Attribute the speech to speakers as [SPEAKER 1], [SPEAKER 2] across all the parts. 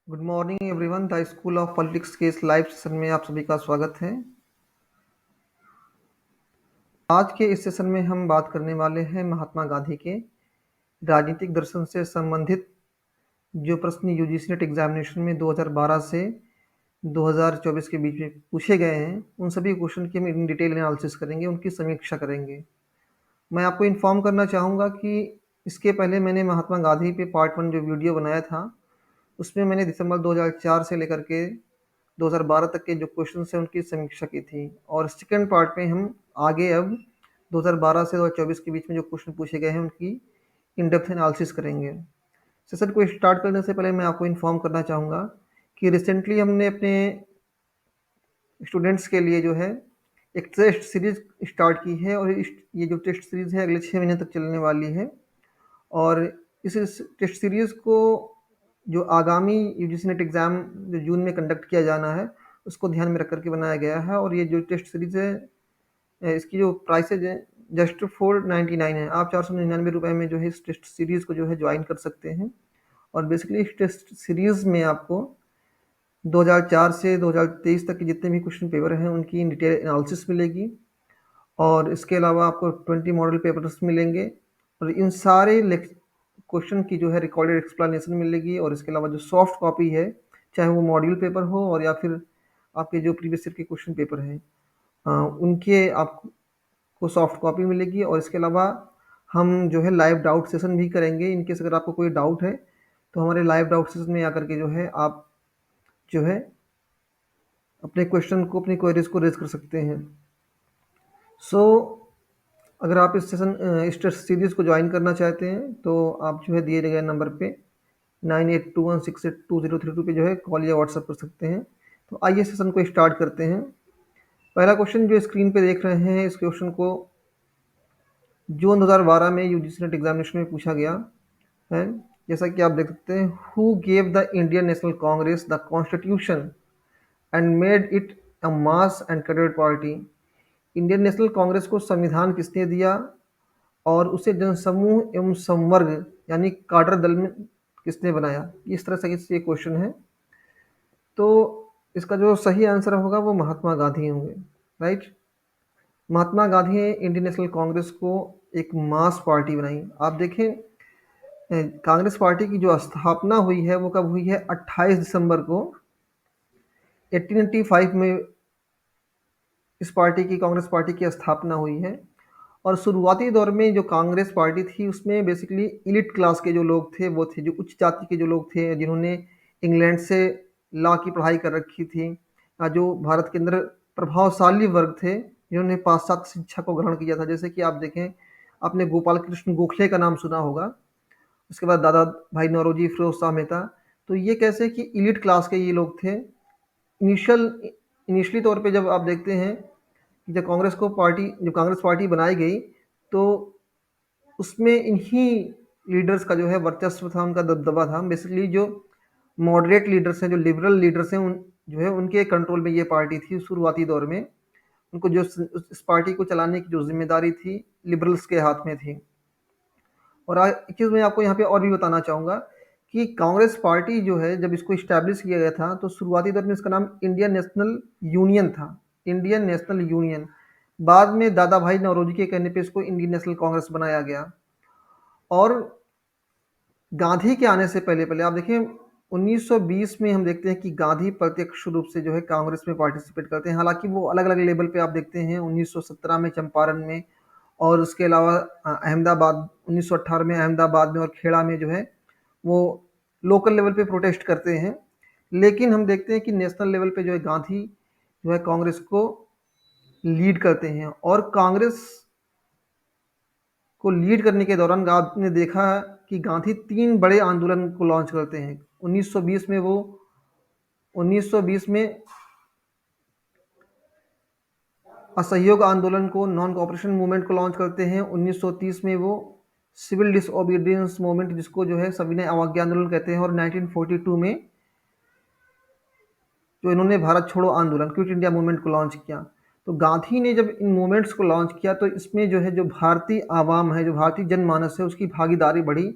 [SPEAKER 1] Good morning everyone. The school of politics के इस live session में आप सभी का स्वागत है। आज के इस सेशन में हम बात करने वाले हैं महात्मा गांधी के राजनीतिक दर्शन से संबंधित जो प्रश्न यूजीसी नेट एग्जामिनेशन में 2012 से 2024 के बीच में पूछे गए हैं, उन सभी क्वेश्चन की हम इन डिटेल एनालिसिस करेंगे, उनकी समीक्षा करेंगे। मैं आपको इन्फॉर्म करना चाहूँगा कि इसके पहले मैंने महात्मा गांधी पे पार्ट 1 जो वीडियो बनाया था, उसमें मैंने दिसंबर 2004 से लेकर के 2012 तक के जो क्वेश्चन हैं उनकी समीक्षा की थी। और सेकंड पार्ट में हम आगे अब 2012 से 2024 के बीच में जो क्वेश्चन पूछे गए हैं उनकी इन डेप्थ एनालिसिस करेंगे। सेशन को स्टार्ट करने से पहले मैं आपको इन्फॉर्म करना चाहूँगा कि रिसेंटली हमने अपने स्टूडेंट्स के लिए जो है एक टेस्ट सीरीज स्टार्ट की है, और ये जो टेस्ट सीरीज है अगले 6 महीने तक चलने वाली है। और इस टेस्ट सीरीज को जो आगामी यूजीसी नेट एग्ज़ाम जो जून में कंडक्ट किया जाना है, उसको ध्यान में रख कर के बनाया गया है। और ये जो टेस्ट सीरीज़ है, इसकी जो प्राइसेज है जस्ट 499 है। आप 499 रुपये में जो है इस टेस्ट सीरीज़ को जो है ज्वाइन कर सकते हैं। और बेसिकली इस टेस्ट सीरीज़ में आपको 2004 से 2023 तक के जितने भी क्वेश्चन पेपर हैं उनकी इन डिटेल एनालिसिस मिलेगी। और इसके अलावा आपको 20 मॉडल पेपर्स मिलेंगे, और इन सारे क्वेश्चन की जो है रिकॉर्डेड एक्सप्लेनेशन मिलेगी। और इसके अलावा जो सॉफ्ट कॉपी है, चाहे वो मॉड्यूल पेपर हो और या फिर आपके जो प्रीवियस ईयर के क्वेश्चन पेपर हैं, उनके आपको सॉफ्ट कॉपी मिलेगी। और इसके अलावा हम जो है लाइव डाउट सेशन भी करेंगे। इनकेस अगर आपको कोई डाउट है तो हमारे लाइव डाउट सेशन में आकर के जो है आप जो है अपने क्वेश्चन को, अपनी क्वेरीज को रेज कर सकते हैं। अगर आप इस टेस्ट सीरीज़ को ज्वाइन करना चाहते हैं तो आप जो है दिए गए नंबर पे 9821682032 पे जो है कॉल या व्हाट्सएप कर सकते हैं। तो आइए सेशन को स्टार्ट करते हैं। पहला क्वेश्चन जो स्क्रीन पे देख रहे हैं, इस क्वेश्चन को जून 2012 में यूजीसी नेट एग्जामिनेशन में पूछा गया है। जैसा कि आप देख सकते हैं, who gave the Indian national Congress the constitution and made it a mass and cadet party. Indian national Congress को संविधान किसने दिया और उसे जनसमूह एवं संवर्ग यानी काडर दल में किसने बनाया? इस तरह से ये क्वेश्चन है। तो इसका जो सही आंसर होगा वो महात्मा गांधी होंगे, राइट। महात्मा गांधी ने इंडियन नेशनल कांग्रेस को एक मास पार्टी बनाई। आप देखें, कांग्रेस पार्टी की जो स्थापना हुई है वो कब हुई है? 28 दिसंबर को 1885 में इस पार्टी की, कांग्रेस पार्टी की स्थापना हुई है। और शुरुआती दौर में जो कांग्रेस पार्टी थी उसमें बेसिकली इलिट क्लास के जो लोग थे वो थे, जो उच्च जाति के जो लोग थे, जिन्होंने इंग्लैंड से लॉ की पढ़ाई कर रखी थी, जो भारत के अंदर प्रभावशाली वर्ग थे जिन्होंने पाश्चात्य शिक्षा को ग्रहण किया था। जैसे कि आप देखें, आपने गोपाल कृष्ण गोखले का नाम सुना होगा, उसके बाद दादा भाई नौरोजी, फिरोज शाह मेहता। तो ये कैसे कि इलिट क्लास के ये लोग थे। इनिशियली तौर पे जब आप देखते हैं कि जब कांग्रेस पार्टी बनाई गई तो उसमें इन्हीं लीडर्स का जो है वर्चस्व था, उनका दबदबा था। बेसिकली जो मॉडरेट लीडर्स हैं, जो लिबरल लीडर्स हैं, जो है उनके कंट्रोल में ये पार्टी थी शुरुआती दौर में। उनको जो इस पार्टी को चलाने की जो जिम्मेदारी थी लिबरल्स के हाथ में थी। और एक चीज़ मैं आपको यहाँ पे और भी बताना चाहूँगा कि कांग्रेस पार्टी जो है जब इसको इस्टेब्लिश किया गया था तो शुरुआती दौर में इसका नाम इंडियन नेशनल यूनियन था, इंडियन नेशनल यूनियन। बाद में दादा भाई नौरोजी के कहने पे इसको इंडियन नेशनल कांग्रेस बनाया गया। और गांधी के आने से पहले पहले आप देखिए 1920 में हम देखते हैं कि गांधी प्रत्यक्ष रूप से जो है कांग्रेस में पार्टिसिपेट करते हैं। हालांकि वो अलग अलग लेवल पे आप देखते हैं, 1917 में चंपारण में, और उसके अलावा अहमदाबाद 1918 में अहमदाबाद में, और खेड़ा में जो है वो लोकल लेवल पे प्रोटेस्ट करते हैं। लेकिन हम देखते हैं कि नेशनल लेवल पे जो है गांधी जो है कांग्रेस को लीड करते हैं। और कांग्रेस को लीड करने के दौरान आपने देखा कि गांधी 3 बड़े आंदोलन को लॉन्च करते हैं। 1920 में वो 1920 में असहयोग आंदोलन को, नॉन कोऑपरेशन मूवमेंट को लॉन्च करते हैं। 1930 में वो सिविल डिसओबीडियंस मूवमेंट, जिसको जो है सविनय अवज्ञा आंदोलन कहते हैं। और 1942 में जो इन्होंने भारत छोड़ो आंदोलन, क्विट इंडिया मूवमेंट को लॉन्च किया। तो गांधी ने जब इन मूवमेंट्स को लॉन्च किया तो इसमें जो है जो भारतीय आवाम है, जो भारतीय जनमानस है, उसकी भागीदारी बढ़ी।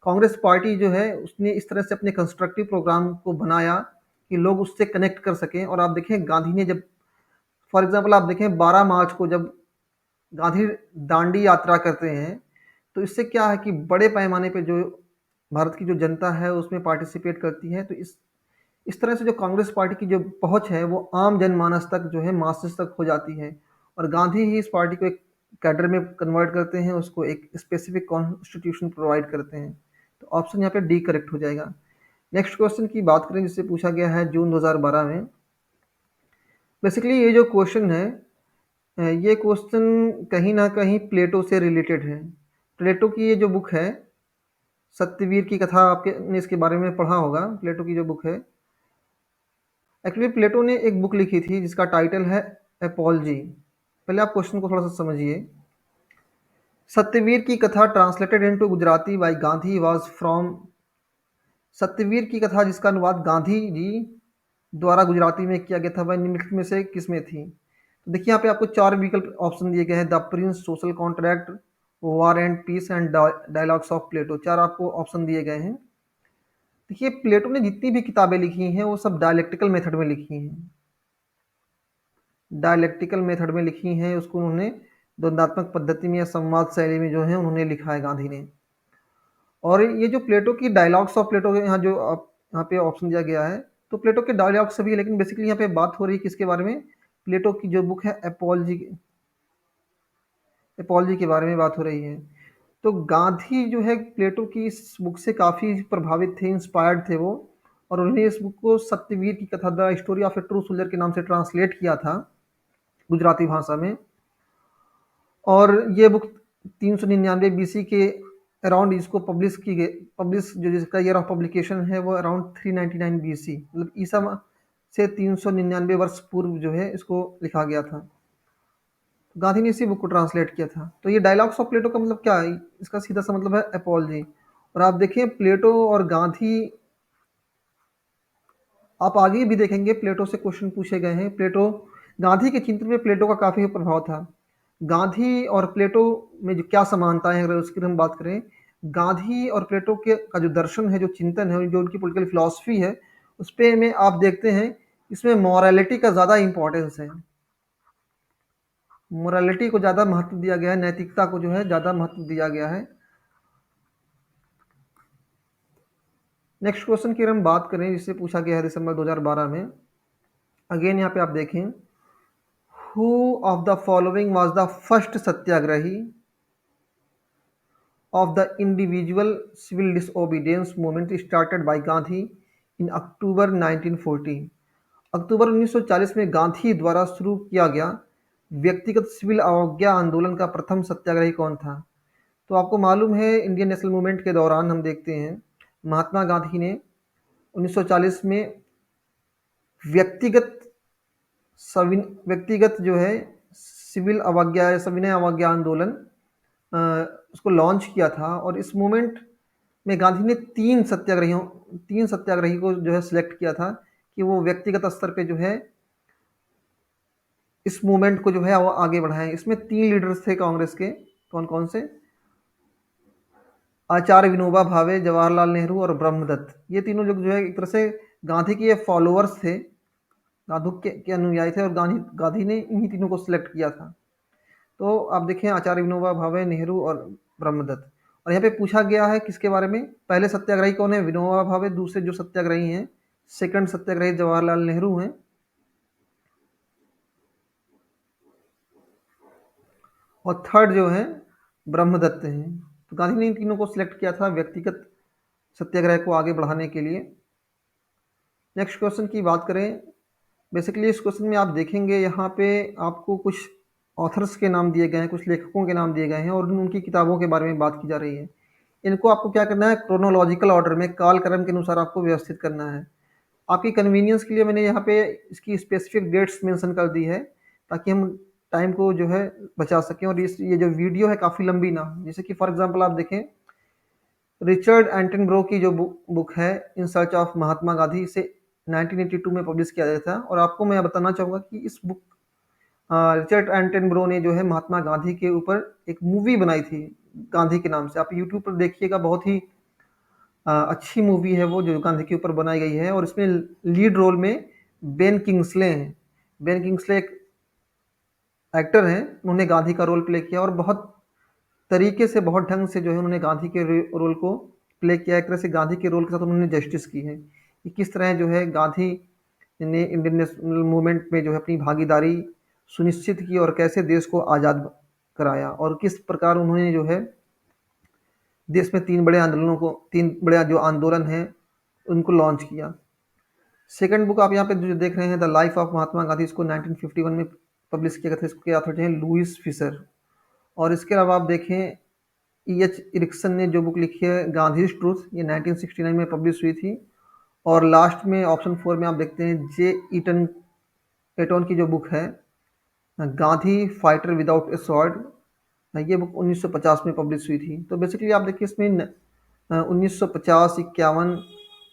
[SPEAKER 1] कांग्रेस पार्टी जो है उसने इस तरह से अपने कंस्ट्रक्टिव प्रोग्राम को बनाया कि लोग उससे कनेक्ट कर सकें। और आप देखें गांधी ने जब, फॉर एग्जांपल आप देखें 12 मार्च को जब गांधी दांडी यात्रा करते हैं, तो इससे क्या है कि बड़े पैमाने पे जो भारत की जो जनता है उसमें पार्टिसिपेट करती है। तो इस तरह से जो कांग्रेस पार्टी की जो पहुंच है वो आम जनमानस तक जो है, मासेस तक हो जाती है। और गांधी ही इस पार्टी को एक कैडर में कन्वर्ट करते हैं, उसको एक स्पेसिफिक कॉन्स्टिट्यूशन प्रोवाइड करते हैं। तो ऑप्शन यहाँ पे डी करेक्ट हो जाएगा। नेक्स्ट क्वेश्चन की बात करें जिससे पूछा गया है जून 2012 में। बेसिकली ये जो क्वेश्चन है, ये क्वेश्चन कहीं ना कहीं प्लेटो से रिलेटेड है। प्लेटो की ये जो बुक है सत्यवीर की कथा, आपके ने इसके बारे में पढ़ा होगा। प्लेटो की जो बुक है, एक्चुअली प्लेटो ने एक बुक लिखी थी जिसका टाइटल है एपोलॉजी। पहले आप क्वेश्चन को थोड़ा सा समझिए। सत्यवीर की कथा translated into Gujarati by Gandhi was from, Satyavir की कथा जिसका अनुवाद गांधी जी द्वारा गुजराती में किया गया था वह निम्नलिखित में से किसमें थी। तो देखिए यहाँ पे आपको 4 विकल्प ऑप्शन दिए गए हैं: the prince, social contract, war and peace and dialogues of Plato. 4 आपको ऑप्शन दिए गए हैं। देखिए प्लेटो ने जितनी भी किताबें लिखी हैं वो सब डायलेक्टिकल मेथड में लिखी हैं। डायलेक्टिकल मेथड में लिखी हैं, उसको उन्होंने द्वंदात्मक पद्धति में या संवाद शैली में जो है उन्होंने लिखा है गांधी ने। और ये जो प्लेटो की डायलॉग्स ऑफ प्लेटो, यहाँ जो आप यहाँ पे ऑप्शन दिया गया है, तो प्लेटो के डायलॉग्स सभी है, लेकिन बेसिकली यहाँ पे बात हो रही है किसके बारे में? प्लेटो की जो बुक है एपोलॉजी, एपोलॉजी के बारे में बात हो रही है। तो गांधी जो है प्लेटो की इस बुक से काफ़ी प्रभावित थे, इंस्पायर्ड थे वो। और उन्होंने इस बुक को सत्यवीर की कथा the story of A true soldier के नाम से ट्रांसलेट किया था गुजराती भाषा में। और ये बुक 399 बीसी के अराउंड इसको पब्लिश की गई, पब्लिश जो जिसका ईयर ऑफ पब्लिकेशन है वो अराउंड 399 बीसी, मतलब ईसा से 399 वर्ष पूर्व जो है इसको लिखा गया था। गांधी ने इसी बुक को ट्रांसलेट किया था। तो ये डायलॉग्स ऑफ प्लेटो का मतलब क्या है? इसका सीधा सा मतलब है एपोलॉजी। और आप देखें प्लेटो और गांधी, आप आगे भी देखेंगे प्लेटो से क्वेश्चन पूछे गए हैं। प्लेटो, गांधी के चिंतन में प्लेटो का काफ़ी प्रभाव था। गांधी और प्लेटो में जो क्या समानताएं हैं अगर उसकी हम बात करें, गांधी और प्लेटो के का जो दर्शन है, जो चिंतन है, जो उनकी पॉलिटिकल फिलॉसफी है, उस पे में आप देखते हैं इसमें मॉरलिटी का ज़्यादा इंपॉर्टेंस है। मोरालिटी को ज़्यादा महत्व दिया गया है, नैतिकता को जो है ज़्यादा महत्व दिया गया है। नेक्स्ट क्वेश्चन की अगर हम बात करें जिससे पूछा गया है दिसंबर 2012 में, अगेन यहाँ पे आप देखें, who of the following was the first satyagrahi of the individual civil disobedience movement started by Gandhi in October 1940। अक्टूबर 1940 में गांधी द्वारा शुरू किया गया व्यक्तिगत सिविल अवज्ञा आंदोलन का प्रथम सत्याग्रही कौन था? तो आपको मालूम है इंडियन नेशनल मूवमेंट के दौरान हम देखते हैं महात्मा गांधी ने 1940 में व्यक्तिगत व्यक्तिगत जो है सिविल अवज्ञा या सविनय अवज्ञा आंदोलन उसको लॉन्च किया था। और इस मूवमेंट में गांधी ने 3 सत्याग्रही को जो है सिलेक्ट किया था कि वो व्यक्तिगत स्तर पे जो है इस मूवमेंट को जो है वो आगे बढ़ाएं। इसमें 3 लीडर्स थे कांग्रेस के, कौन कौन से? आचार्य विनोबा भावे, जवाहरलाल नेहरू और ब्रह्मदत्त। ये तीनों लोग जो है एक तरह से गांधी के फॉलोअर्स थे, गांधी के अनुयायी थे, और गांधी ने इन्हीं तीनों को सिलेक्ट किया था। तो आप देखें आचार्य विनोबा भावे, नेहरू और ब्रह्मदत्त। और यहाँ पे पूछा गया है किसके बारे में? पहले सत्याग्रही कौन है? विनोबा भावे। दूसरे जो सत्याग्रही हैं, सेकंड सत्याग्रही जवाहरलाल नेहरू हैं। और थर्ड जो है ब्रह्मदत्त हैं। तो गांधी ने इन तीनों को सिलेक्ट किया था व्यक्तिगत सत्याग्रह को आगे बढ़ाने के लिए। नेक्स्ट क्वेश्चन की बात करें, बेसिकली इस क्वेश्चन में आप देखेंगे यहाँ पे आपको कुछ ऑथर्स के नाम दिए गए हैं, कुछ लेखकों के नाम दिए गए हैं और उनकी किताबों के बारे में बात की जा रही है। इनको आपको क्या करना है? क्रोनोलॉजिकल ऑर्डर में, कालक्रम के अनुसार आपको व्यवस्थित करना है। आपकी कन्वीनियंस के लिए मैंने यहाँ पे इसकी स्पेसिफिक डेट्स मेंशन कर दी है ताकि हम टाइम को जो है बचा सकें और ये जो वीडियो है काफ़ी लंबी ना हो। जैसे कि फॉर एग्जांपल आप देखें रिचर्ड एंटनब्रो की जो बुक है in search of Mahatma Gandhi, इसे 1982 में पब्लिश किया गया था। और आपको मैं बताना चाहूँगा कि इस बुक रिचर्ड एंटनब्रो ने जो है महात्मा गांधी के ऊपर एक मूवी बनाई थी गांधी के नाम से। आप यूट्यूब पर देखिएगा, बहुत ही अच्छी मूवी है वो, जो गांधी के ऊपर बनाई गई है, और इसमें लीड रोल में बेन किंग्सले हैं। बेन किंग्सले एक एक्टर हैं, उन्होंने गांधी का रोल प्ले किया और बहुत तरीके से, बहुत ढंग से जो है उन्होंने गांधी के रोल को प्ले किया। एक तरह से गांधी के रोल के साथ उन्होंने जस्टिस की है कि किस तरह जो है गांधी ने इंडियन नेशनल मूवमेंट में जो है अपनी भागीदारी सुनिश्चित की और कैसे देश को आज़ाद कराया, और किस प्रकार उन्होंने जो है देश में तीन बड़े जो आंदोलन हैं उनको लॉन्च किया। सेकंड बुक आप यहाँ पे जो देख रहे हैं, the life of Mahatma Gandhi, इसको 1951 में पब्लिश किया गया था। इसके ऑथर हैं लुइस फिशर। और इसके अलावा आप देखें, E.H. इरिक्सन ने जो बुक लिखी है गांधीज ट्रूथ, ये 1969 में पब्लिश हुई थी। और लास्ट में ऑप्शन 4 में आप देखते हैं जे ईटन एटोन की जो बुक है गांधी फाइटर विदाउट ए स्वॉर्ड, ये बुक 1950 में पब्लिश हुई थी। तो बेसिकली आप देखिए इसमें 1950, 51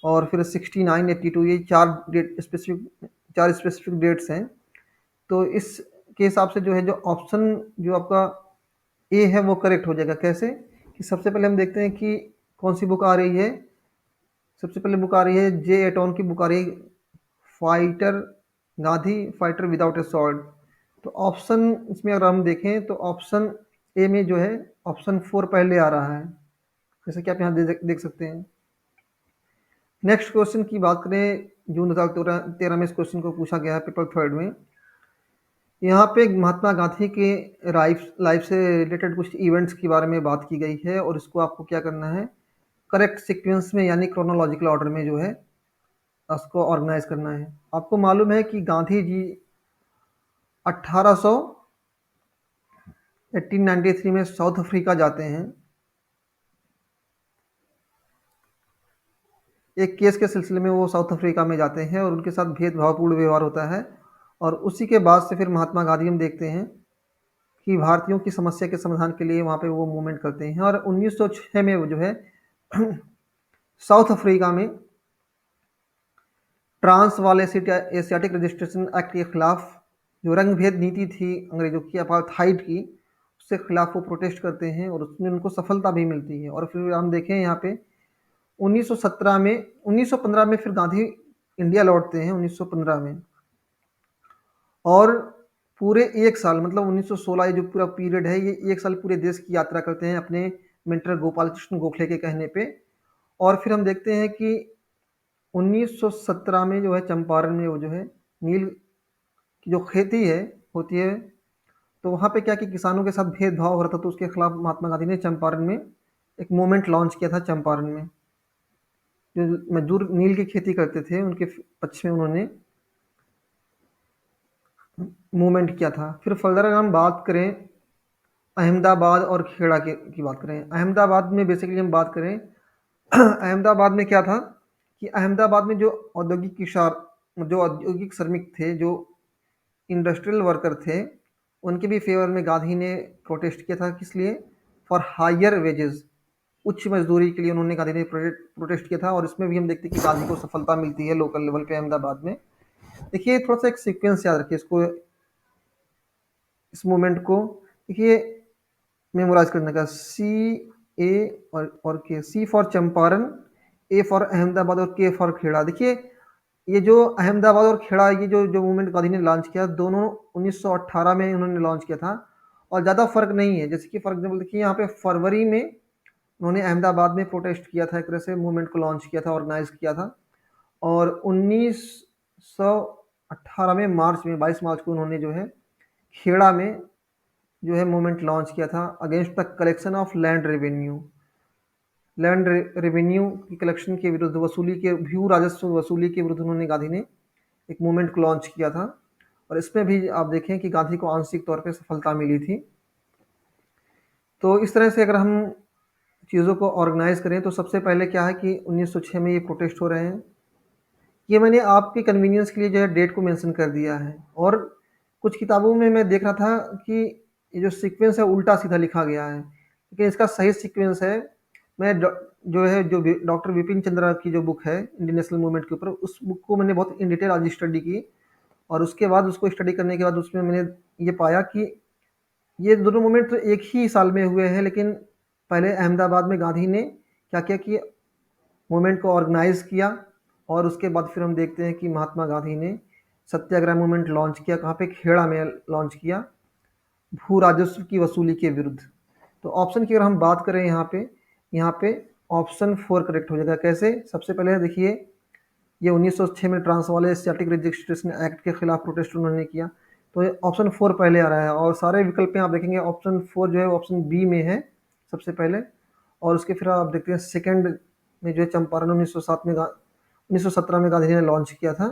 [SPEAKER 1] और फिर 69, 82, ये चार स्पेसिफिक डेट्स हैं। तो इसके हिसाब से जो है, जो ऑप्शन जो आपका ए है वो करेक्ट हो जाएगा। कैसे कि सबसे पहले हम देखते हैं कि कौन सी बुक आ रही है। सबसे पहले बुक आ रही है जे एटोन की बुक आ रही है, फाइटर गांधी फाइटर विदाउट ए स्वॉर्ड। तो ऑप्शन इसमें अगर हम देखें तो ऑप्शन ए में जो है ऑप्शन 4 पहले आ रहा है, जैसे कि आप यहाँ देख सकते हैं। नेक्स्ट क्वेश्चन की बात करें, जून 2013 में इस क्वेश्चन को पूछा गया है पेपर थर्ड में। यहाँ पे महात्मा गांधी के लाइफ से रिलेटेड कुछ इवेंट्स के बारे में बात की गई है, और इसको आपको क्या करना है, करेक्ट सीक्वेंस में यानी क्रोनोलॉजिकल ऑर्डर में जो है उसको ऑर्गेनाइज करना है। आपको मालूम है कि गांधी जी 1893 में साउथ अफ्रीका जाते हैं, एक केस के सिलसिले में वो साउथ अफ्रीका में जाते हैं और उनके साथ भेदभावपूर्ण व्यवहार होता है। और उसी के बाद से फिर महात्मा गांधी हम देखते हैं कि भारतीयों की समस्या के समाधान के लिए वहाँ पे वो मूवमेंट करते हैं। और 1906 में वो जो है साउथ अफ्रीका में ट्रांस वाल एशियाटिक रजिस्ट्रेशन एक्ट के खिलाफ, जो रंग भेद नीति थी अंग्रेजों की, अपार्थाइड की, उसके खिलाफ वो प्रोटेस्ट करते हैं और उसमें उनको सफलता भी मिलती है। और फिर हम देखें यहाँ पे 1915 में फिर गांधी इंडिया लौटते हैं 1915 में, और पूरे एक साल, मतलब 1916, ये जो पूरा पीरियड है, ये एक साल पूरे देश की यात्रा करते हैं अपने मेंटर गोपाल कृष्ण गोखले के कहने पे। और फिर हम देखते हैं कि 1917 में जो है चंपारण में वो जो है नील की जो खेती है होती है, तो वहाँ पे क्या कि किसानों के साथ भेदभाव हो रहा था, तो उसके खिलाफ महात्मा गांधी ने चंपारण में एक मूवमेंट लॉन्च किया था। चंपारण में जो मजदूर नील की खेती करते थे उनके पक्ष में उन्होंने मूवमेंट किया था। फिर फर्दर अगर हम बात करें अहमदाबाद और खेड़ा की बात करें, अहमदाबाद में बेसिकली हम बात करें अहमदाबाद में क्या था कि अहमदाबाद में जो औद्योगिक श्रमिक थे, जो इंडस्ट्रियल वर्कर थे, उनके भी फेवर में गांधी ने प्रोटेस्ट किया था। किस लिए? फॉर हायर वेजेस, उच्च मजदूरी के लिए उन्होंने गांधी ने प्रोटेस्ट किया था। और इसमें भी हम देखते हैं कि गांधी को सफलता मिलती है लोकल लेवल पे अहमदाबाद में। देखिए थोड़ा सा एक सीक्वेंस याद रखिए इसको, इस मूवमेंट को देखिए मेमोराइज करने का, C, A और K, C for Champaran, A for Ahmedabad और K फॉर खेड़ा। देखिए ये जो अहमदाबाद और खेड़ा, ये जो मूवमेंट गांधी ने लॉन्च किया, दोनों 1918 में उन्होंने लॉन्च किया था, और ज़्यादा फर्क नहीं है। जैसे कि फॉर एग्जाम्पल देखिए यहाँ पे फरवरी में उन्होंने अहमदाबाद में प्रोटेस्ट किया था, एक तरह से मूवमेंट को लॉन्च किया था, ऑर्गेनाइज किया था। और 1918 में मार्च में 22 मार्च को उन्होंने जो है खेड़ा में जो है मूवमेंट लॉन्च किया था against the collection of land revenue की कलेक्शन के विरुद्ध, भू राजस्व वसूली के विरुद्ध उन्होंने गांधी ने एक मूवमेंट को लॉन्च किया था। और इसमें भी आप देखें कि गांधी को आंशिक तौर पे सफलता मिली थी। तो इस तरह से अगर हम चीज़ों को ऑर्गेनाइज करें तो सबसे पहले क्या है कि 1906 में ये प्रोटेस्ट हो रहे हैं। ये मैंने आपके कन्वीनियंस के लिए जो है डेट को मेंशन कर दिया है। और कुछ किताबों में मैं देख रहा था कि ये जो सीक्वेंस है उल्टा सीधा लिखा गया है, लेकिन इसका सही सीक्वेंस है, मैं जो डॉक्टर विपिन चंद्रा की जो बुक है इंडियन नेशनल मूवमेंट के ऊपर, उस बुक को मैंने बहुत इन डिटेल आज स्टडी की। और उसके बाद उसको स्टडी करने के बाद उसमें मैंने ये पाया कि ये दोनों मूवमेंट तो एक ही साल में हुए हैं, लेकिन पहले अहमदाबाद में गांधी ने क्या किया कि मूवमेंट को ऑर्गेनाइज किया, और उसके बाद फिर हम देखते हैं कि महात्मा गांधी ने सत्याग्रह मूवमेंट लॉन्च किया। कहाँ पे? खेड़ा में लॉन्च किया, भू राजस्व की वसूली के विरुद्ध। तो ऑप्शन की अगर हम बात करें यहाँ पे ऑप्शन 4 करेक्ट हो जाएगा। कैसे? सबसे पहले देखिए, ये 1906 में ट्रांसवाल एशियाटिक रजिस्ट्रेशन एक्ट के खिलाफ प्रोटेस्ट उन्होंने किया, तो ये ऑप्शन 4 पहले आ रहा है। और सारे विकल्प में आप देखेंगे ऑप्शन 4 जो है ऑप्शन बी में है सबसे पहले, और उसके फिर आप देखते हैं सेकंड में जो है चंपारण 1917 में गांधी जी ने लॉन्च किया था।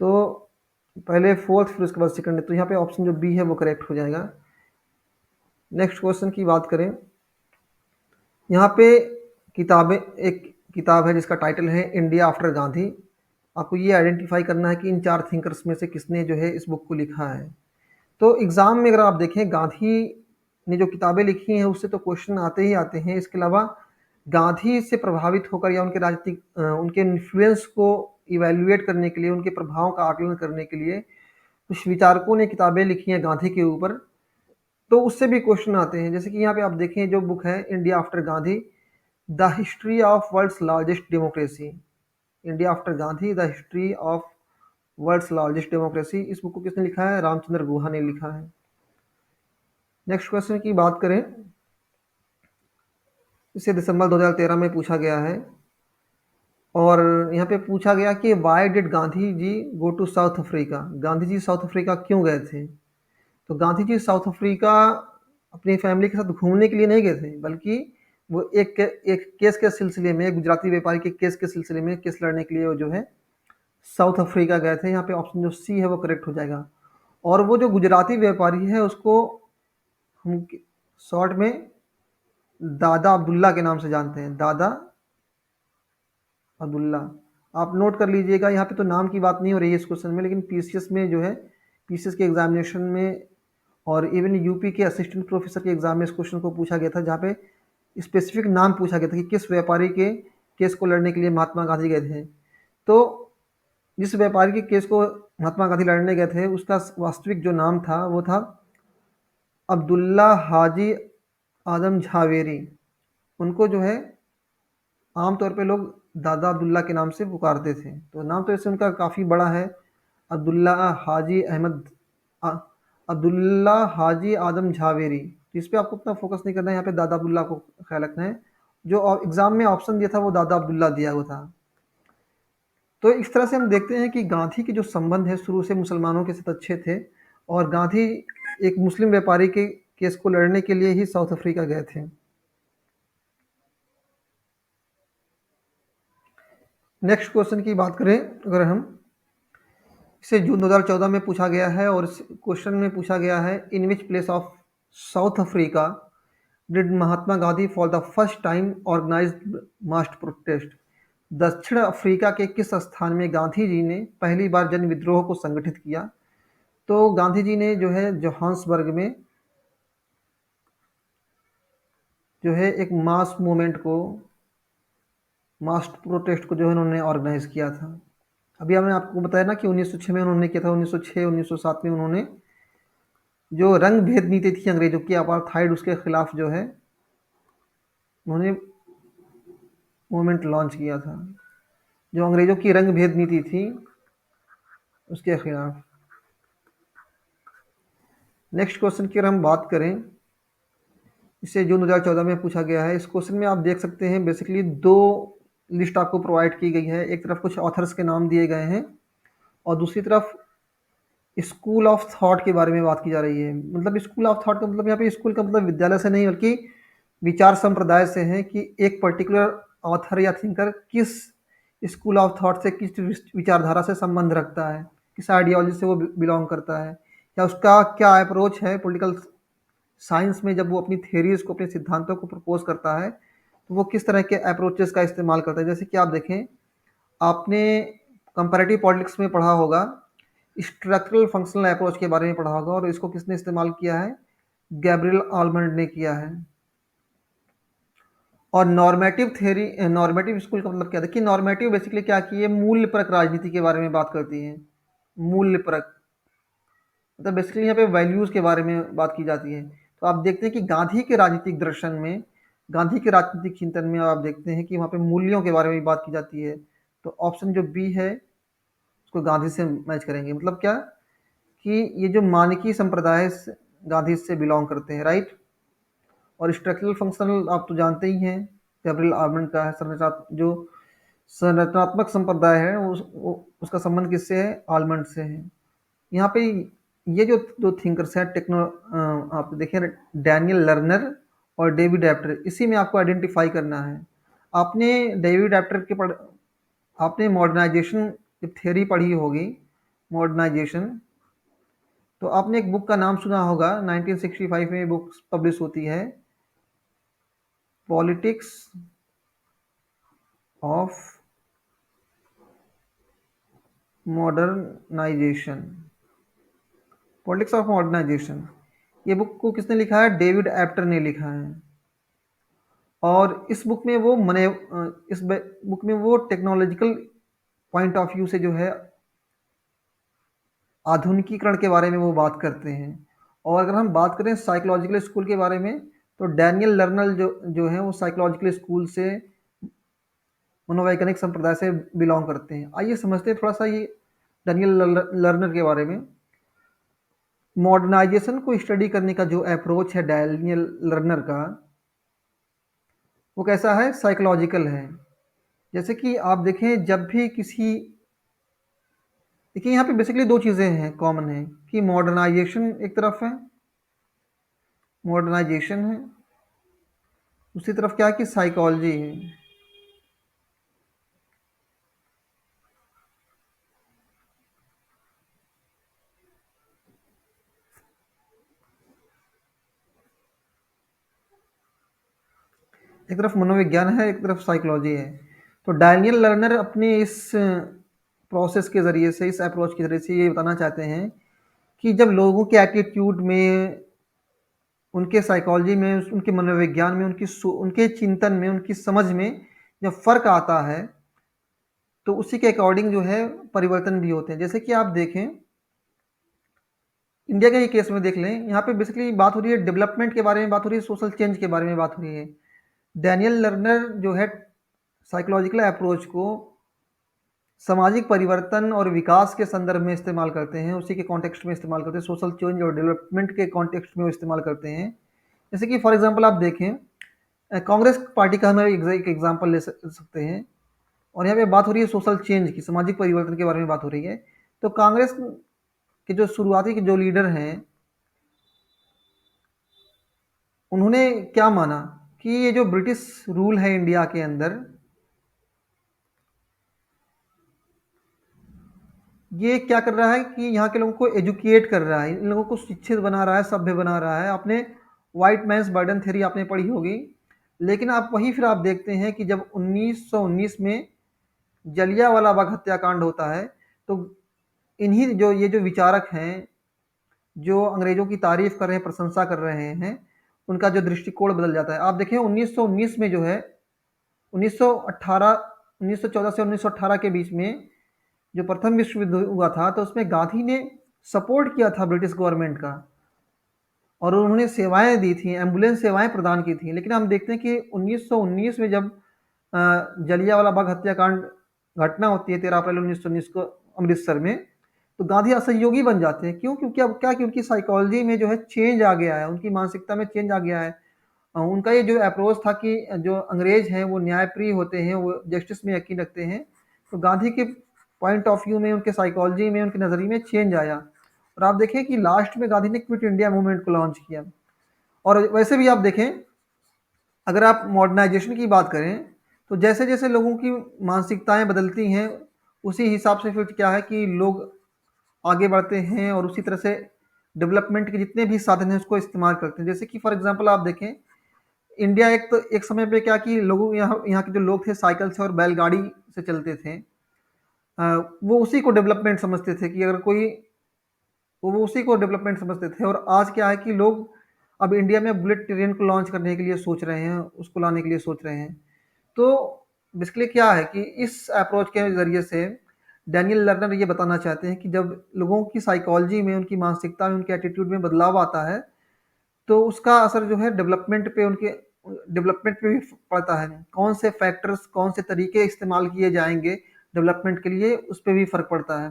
[SPEAKER 1] तो पहले फोर्थ, फिर उसके बाद सेकंड, तो यहाँ पे ऑप्शन जो बी है वो करेक्ट हो जाएगा। नेक्स्ट क्वेश्चन की बात करें, यहाँ पे एक किताब है जिसका टाइटल है इंडिया आफ्टर गांधी। आपको ये आइडेंटिफाई करना है कि इन 4 थिंकर्स में से किसने जो है इस बुक को लिखा है। तो एग्ज़ाम में अगर आप देखें, गांधी ने जो किताबें लिखी हैं उससे तो क्वेश्चन आते ही आते हैं। इसके अलावा गांधी से प्रभावित होकर या उनके राजनीतिक उनके इन्फ्लुएंस को इवैल्यूएट करने के लिए, उनके प्रभाव का आकलन करने के लिए कुछ विचारकों ने किताबें लिखी हैं गांधी के ऊपर, तो उससे भी क्वेश्चन आते हैं। जैसे कि यहाँ पे आप देखें, जो बुक है India after Gandhi, the history of world's largest democracy. India after Gandhi, the history of world's largest democracy, इस बुक को किसने लिखा है? रामचंद्र गुहा ने लिखा है। नेक्स्ट क्वेश्चन की बात करें, इसे दिसंबर 2013 में पूछा गया है, और यहाँ पे पूछा गया कि why did Gandhi ji go to South Africa? Gandhi ji South Africa क्यों गए थे? तो गांधी जी साउथ अफ्रीका अपनी फैमिली के साथ घूमने के लिए नहीं गए थे, बल्कि वो एक केस के सिलसिले में, गुजराती व्यापारी के केस के सिलसिले में केस लड़ने के लिए वो जो है साउथ अफ्रीका गए थे। यहाँ पे ऑप्शन जो सी है वो करेक्ट हो जाएगा। और वो जो गुजराती व्यापारी है उसको हम शॉर्ट में दादा अब्दुल्ला के नाम से जानते हैं, दादा अब्दुल्ला। आप नोट कर लीजिएगा, यहाँ पे तो नाम की बात नहीं हो रही है इस क्वेश्चन में, लेकिन पीसीएस में जो है, पीसीएस के एग्जामिनेशन में और इवन यूपी के असिस्टेंट प्रोफेसर के एग्जाम में इस क्वेश्चन को पूछा गया था, जहाँ पे स्पेसिफिक नाम पूछा गया था कि किस व्यापारी के केस को लड़ने के लिए महात्मा गांधी गए थे। तो जिस व्यापारी के केस को महात्मा गांधी लड़ने गए थे उसका वास्तविक जो नाम था वो था अब्दुल्ला हाजी आदम झावेरी। उनको जो है आमतौर पे लोग दादा अब्दुल्ला के नाम से पुकारते थे, तो नाम तो ऐसे उनका काफ़ी बड़ा है, अब्दुल्ला हाजी अहमद अब्दुल्ला हाजी आदम झावेरी। तो इस पर आपको उतना फोकस नहीं करना है, यहाँ पे दादा अब्दुल्ला को ख्याल रखना है। जो एग्ज़ाम में ऑप्शन दिया था वो दादा अब्दुल्ला दिया हुआ था। तो इस तरह से हम देखते हैं कि गांधी के जो संबंध है शुरू से मुसलमानों के साथ अच्छे थे, और गांधी एक मुस्लिम व्यापारी के केस को लड़ने के लिए ही साउथ अफ्रीका गए थे। नेक्स्ट क्वेश्चन की बात करें अगर हम, इसे जून 2014 में पूछा गया है, और इस क्वेश्चन में पूछा गया है in which place of South Africa did Mahatma Gandhi for the first time organised mass protest? दक्षिण अफ्रीका के किस स्थान में गांधी जी ने पहली बार जन विद्रोह को संगठित किया? तो गांधी जी ने जो है जोहान्सबर्ग में जो है एक मास मूवमेंट को, मास प्रोटेस्ट को जो है उन्होंने ऑर्गेनाइज किया था। अभी हमने आपको बताया ना कि 1906 में उन्होंने किया था। 1906 1907 में उन्होंने जो रंग भेद नीति थी अंग्रेजों की, अपार्थाइड, उसके खिलाफ जो है उन्होंने मूवमेंट लॉन्च किया था, जो अंग्रेजों की रंग भेद नीति थी उसके खिलाफ। नेक्स्ट क्वेश्चन की अगर हम बात करें, इसे जून 2014 में पूछा गया है। इस क्वेश्चन में आप देख सकते हैं बेसिकली दो लिस्ट आपको प्रोवाइड की गई है। एक तरफ कुछ ऑथर्स के नाम दिए गए हैं, और दूसरी तरफ स्कूल ऑफ थॉट के बारे में बात की जा रही है। मतलब स्कूल ऑफ थॉट का मतलब यहाँ पे स्कूल का मतलब विद्यालय से नहीं, बल्कि विचार संप्रदाय से है, कि एक पर्टिकुलर ऑथर या थिंकर किस स्कूल ऑफ थॉट से, किस विचारधारा से संबंध रखता है, किस आइडियोलॉजी से वो बिलोंग करता है, या उसका क्या अप्रोच है पॉलिटिकल साइंस में। जब वो अपनी थेरीज को, अपने सिद्धांतों को प्रपोज करता है, तो वो किस तरह के अप्रोचेस का इस्तेमाल करता है। जैसे कि आप देखें, आपने कंपैरेटिव पॉलिटिक्स में पढ़ा होगा, स्ट्रक्चरल फंक्शनल अप्रोच के बारे में पढ़ा होगा, और इसको किसने इस्तेमाल किया है? गैब्रियल आलमंड ने किया है। और नॉर्मेटिव थ्योरी, नॉर्मेटिव स्कूल का मतलब क्या? देखिए, नॉर्मेटिव बेसिकली क्या की है, मूल्य परक राजनीति के बारे में बात करती है। मूल्य परक मतलब बेसिकली यहाँ पे वैल्यूज के बारे में बात की जाती है। तो आप देखते हैं कि गांधी के राजनीतिक दर्शन में गांधी के राजनीतिक चिंतन में आप देखते हैं कि वहाँ पे मूल्यों के बारे में बात की जाती है। तो ऑप्शन जो बी है उसको गांधी से मैच करेंगे। मतलब क्या कि ये जो मानकी संप्रदाय गांधी से बिलोंग करते हैं, राइट। और स्ट्रक्चरल फंक्शनल आप तो जानते ही हैं, गैब्रियल आर्मंड का है। जो संरचनात्मक संप्रदाय है उसका संबंध किससे है? आलमंड से है। यहाँ पे ये जो दो थिंकर्स हैं आप देखें, डैनियल लर्नर और डेविड एप्टर, इसी में आपको आइडेंटिफाई करना है। आपने डेविड एप्टर के आपने मॉडर्नाइजेशन की थ्योरी पढ़ी होगी, मॉडर्नाइजेशन। तो आपने एक बुक का नाम सुना होगा, 1965 में बुक पब्लिश होती है, politics of modernization. Politics of modernization, ये बुक को किसने लिखा है? डेविड एप्टर ने लिखा है। और इस बुक में वो बुक में वो टेक्नोलॉजिकल पॉइंट ऑफ व्यू से जो है आधुनिकीकरण के बारे में वो बात करते हैं। और अगर हम बात करें साइकोलॉजिकल स्कूल के बारे में, तो डैनियल लर्नर जो है वो साइकोलॉजिकल स्कूल से, मनोवैज्ञानिक संप्रदाय से बिलोंग करते हैं। आइए समझते हैं थोड़ा सा ये डैनियल लर्नर के बारे में। मॉडर्नाइजेशन को स्टडी करने का जो अप्रोच है डैनियल लर्नर का, वो कैसा है? साइकोलॉजिकल है। जैसे कि आप देखें, जब भी किसी, देखिए यहाँ पे बेसिकली दो चीज़ें हैं, कॉमन है कि मॉडर्नाइजेशन एक तरफ है, मॉडर्नाइजेशन है, दूसरी तरफ क्या है कि साइकोलॉजी है। एक तरफ मनोविज्ञान है, एक तरफ साइकोलॉजी है। तो डैनियल लर्नर अपने इस प्रोसेस के ज़रिए से, इस अप्रोच के ज़रिए से ये बताना चाहते हैं कि जब लोगों के एटीट्यूड में, उनके साइकोलॉजी में, उनके मनोविज्ञान में, उनके चिंतन में, उनकी समझ में जब फ़र्क आता है, तो उसी के अकॉर्डिंग जो है परिवर्तन भी होते हैं। जैसे कि आप देखें, इंडिया के ही केस में देख लें, यहाँ पे बेसिकली बात हो रही है डेवलपमेंट के बारे में, बात हो रही है सोशल चेंज के बारे में बात हो रही है। डैनियल लर्नर जो है साइकोलॉजिकल अप्रोच को सामाजिक परिवर्तन और विकास के संदर्भ में इस्तेमाल करते हैं, उसी के कॉन्टेक्स्ट में इस्तेमाल करते हैं, सोशल चेंज और डेवलपमेंट के कॉन्टेक्स्ट में वो इस्तेमाल करते हैं। जैसे कि फॉर एग्जांपल आप देखें, कांग्रेस पार्टी का हम एक एग्जांपल ले सकते हैं। और यहाँ पे बात हो रही है सोशल चेंज की, सामाजिक परिवर्तन के बारे में बात हो रही है। तो कांग्रेस के जो शुरुआती के जो लीडर हैं, उन्होंने क्या माना कि ये जो ब्रिटिश रूल है इंडिया के अंदर, ये क्या कर रहा है कि यहाँ के लोगों को एजुकेट कर रहा है, इन लोगों को शिक्षित बना रहा है, सभ्य बना रहा है। आपने व्हाइट मैन्स बर्डन थ्योरी आपने पढ़ी होगी। लेकिन आप वही फिर आप देखते हैं कि जब 1919 में जलियांवाला बाग हत्याकांड होता है, तो इन्हीं ये जो विचारक हैं, जो अंग्रेजों की तारीफ कर रहे हैं, प्रशंसा कर रहे हैं, उनका जो दृष्टिकोण बदल जाता है। आप देखें 1919 में जो है, 1918 1914 से 1918 के बीच में जो प्रथम विश्व युद्ध हुआ था, तो उसमें गांधी ने सपोर्ट किया था ब्रिटिश गवर्नमेंट का, और उन्होंने सेवाएं दी थी, एम्बुलेंस सेवाएं प्रदान की थी। लेकिन हम देखते हैं कि 1919 में जब जलियांवाला बाग हत्याकांड घटना होती है 13 अप्रैल 1919 को अमृतसर में, तो गांधी असहयोगी बन जाते हैं। क्यों? क्योंकि अब क्या कि उनकी साइकोलॉजी में जो है चेंज आ गया है, उनकी मानसिकता में चेंज आ गया है। उनका ये जो अप्रोच था कि जो अंग्रेज हैं वो न्यायप्रिय होते हैं, वो जस्टिस में यकीन रखते हैं। तो गांधी के पॉइंट ऑफ व्यू में, उनके साइकोलॉजी में, उनके नज़रिए में चेंज आया। और आप देखें कि लास्ट में गांधी ने क्विट इंडिया मूवमेंट को लॉन्च किया। और वैसे भी आप देखें, अगर आप मॉडर्नाइजेशन की बात करें, तो जैसे जैसे लोगों की मानसिकताएं बदलती हैं, उसी हिसाब से फिर क्या है कि लोग आगे बढ़ते हैं और उसी तरह से डेवलपमेंट के जितने भी साधन हैं उसको इस्तेमाल करते हैं। जैसे कि फॉर एग्जांपल आप देखें, इंडिया एक समय पे क्या कि लोगों, यहाँ यहाँ के जो लोग थे साइकिल से और बैलगाड़ी से चलते थे। वो उसी को डेवलपमेंट समझते थे कि अगर कोई, वो उसी को डेवलपमेंट समझते थे। और आज क्या है कि लोग अब इंडिया में बुलेट ट्रेन को लॉन्च करने के लिए सोच रहे हैं, उसको लाने के लिए सोच रहे हैं। तो बेसिकली क्या है कि इस अप्रोच के ज़रिए से डैनियल लर्नर ये बताना चाहते हैं कि जब लोगों की साइकोलॉजी में, उनकी मानसिकता में, उनके एटीट्यूड में बदलाव आता है, तो उसका असर जो है डेवलपमेंट पे, उनके डेवलपमेंट पे भी पड़ता है, कौन से फैक्टर्स, कौन से तरीके इस्तेमाल किए जाएंगे डेवलपमेंट के लिए, उस पर भी फर्क पड़ता है।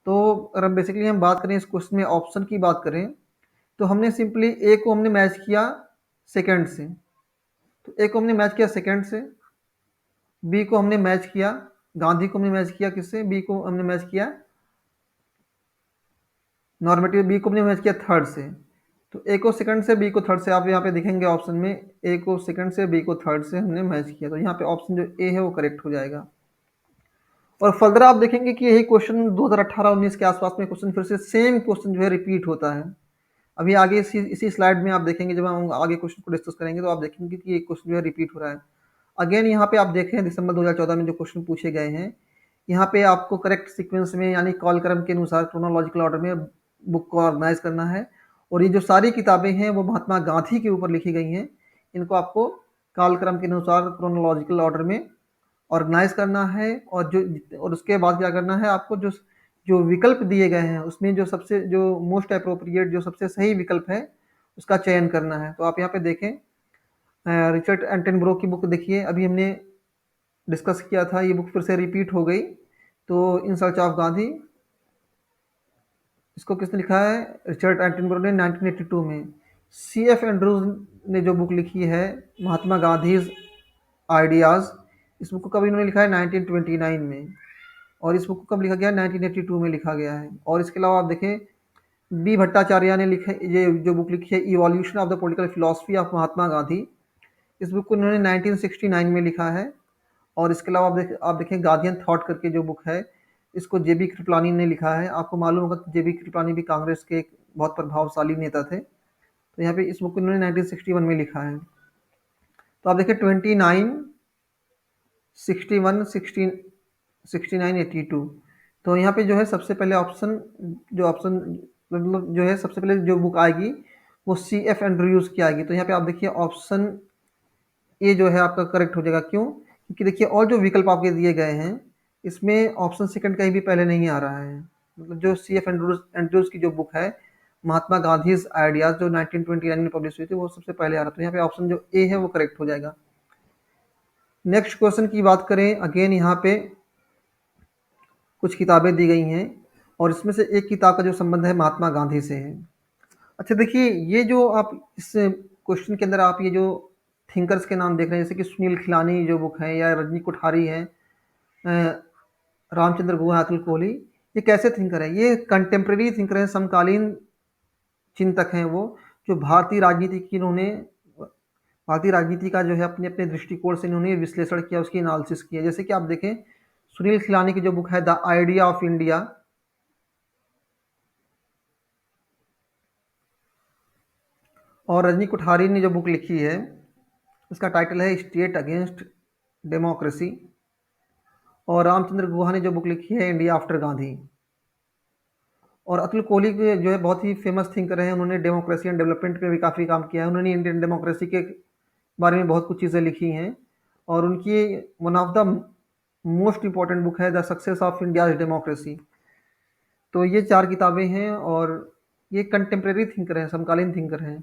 [SPEAKER 1] तो अगर बेसिकली हम बात करें इस क्वेश्चन में ऑप्शन की बात करें, तो हमने सिंपली ए को हमने मैच किया सेकंड से, तो ए को हमने मैच किया सेकंड से, बी को हमने मैच किया, गांधी को हमने मैच किया किससे, बी को हमने मैच किया नॉर्मेटिव, बी को हमने मैच किया थर्ड से। तो ए को सेकंड से, बी को थर्ड से, आप यहाँ पे देखेंगे ऑप्शन में ए को सेकंड से, बी को थर्ड से हमने मैच किया, तो यहाँ पे ऑप्शन जो ए है वो करेक्ट हो जाएगा। और फर्दर आप देखेंगे कि यही क्वेश्चन 2018-19 के आसपास में क्वेश्चन फिर से सेम क्वेश्चन जो है रिपीट होता है। अभी आगे इसी स्लाइड में आप देखेंगे, जब हम आगे क्वेश्चन को डिस्कस करेंगे तो आप देखेंगे कि ये क्वेश्चन जो है रिपीट हो रहा है। अगेन यहाँ पे आप देखें दिसंबर 2014 में जो क्वेश्चन पूछे गए हैं, यहाँ पे आपको करेक्ट सीक्वेंस में यानी कालक्रम के अनुसार क्रोनोलॉजिकल ऑर्डर में बुक को ऑर्गेनाइज करना है। और ये जो सारी किताबें हैं वो महात्मा गांधी के ऊपर लिखी गई हैं, इनको आपको कालक्रम के अनुसार क्रोनोलॉजिकल ऑर्डर में ऑर्गेनाइज करना है। और उसके बाद क्या करना है, आपको जो जो विकल्प दिए गए हैं उसमें जो सबसे जो मोस्ट अप्रोप्रिएट जो सबसे सही विकल्प है उसका चयन करना है। तो आप यहाँ पे देखें रिचर्ड एंटनबरो की बुक देखिए, अभी हमने डिस्कस किया था, ये बुक फिर से रिपीट हो गई। तो इन सर्च ऑफ गांधी, इसको किसने लिखा है, रिचर्ड एंटनबरो ने 1982 में। सी एफ एंड्रूज ने जो बुक लिखी है महात्मा गांधीज आइडियाज़, इस बुक को कभी इन्होंने लिखा है 1929 में, और इस बुक को कब लिखा गया, 1982 में लिखा गया है। और इसके अलावा आप देखें बी भट्टाचार्य ने लिखे ये जो बुक लिखी है evolution of the political philosophy of Mahatma Gandhi, इस बुक को इन्होंने 1969 में लिखा है। और इसके अलावा आप देखें गार्जियन थॉट करके जो बुक है, इसको जेबी कृपलानी ने लिखा है। आपको मालूम होगा कि जेबी कृपलानी भी कांग्रेस के एक बहुत प्रभावशाली नेता थे। तो यहाँ पे इस बुक को इन्होंने 1961 में लिखा है। तो आप देखिए 29, 61, 69, 82। तो यहाँ पे जो है सबसे पहले ऑप्शन मतलब जो है सबसे पहले जो बुक आएगी वो सी एफ एंड्रयूज की आएगी। तो यहाँ पे आप देखिए ऑप्शन ए जो है आपका करेक्ट हो जाएगा। क्यों? क्योंकि देखिए और जो विकल्प आपके दिए गए हैं इसमें ऑप्शन सेकंड कहीं भी पहले नहीं आ रहा है। मतलब जो सी एफ एंड्रयूज की जो बुक है महात्मा गांधी आइडियाज जो 1929 में पब्लिश हुई थी वो सबसे पहले आ रहा है। तो यहाँ पे ऑप्शन जो ए है वो करेक्ट हो जाएगा। नेक्स्ट क्वेश्चन की बात करें, अगेन यहाँ पे कुछ किताबें दी गई हैं और इसमें से एक किताब का जो संबंध है महात्मा गांधी से है। अच्छा देखिए, ये जो आप इस क्वेश्चन के अंदर आप ये जो थिंकर्स के नाम देख रहे हैं, जैसे कि सुनील खिलानी जो बुक है या रजनी कोठारी है, रामचंद्र गुहा, अतुल कोहली, ये कैसे थिंकर है? ये कंटेम्प्रेरी थिंकर हैं, समकालीन चिंतक हैं वो, जो भारतीय राजनीति का जो है अपने अपने दृष्टिकोण से इन्होंने विश्लेषण किया, उसकी एनालिसिस किया। जैसे कि आप देखें सुनील खिलानी की जो बुक है द आइडिया ऑफ इंडिया, और रजनी कोठारी ने जो बुक लिखी है उसका टाइटल है स्टेट अगेंस्ट डेमोक्रेसी, और रामचंद्र गुहा ने जो बुक लिखी है इंडिया आफ्टर गांधी। और अतुल कोहली के जो है बहुत ही फेमस थिंकर हैं, उन्होंने डेमोक्रेसी एंड डेवलपमेंट पे भी काफ़ी काम किया है। उन्होंने इंडियन डेमोक्रेसी के बारे में बहुत कुछ चीज़ें लिखी हैं, और उनकी one of the most important book है the success of India's democracy. तो ये 4 किताबें हैं और ये कंटेम्प्रेरी थिंकर हैं, समकालीन थिंकर हैं।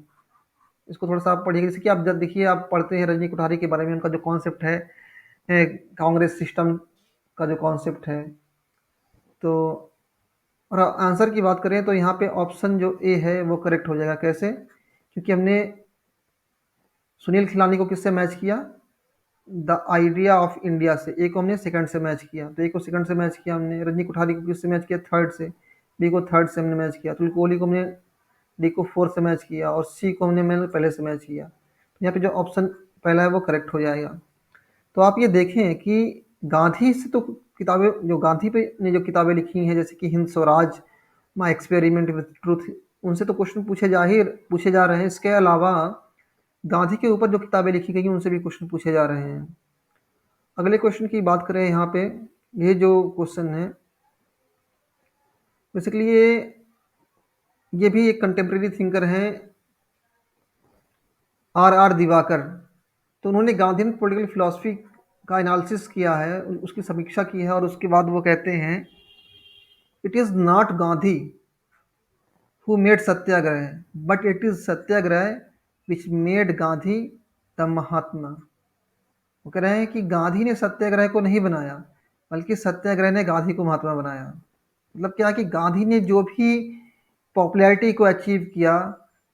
[SPEAKER 1] इसको थोड़ा सा आप पढ़िए, जैसे कि आप जब देखिए आप पढ़ते हैं रजनी कोठारी के बारे में, उनका जो कॉन्सेप्ट है कांग्रेस सिस्टम का जो कॉन्सेप्ट है। तो और आंसर की बात करें तो यहाँ पे ऑप्शन जो ए है वो करेक्ट हो जाएगा। कैसे? क्योंकि हमने सुनील खिलानी को किससे मैच किया, द आइडिया ऑफ इंडिया से। ए को हमने सेकंड से मैच किया, तो ए को सेकंड से मैच किया हमने। रजनी कोठारी को किससे मैच किया, थर्ड से। बी को थर्ड से हमने मैच किया। अतुल कोहली को हमने डी को फोर्थ से मैच किया, और सी को मैंने पहले से मैच किया। तो यहाँ पे जो ऑप्शन पहला है वो करेक्ट हो जाएगा। तो आप ये देखें कि गांधी से तो किताबें, जो गांधी पे ने जो किताबें लिखी हैं जैसे कि Hind Swaraj, my experiment with truth, उनसे तो क्वेश्चन पूछे जा रहे हैं। इसके अलावा गांधी के ऊपर जो किताबें लिखी गई हैं उनसे भी क्वेश्चन पूछे जा रहे हैं। अगले क्वेश्चन की बात करें यहाँ पे, ये जो क्वेश्चन है बेसिकली ये भी एक कंटेम्प्रेरी थिंकर हैं, आर आर दिवाकर। तो उन्होंने गांधीयन पॉलिटिकल फिलॉसफी का एनालिसिस किया है, उसकी समीक्षा की है, और उसके बाद वो कहते हैं it is not Gandhi who made satyagraha but it is satyagraha which made Gandhi the Mahatma. वो कह रहे हैं कि गांधी ने सत्याग्रह को नहीं बनाया, बल्कि सत्याग्रह ने गांधी को महात्मा बनाया। मतलब क्या कि गांधी ने जो भी पॉपुलैरिटी को अचीव किया,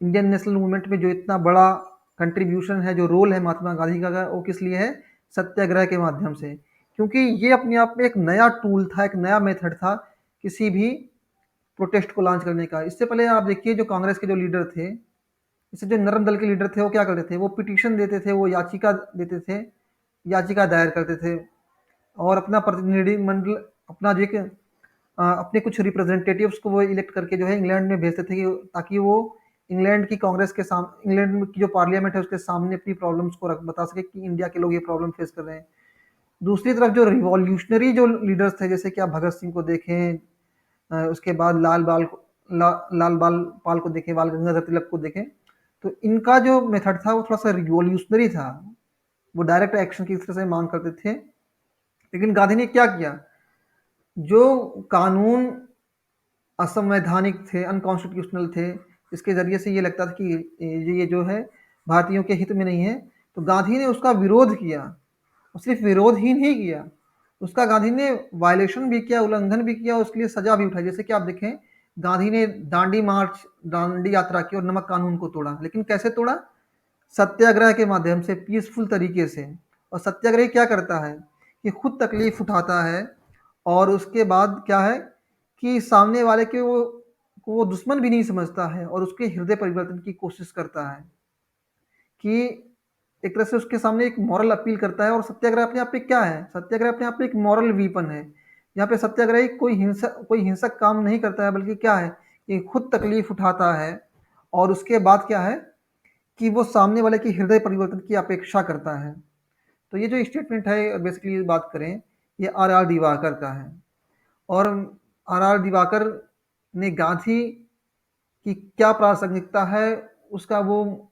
[SPEAKER 1] इंडियन नेशनल मूवमेंट में जो इतना बड़ा कंट्रीब्यूशन है, जो रोल है महात्मा गांधी का, वो किस लिए है? सत्याग्रह के माध्यम से। क्योंकि ये अपने आप में एक नया टूल था, एक नया मेथड था किसी भी प्रोटेस्ट को लॉन्च करने का। इससे पहले आप देखिए जो कांग्रेस के जो लीडर थे, इससे जो नरम दल के लीडर थे, वो क्या करते थे? वो पिटीशन देते थे, वो याचिका देते थे, याचिका दायर करते थे, और अपना प्रतिनिधि मंडल, अपना जो एक अपने कुछ रिप्रेजेंटेटिव्स को वो इलेक्ट करके जो है इंग्लैंड में भेजते थे, ताकि वो इंग्लैंड की कांग्रेस के सामने, इंग्लैंड की जो पार्लियामेंट है उसके सामने अपनी प्रॉब्लम्स को बता सके कि इंडिया के लोग ये प्रॉब्लम फेस कर रहे हैं। दूसरी तरफ जो रिवॉल्यूशनरी जो लीडर्स थे, जैसे कि आप भगत सिंह को देखें, उसके बाद लाल बाल पाल को देखें, बाल गंगाधर तिलक को देखें, तो इनका जो मेथड था वो थोड़ा सा रिवॉल्यूशनरी था। वो डायरेक्ट एक्शन की तरह से मांग करते थे। लेकिन गांधी ने क्या किया? जो कानून असंवैधानिक थे, अनकॉन्स्टिट्यूशनल थे, इसके ज़रिए से ये लगता था कि ये जो है भारतीयों के हित में नहीं है, तो गांधी ने उसका विरोध किया। और सिर्फ विरोध ही नहीं किया, उसका गांधी ने वायलेशन भी किया, उल्लंघन भी किया, उसके लिए सजा भी उठाई। जैसे कि आप देखें, गांधी ने दांडी मार्च, दांडी यात्रा की और नमक कानून को तोड़ा। लेकिन कैसे तोड़ा? सत्याग्रह के माध्यम से, पीसफुल तरीके से। और सत्याग्रही क्या करता है कि खुद तकलीफ उठाता है, और उसके बाद क्या है कि सामने वाले के वो दुश्मन भी नहीं समझता है, और उसके हृदय परिवर्तन की कोशिश करता है, कि एक तरह से उसके सामने एक मॉरल अपील करता है। और सत्याग्रह अपने आप में क्या है? सत्याग्रह अपने आप में एक मॉरल वीपन है। यहाँ पे सत्याग्रही कोई हिंसक काम नहीं करता है, बल्कि क्या है कि खुद तकलीफ उठाता है, और उसके बाद क्या है कि वो सामने वाले की हृदय परिवर्तन की अपेक्षा करता है। तो ये जो स्टेटमेंट है, बेसिकली बात करें, ये आर आर दिवाकर का है। और आर आर दिवाकर ने गांधी की क्या प्रासंगिकता है, उसका वो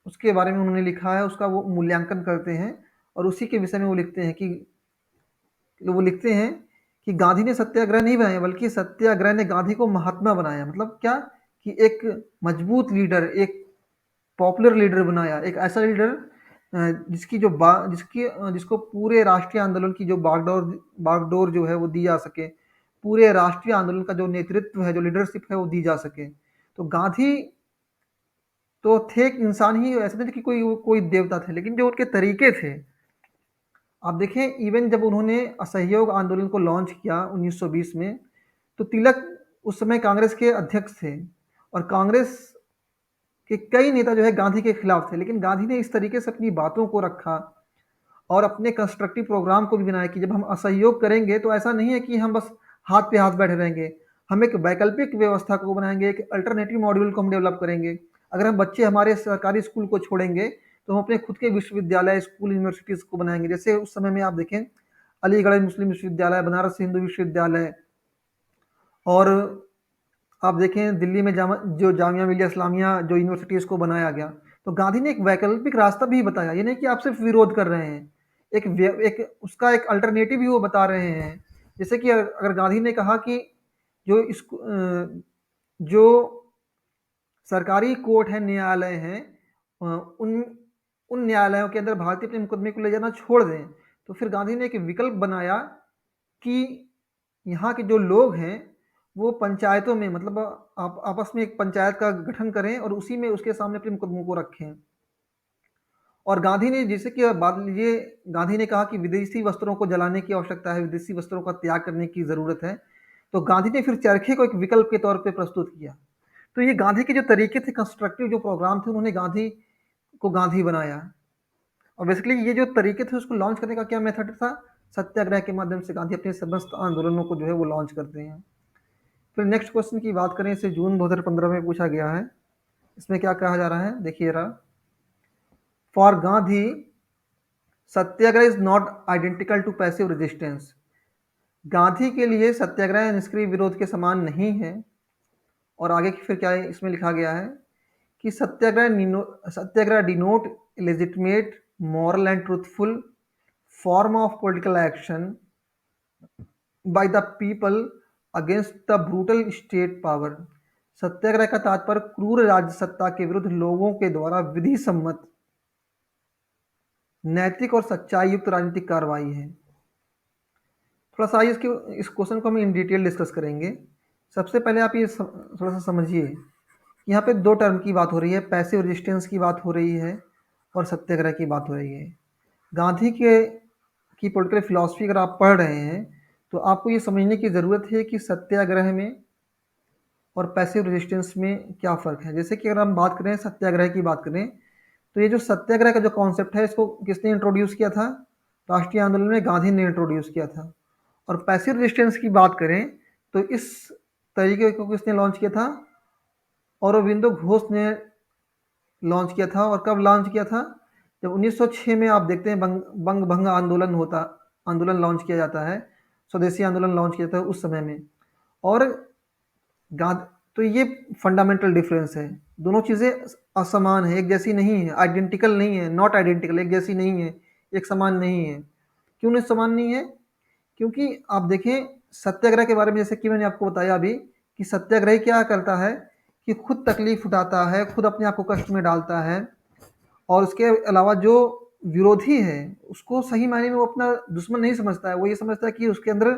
[SPEAKER 1] उसके बारे में उन्होंने लिखा है, उसका वो मूल्यांकन करते हैं। और उसी के विषय में वो लिखते हैं कि गांधी ने सत्याग्रह नहीं बनाया, बल्कि सत्याग्रह ने गांधी को महात्मा बनाया। मतलब क्या कि एक मजबूत लीडर, एक पॉपुलर लीडर बनाया, एक ऐसा लीडर जिसकी जो जिसको पूरे राष्ट्रीय आंदोलन की जो बागडोर जो है वो दी जा सके, पूरे राष्ट्रीय आंदोलन का जो नेतृत्व है, जो लीडरशिप है, वो दी जा सके। तो गांधी तो थे एक इंसान ही, ऐसे नहीं कि कोई देवता थे, लेकिन जो उनके तरीके थे, आप देखें, इवन जब उन्होंने असहयोग आंदोलन को लॉन्च किया 1920 में, तो तिलक उस समय कांग्रेस के अध्यक्ष थे, और कांग्रेस के कई नेता जो है गांधी के खिलाफ थे। लेकिन गांधी ने इस तरीके से अपनी बातों को रखा, और अपने कंस्ट्रक्टिव प्रोग्राम को भी बनाया कि जब हम असहयोग करेंगे तो ऐसा नहीं है कि हम बस हाथ पे हाथ बैठे रहेंगे, हम एक वैकल्पिक व्यवस्था को बनाएंगे, एक अल्टरनेटिव मॉड्यूल को हम डेवलप करेंगे। अगर हम बच्चे हमारे सरकारी स्कूल को छोड़ेंगे, तो हम अपने खुद के विश्वविद्यालय, स्कूल, यूनिवर्सिटीज़ को बनाएंगे। जैसे उस समय में आप देखें, अलीगढ़ मुस्लिम विश्वविद्यालय, बनारस हिंदू विश्वविद्यालय, और आप देखें दिल्ली में जामिया मिलिया इस्लामिया जो यूनिवर्सिटीज़ को बनाया गया। तो गांधी ने एक वैकल्पिक रास्ता भी बताया, ये नहीं कि आप सिर्फ विरोध कर रहे हैं, एक उसका एक अल्टरनेटिव भी वो बता रहे हैं। जैसे कि अगर गांधी ने कहा कि जो जो सरकारी कोर्ट है, न्यायालय हैं, उन उन न्यायालयों के अंदर भारतीय अपने मुकदमे को ले जाना छोड़ दें, तो फिर गांधी ने एक विकल्प बनाया कि यहाँ के जो लोग हैं वो पंचायतों में, मतलब आप आपस में एक पंचायत का गठन करें, और उसी में उसके सामने अपने मुकदमों को रखें। और गांधी ने, जैसे कि बात लीजिए, गांधी ने कहा कि विदेशी वस्त्रों को जलाने की आवश्यकता है, विदेशी वस्त्रों का त्याग करने की ज़रूरत है। तो गांधी ने फिर चरखे को एक विकल्प के तौर पे प्रस्तुत किया। तो ये गांधी के जो तरीके थे, कंस्ट्रक्टिव जो प्रोग्राम थे, उन्होंने गांधी को गांधी बनाया। और बेसिकली ये जो तरीके थे उसको लॉन्च करने का क्या मेथड था? सत्याग्रह के माध्यम से गांधी अपने समस्त आंदोलनों को जो है वो लॉन्च करते हैं। फिर नेक्स्ट क्वेश्चन की बात करें, इसे जून 2015 में पूछा गया है। इसमें क्या कहा जा रहा है, देखिए रहा। For Gandhi satyagraha is not identical to passive resistance. Gandhi के लिए सत्याग्रह निष्क्रिय विरोध के समान नहीं है। और आगे फिर क्या है, इसमें लिखा गया है कि satyagraha denote legitimate, moral and truthful form of political action by the people against the brutal state power. Satyagraha का तात्पर्य क्रूर राज्य सत्ता के विरुद्ध लोगों के द्वारा विधि सम्मत नैतिक और सच्चाई युक्त राजनीतिक कार्रवाई है। थोड़ा सा आइए इस क्वेश्चन को हम इन डिटेल डिस्कस करेंगे। सबसे पहले आप ये थोड़ा सा समझिए कि यहाँ पे दो टर्म की बात हो रही है, पैसिव रेजिस्टेंस की बात हो रही है और सत्याग्रह की बात हो रही है। गांधी के की पॉलिटिकल फिलॉसफी अगर आप पढ़ रहे हैं तो आपको ये समझने की ज़रूरत है कि सत्याग्रह में और पैसिव रेजिस्टेंस में क्या फ़र्क है। जैसे कि अगर हम बात करें, सत्याग्रह की बात करें, तो ये जो सत्याग्रह का जो कॉन्सेप्ट है, इसको किसने इंट्रोड्यूस किया था? राष्ट्रीय आंदोलन में गांधी ने इंट्रोड्यूस किया था। और पैसिव रेजिस्टेंस की बात करें तो इस तरीके को किसने लॉन्च किया था? औरोबिंदो घोष ने लॉन्च किया था। और कब लॉन्च किया था? जब 1906 में आप देखते हैं बंग भंग आंदोलन लॉन्च किया जाता है, स्वदेशी आंदोलन लॉन्च किया था उस समय में। और तो ये फंडामेंटल डिफरेंस है। दोनों चीज़ें असमान है, एक जैसी नहीं है, आइडेंटिकल नहीं है, नॉट आइडेंटिकल, एक जैसी नहीं है, एक समान नहीं है। क्यों नहीं समान नहीं है? क्योंकि आप देखें सत्याग्रह के बारे में, जैसे कि मैंने आपको बताया अभी कि सत्याग्रही क्या करता है कि खुद तकलीफ उठाता है, खुद अपने आप को कष्ट में डालता है, और उसके अलावा जो विरोधी है उसको सही मायने में वो अपना दुश्मन नहीं समझता है। वो ये समझता है कि उसके अंदर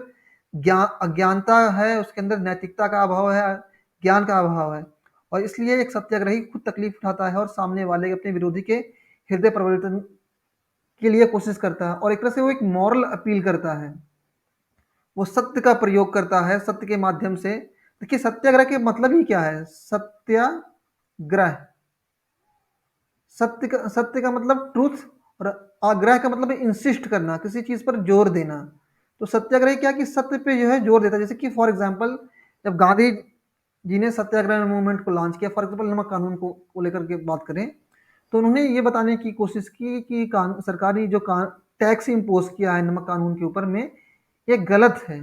[SPEAKER 1] अज्ञानता है, उसके अंदर नैतिकता का अभाव है, ज्ञान का अभाव है। और इसलिए एक सत्याग्रही खुद तकलीफ उठाता है और सामने वाले अपने विरोधी के हृदय परिवर्तन के लिए कोशिश करता है, और एक तरह से वो एक मॉरल अपील करता है, वो सत्य का प्रयोग करता है सत्य के माध्यम से। देखिए सत्याग्रह के मतलब ही क्या है? सत्याग्रह, सत्य का मतलब ट्रूथ, और आग्रह का मतलब इंसिस्ट करना, किसी चीज पर जोर देना। तो सत्याग्रह क्या कि सत्य पे जो है जोर देता है। जैसे कि फॉर एग्जांपल जब गांधी जी ने सत्याग्रह मूवमेंट को लॉन्च किया, फॉर एग्जांपल नमक कानून को लेकर के बात करें, तो उन्होंने ये बताने की कोशिश की कि सरकारी जो टैक्स इम्पोज किया है नमक कानून के ऊपर में, ये गलत है।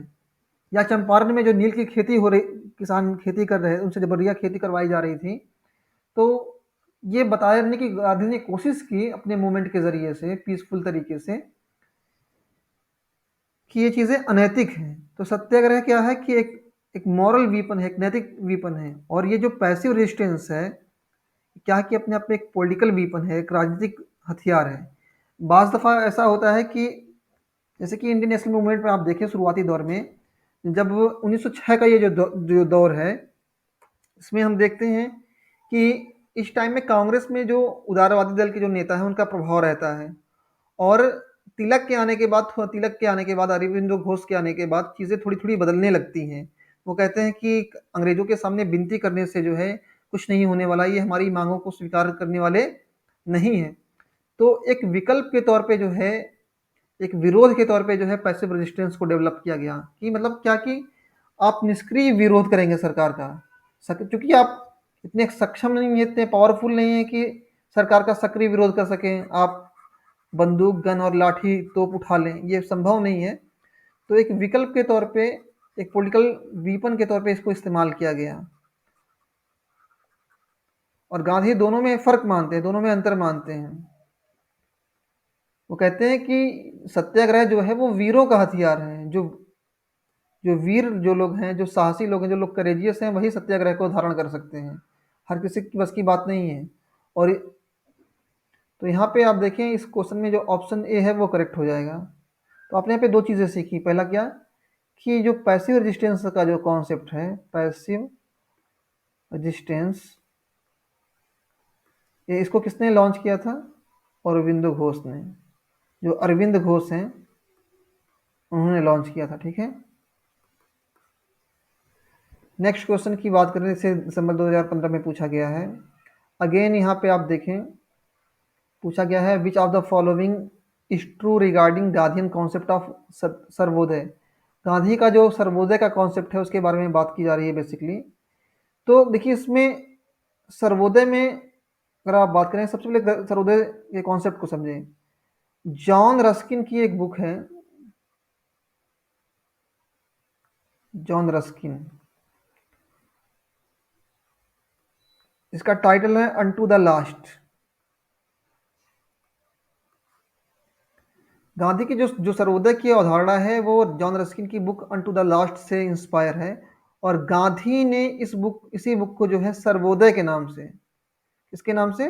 [SPEAKER 1] या चंपारण में जो नील की खेती हो रही, किसान खेती कर रहे, उनसे जबरिया खेती करवाई जा रही थी, तो ये बताने की गांधी ने कोशिश की अपने मूवमेंट के जरिए से, पीसफुल तरीके से, कि ये चीज़ें अनैतिक हैं। तो सत्याग्रह क्या है कि एक मॉरल वीपन है, एक नैतिक वीपन है। और ये जो पैसिव रेजिस्टेंस है क्या कि अपने आप में एक पॉलिटिकल वीपन है, एक राजनीतिक हथियार है। बाज़ दफ़ा ऐसा होता है कि जैसे कि इंडियन नेशनल मूवमेंट में आप देखें शुरुआती दौर में, जब 1906 का ये जो दौर है, इसमें हम देखते हैं कि इस टाइम में कांग्रेस में जो उदारवादी दल के जो नेता हैं उनका प्रभाव रहता है। और तिलक के आने के बाद, अरविंदो घोष के आने के बाद चीज़ें थोड़ी थोड़ी बदलने लगती हैं। वो कहते हैं कि अंग्रेजों के सामने विनती करने से जो है कुछ नहीं होने वाला, ये हमारी मांगों को स्वीकार करने वाले नहीं हैं। तो एक विकल्प के तौर पे जो है, एक विरोध के तौर पे जो है पैसिव रेजिस्टेंस को डेवलप किया गया। कि मतलब क्या कि आप निष्क्रिय विरोध करेंगे सरकार का, क्योंकि आप इतने सक्षम नहीं है, इतने पावरफुल नहीं है कि सरकार का सक्रिय विरोध कर सकें। आप बंदूक, गन और लाठी तोप उठा लें, ये संभव नहीं है। तो एक विकल्प के तौर पे, एक पॉलिटिकल वीपन के तौर पे इसको इस्तेमाल किया गया। और गांधी दोनों में फर्क मानते हैं, दोनों में अंतर मानते हैं। वो कहते हैं कि सत्याग्रह जो है वो वीरों का हथियार है। जो जो वीर जो लोग हैं, जो साहसी लोग हैं, जो लोग करेजियस हैं, वही सत्याग्रह को धारण कर सकते हैं। हर किसी की बस की बात नहीं है। और तो यहाँ पे आप देखें इस क्वेश्चन में जो ऑप्शन ए है वो करेक्ट हो जाएगा। तो आपने यहाँ पे दो चीज़ें सीखी। पहला क्या कि जो पैसिव रेजिस्टेंस का जो कॉन्सेप्ट है, पैसिव रेजिस्टेंस, ये इसको किसने लॉन्च किया था? अरविंदो घोष ने। जो अरविंद घोष हैं उन्होंने लॉन्च किया था। ठीक है, नेक्स्ट क्वेश्चन की बात करें, इसे दिसंबर 2015 में पूछा गया है। अगेन यहाँ पे आप देखें पूछा गया है, which of the following is true regarding Gandhian concept of Sarvodaya. Gandhi का जो सर्वोदय का कॉन्सेप्ट है उसके बारे में बात की जा रही है बेसिकली। तो देखिए इसमें सर्वोदय में अगर आप बात करें, सबसे पहले सर्वोदय के कॉन्सेप्ट को समझें। जॉन रस्किन की एक बुक है, जॉन रस्किन, इसका टाइटल है अनटू द लास्ट। गांधी की जो सर्वोदय की अवधारणा है वो जॉन रस्किन की बुक अनटू द लास्ट से इंस्पायर है। और गांधी ने इसी बुक को जो है सर्वोदय के नाम से, इसके नाम से,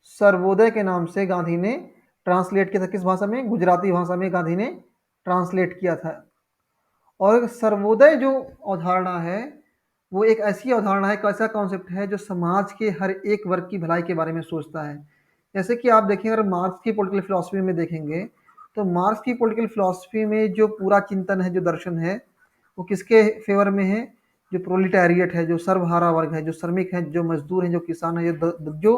[SPEAKER 1] सर्वोदय के नाम से गांधी ने ट्रांसलेट किया था किस भाषा में? गुजराती भाषा में गांधी ने ट्रांसलेट किया था। और सर्वोदय जो अवधारणा है वो एक ऐसी अवधारणा है, एक ऐसा कॉन्सेप्ट है जो समाज के हर एक वर्ग की भलाई के बारे में सोचता है। जैसे कि आप देखें, अगर मार्क्स की पॉलिटिकल फिलॉसफी में देखेंगे तो मार्क्स की पॉलिटिकल फिलॉसफी में जो पूरा चिंतन है, जो दर्शन है, वो किसके फेवर में है? जो प्रोलिटैरिएट है, जो सर्वहारा वर्ग है, जो श्रमिक है, जो मजदूर हैं, जो किसान है, जो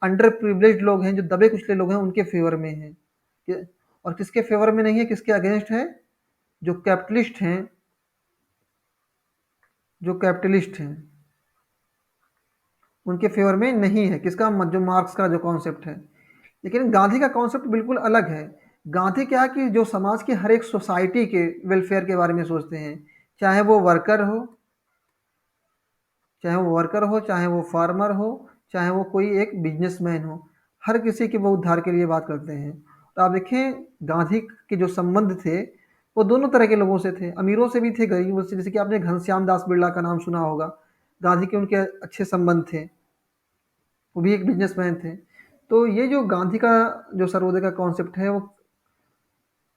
[SPEAKER 1] अंडर प्रिविलेज लोग हैं, जो दबे कुचले लोग हैं, उनके फेवर में है। और किसके फेवर में नहीं है, किसके अगेंस्ट है? जो कैपिटलिस्ट हैं, जो कैपिटलिस्ट हैं उनके फेवर में नहीं है। किसका? जो मार्क्स का जो कॉन्सेप्ट है। लेकिन गांधी का कॉन्सेप्ट बिल्कुल अलग है। गांधी क्या है कि जो समाज की हर एक सोसाइटी के वेलफेयर के बारे में सोचते हैं, चाहे वो वर्कर हो, चाहे वो वर्कर हो, चाहे वो फार्मर हो, चाहे वो कोई एक बिजनेसमैन हो, हर किसी के वो उद्धार के लिए बात करते हैं। तो आप देखें, गांधी के जो संबंध थे वो दोनों तरह के लोगों से थे, अमीरों से भी थे, गरीबों से। जैसे कि आपने घनश्याम दास बिरला का नाम सुना होगा, गांधी के उनके अच्छे संबंध थे, वो भी एक बिजनेसमैन थे। तो ये जो गांधी का जो सर्वोदय का कॉन्सेप्ट है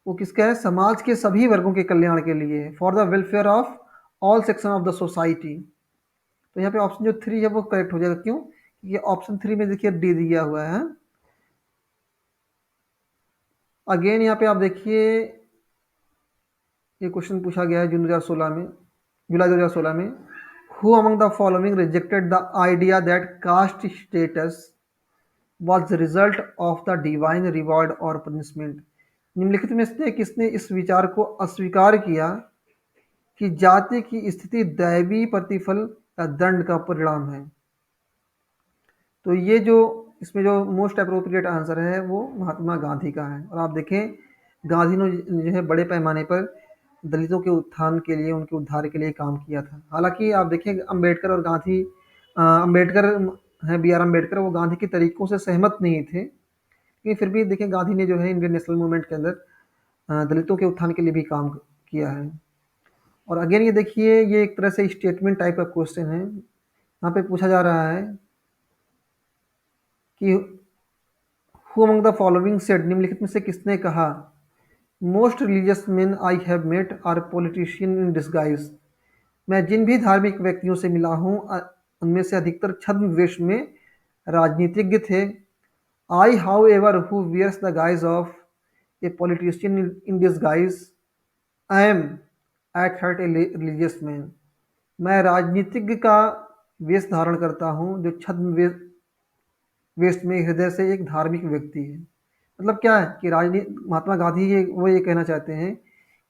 [SPEAKER 1] वो किसका है? समाज के सभी वर्गों के कल्याण के लिए, for the welfare of all section of the society. तो यहाँ पे ऑप्शन जो 3 है वो करेक्ट हो जाएगा। क्यों? ये ऑप्शन 3 में देखिए डी दिया हुआ है। अगेन यहाँ पे आप देखिए, ये क्वेश्चन पूछा गया है जून 2016 में, जुलाई 2016 में, who among the following rejected the idea that caste status was the result of the divine reward और पनिशमेंट? निम्नलिखित में से किसने इस विचार को अस्वीकार किया कि जाति की स्थिति दैवी प्रतिफल या दंड का परिणाम है? तो ये जो इसमें जो मोस्ट अप्रोप्रिएट आंसर है वो महात्मा गांधी का है। और आप देखें, गांधी ने जो है बड़े पैमाने पर दलितों के उत्थान के लिए, उनके उद्धार के लिए काम किया था। हालांकि आप देखें, अंबेडकर और गांधी, अंबेडकर हैं, बी आर अम्बेडकर, वो गांधी के तरीकों से सहमत नहीं थे, लेकिन फिर भी देखें गांधी ने जो है इंडियन नेशनल मूवमेंट के अंदर दलितों के उत्थान के लिए भी काम किया है। और अगेन ये देखिए, ये एक तरह से स्टेटमेंट टाइप का क्वेश्चन है। यहाँ पे पूछा जा रहा है कि who among the following said, निम्नलिखित में से किसने कहा, most religious men I have met are politician in disguise? मैं जिन भी धार्मिक व्यक्तियों से मिला हूँ उनमें से अधिकतर छद्म वेश में राजनीतिज्ञ थे। I however who wears the guise of a politician in disguise I am at heart a religious man. मैं राजनीतिज्ञ का वेश धारण करता हूँ जो छद्म वेश में हृदय से एक धार्मिक व्यक्ति है। मतलब क्या है कि राजनीति, महात्मा गांधी ये कहना चाहते हैं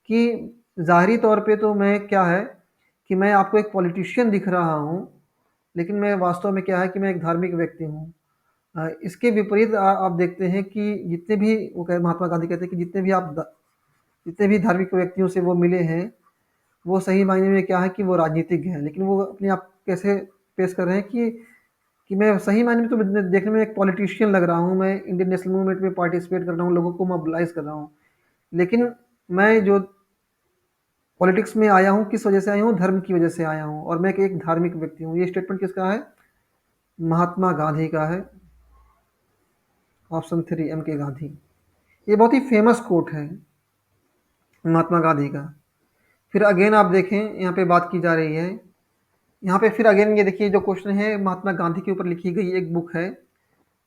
[SPEAKER 1] कि ज़ाहिरी तौर पे तो मैं क्या है कि मैं आपको एक पॉलिटिशियन दिख रहा हूँ, लेकिन मैं वास्तव में क्या है कि मैं एक धार्मिक व्यक्ति हूँ। इसके विपरीत आप देखते हैं कि जितने भी महात्मा गांधी कहते हैं कि जितने भी धार्मिक व्यक्तियों से वो मिले हैं, वो सही मायने में क्या है कि वो राजनीतिज्ञ हैं, लेकिन वो अपने आप कैसे पेश कर रहे हैं कि मैं सही मायने में तो देखने में एक पॉलिटिशियन लग रहा हूँ, मैं इंडियन नेशनल मूवमेंट में पार्टिसिपेट कर रहा हूँ, लोगों को मोबिलाइज कर रहा हूँ, लेकिन मैं जो पॉलिटिक्स में आया हूँ किस वजह से आया हूँ? धर्म की वजह से आया हूँ, और मैं एक धार्मिक व्यक्ति हूँ। ये स्टेटमेंट किसका है? महात्मा गांधी का है। ऑप्शन 3 एम के गांधी। ये बहुत ही फेमस कोट है महात्मा गांधी का। फिर अगेन आप देखें, यहाँ पे बात की जा रही है, यहाँ पे फिर अगेन ये देखिए जो क्वेश्चन है, महात्मा गांधी के ऊपर लिखी गई एक बुक है,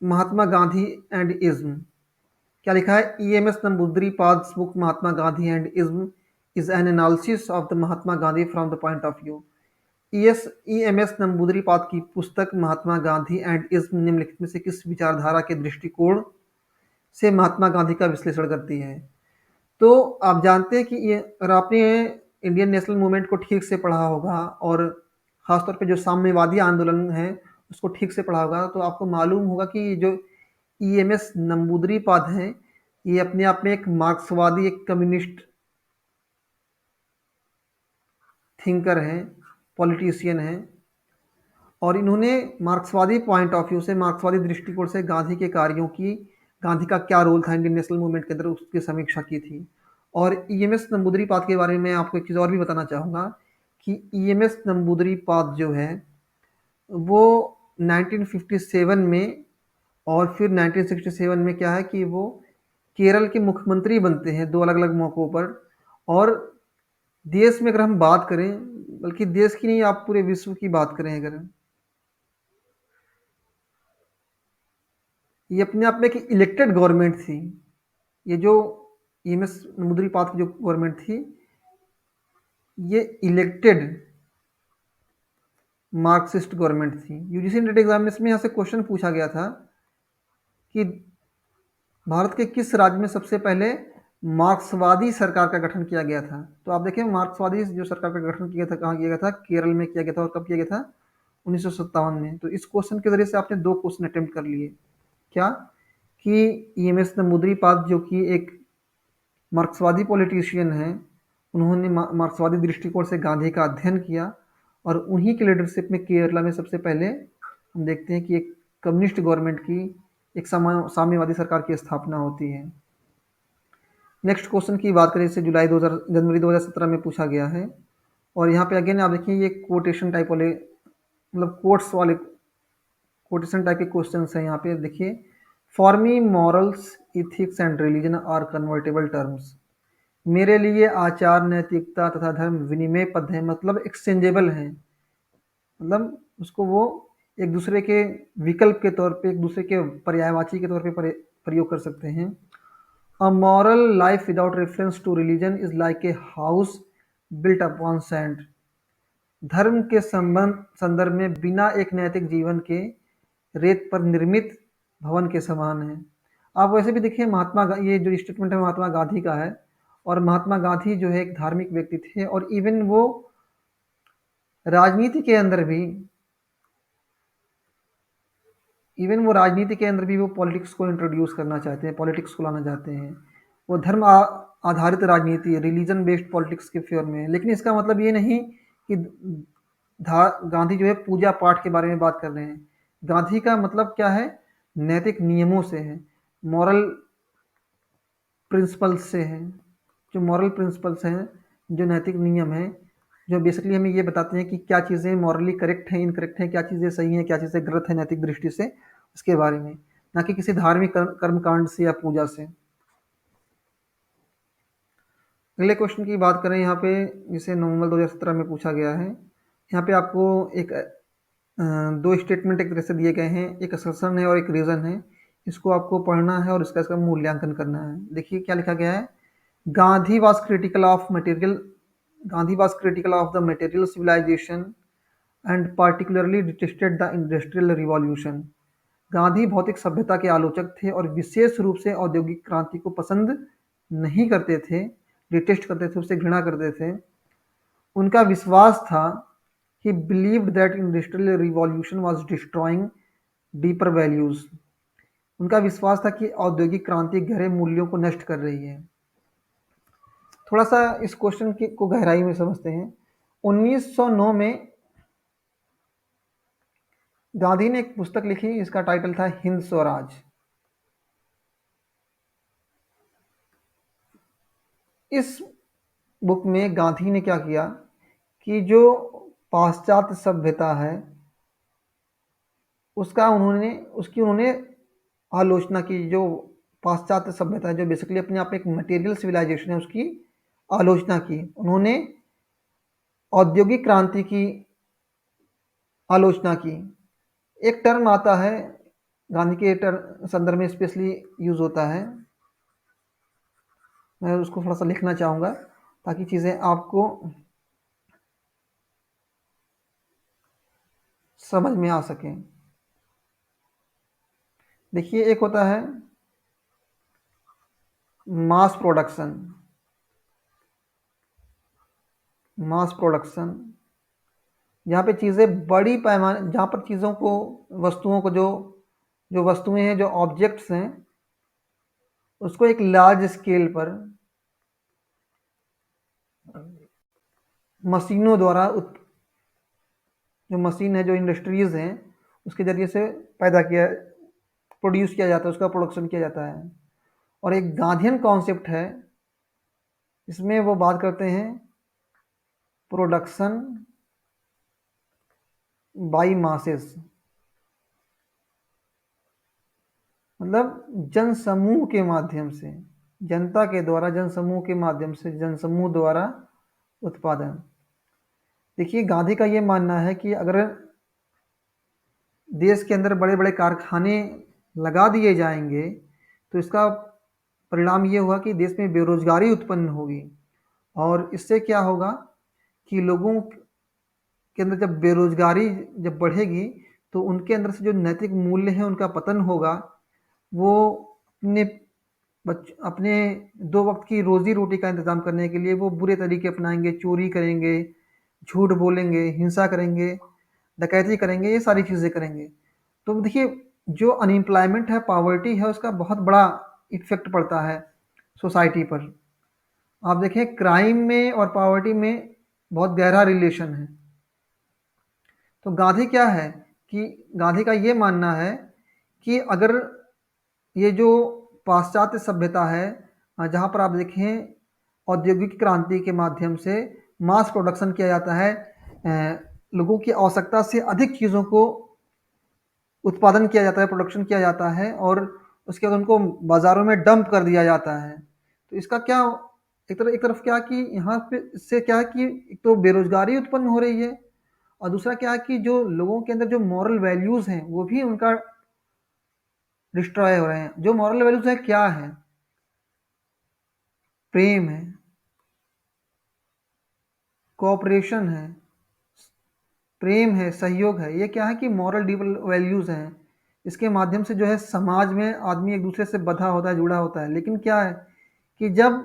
[SPEAKER 1] महात्मा गांधी एंड इज्म। क्या लिखा है? EMS Namboodiripad's book Mahatma Gandhi and ism is an analysis of the Mahatma Gandhi from the point of view. EMS Namboodiripad की पुस्तक महात्मा गांधी एंड इज्म निम्नलिखित में से किस विचारधारा के दृष्टिकोण से महात्मा गांधी का विश्लेषण करती है? तो आप जानते हैं कि ये, अगर आपने इंडियन नेशनल मूवमेंट को ठीक से पढ़ा होगा और ख़ासतौर पे जो साम्यवादी आंदोलन है उसको ठीक से पढ़ा होगा, तो आपको मालूम होगा कि जो EMS नंबूदरीपाद हैं, ये अपने आप में एक मार्क्सवादी, एक कम्युनिस्ट थिंकर हैं, पॉलिटिशियन हैं, और इन्होंने मार्क्सवादी पॉइंट ऑफ व्यू से, मार्क्सवादी दृष्टिकोण से गांधी के कार्यों की, गांधी का क्या रोल था इंडियन नेशनल मूवमेंट के अंदर, उसकी समीक्षा की थी। और EMS नंबूदरीपाद के बारे में आपको एक चीज़ और भी बताना चाहूँगा कि EMS नंबूदरीपाद जो है वो 1957 में और फिर 1967 में क्या है कि वो केरल के मुख्यमंत्री बनते हैं 2 अलग-अलग मौकों पर। और देश में अगर हम बात करें, बल्कि देश की नहीं, आप पूरे विश्व की बात करें अगर, ये अपने आप में एक इलेक्टेड गवर्नमेंट थी। ये जो ईएमएस नमूद्रीपाद की जो गवर्नमेंट थी, ये इलेक्टेड मार्क्सिस्ट गवर्नमेंट थी। यूजीसी नेट एग्जामिनेशन में यहाँ से क्वेश्चन पूछा गया था कि भारत के किस राज्य में सबसे पहले मार्क्सवादी सरकार का गठन किया गया था। तो आप देखें, मार्क्सवादी जो सरकार का गठन किया था, कहाँ किया गया था? केरल में किया गया था। और कब किया गया था? 1957 में। तो इस क्वेश्चन के जरिए से आपने 2 क्वेश्चन अटेम्प्ट कर लिए। क्या? कि ईएमएस नमूद्रीपाद जो कि एक मार्क्सवादी पॉलिटिशियन हैं, उन्होंने मार्क्सवादी दृष्टिकोण से गांधी का अध्ययन किया, और उन्हीं के लीडरशिप में केरला में सबसे पहले हम देखते हैं कि एक कम्युनिस्ट गवर्नमेंट की, एक साम्यवादी सरकार की स्थापना होती है। नेक्स्ट क्वेश्चन की बात करें, इसे जनवरी 2017 में पूछा गया है। और यहाँ पे अगेन आप देखिए, ये कोटेशन टाइप वाले, मतलब कोट्स वाले कोटेशन टाइप के क्वेश्चन हैं। यहाँ पे देखिए, for me morals, ethics and religion are convertible terms. मेरे लिए आचार, नैतिकता तथा धर्म विनिमय पद हैं, मतलब एक्सचेंजेबल हैं। मतलब उसको वो एक दूसरे के विकल्प के तौर पे, एक दूसरे के पर्यायवाची के तौर पे प्रयोग कर सकते हैं। A moral life without reference to religion is like a house built upon sand. धर्म के संदर्भ में बिना एक नैतिक जीवन के रेत पर निर्मित भवन के समान है। आप वैसे भी देखिए, ये जो स्टेटमेंट है महात्मा गांधी का है। और महात्मा गांधी जो है एक धार्मिक व्यक्ति थे, और इवन वो राजनीति के अंदर भी वो पॉलिटिक्स को इंट्रोड्यूस करना चाहते हैं, पॉलिटिक्स को लाना चाहते हैं। वो धर्म आधारित राजनीति, रिलीजन बेस्ड पॉलिटिक्स के फेवर में है। लेकिन इसका मतलब ये नहीं कि गांधी जो है पूजा पाठ के बारे में बात कर रहे हैं। गांधी का मतलब क्या है? नैतिक नियमों से है, मॉरल प्रिंसिपल्स से है। जो मॉरल प्रिंसिपल्स हैं, जो नैतिक नियम हैं, जो बेसिकली हमें ये बताते हैं कि क्या चीज़ें मॉरली करेक्ट हैं, इनकरेक्ट हैं, क्या चीज़ें सही हैं, क्या चीज़ें गलत हैं नैतिक दृष्टि से, उसके बारे में, ना कि किसी धार्मिक कर्मकांड से या पूजा से। अगले क्वेश्चन की बात करें यहाँ पे, जिसे नवंबर 2017 में पूछा गया है। यहाँ पे आपको एक 2 स्टेटमेंट एक तरह से दिए गए हैं, एक असर्शन है और एक रीज़न है। इसको आपको पढ़ना है और इसका मूल्यांकन करना है। देखिए क्या लिखा गया है। Gandhi was critical of the material civilization and particularly detested the industrial revolution. Gandhi भौतिक सभ्यता के आलोचक थे और विशेष रूप से औद्योगिक क्रांति को पसंद नहीं करते थे, डिटेस्ट करते थे, उससे घृणा करते थे। उनका विश्वास था, he believed that industrial revolution was destroying deeper values। उनका विश्वास था कि औद्योगिक क्रांति गहरे मूल्यों को नष्ट कर रही है। थोड़ा सा इस क्वेश्चन को गहराई में समझते हैं। 1909 में गांधी ने एक पुस्तक लिखी, इसका टाइटल था हिंद स्वराज। इस बुक में गांधी ने क्या किया कि जो पाश्चात्य सभ्यता है उसकी उन्होंने आलोचना की। जो पाश्चात्य सभ्यता है, जो बेसिकली अपने आप में एक मटेरियल सिविलाइजेशन है, उसकी आलोचना की उन्होंने। औद्योगिक क्रांति की आलोचना की। एक टर्म आता है, गांधी के संदर्भ में स्पेशली यूज होता है, मैं उसको थोड़ा सा लिखना चाहूँगा ताकि चीज़ें आपको समझ में आ सकें। देखिए, एक होता है मास प्रोडक्शन। जहाँ पे चीज़ें बड़ी पैमाने, जहाँ पर चीज़ों को, वस्तुओं को, जो वस्तुएं हैं, जो ऑब्जेक्ट्स हैं, उसको एक लार्ज स्केल पर मशीनों द्वारा, जो मशीन है, जो इंडस्ट्रीज हैं, उसके ज़रिए से प्रोड्यूस किया जाता है, उसका प्रोडक्शन किया जाता है। और एक गांधीयन कॉन्सेप्ट है, इसमें वो बात करते हैं प्रोडक्शन बाई मासेस। मतलब जनसमूह के माध्यम से, जनता के द्वारा, जनसमूह के माध्यम से, जनसमूह द्वारा उत्पादन। देखिए गांधी का ये मानना है कि अगर देश के अंदर बड़े बड़े कारखाने लगा दिए जाएंगे तो इसका परिणाम ये हुआ कि देश में बेरोजगारी उत्पन्न होगी, और इससे क्या होगा कि लोगों के अंदर जब बेरोजगारी जब बढ़ेगी तो उनके अंदर से जो नैतिक मूल्य है उनका पतन होगा। वो अपने अपने दो वक्त की रोजी रोटी का इंतजाम करने के लिए वो बुरे तरीके अपनाएंगे, चोरी करेंगे, झूठ बोलेंगे, हिंसा करेंगे, डकैती करेंगे, ये सारी चीज़ें करेंगे। तो देखिए जो अनएम्प्लॉयमेंट है, पॉवर्टी है, उसका बहुत बड़ा इफेक्ट पड़ता है सोसाइटी पर। आप देखें क्राइम में और पॉवर्टी में बहुत गहरा रिलेशन है। तो गांधी क्या है कि गांधी का ये मानना है कि अगर ये जो पाश्चात्य सभ्यता है, जहाँ पर आप देखें औद्योगिक क्रांति के माध्यम से मास प्रोडक्शन किया जाता है, लोगों की आवश्यकता से अधिक चीज़ों को उत्पादन किया जाता है, प्रोडक्शन किया जाता है, और उसके बाद उनको बाज़ारों में डंप कर दिया जाता है। तो इसका क्या, एक तरफ क्या कि यहाँ पे इससे क्या है कि एक तो बेरोजगारी उत्पन्न हो रही है, और दूसरा क्या है कि जो लोगों के अंदर जो मॉरल वैल्यूज़ हैं वो भी उनका डिस्ट्रॉय हो रहे हैं। जो मॉरल वैल्यूज़ है क्या है? प्रेम है, कोऑपरेशन है, प्रेम है, सहयोग है। ये क्या है कि मॉरल वैल्यूज़ हैं। इसके माध्यम से जो है समाज में आदमी एक दूसरे से बंधा होता है, जुड़ा होता है। लेकिन क्या है कि जब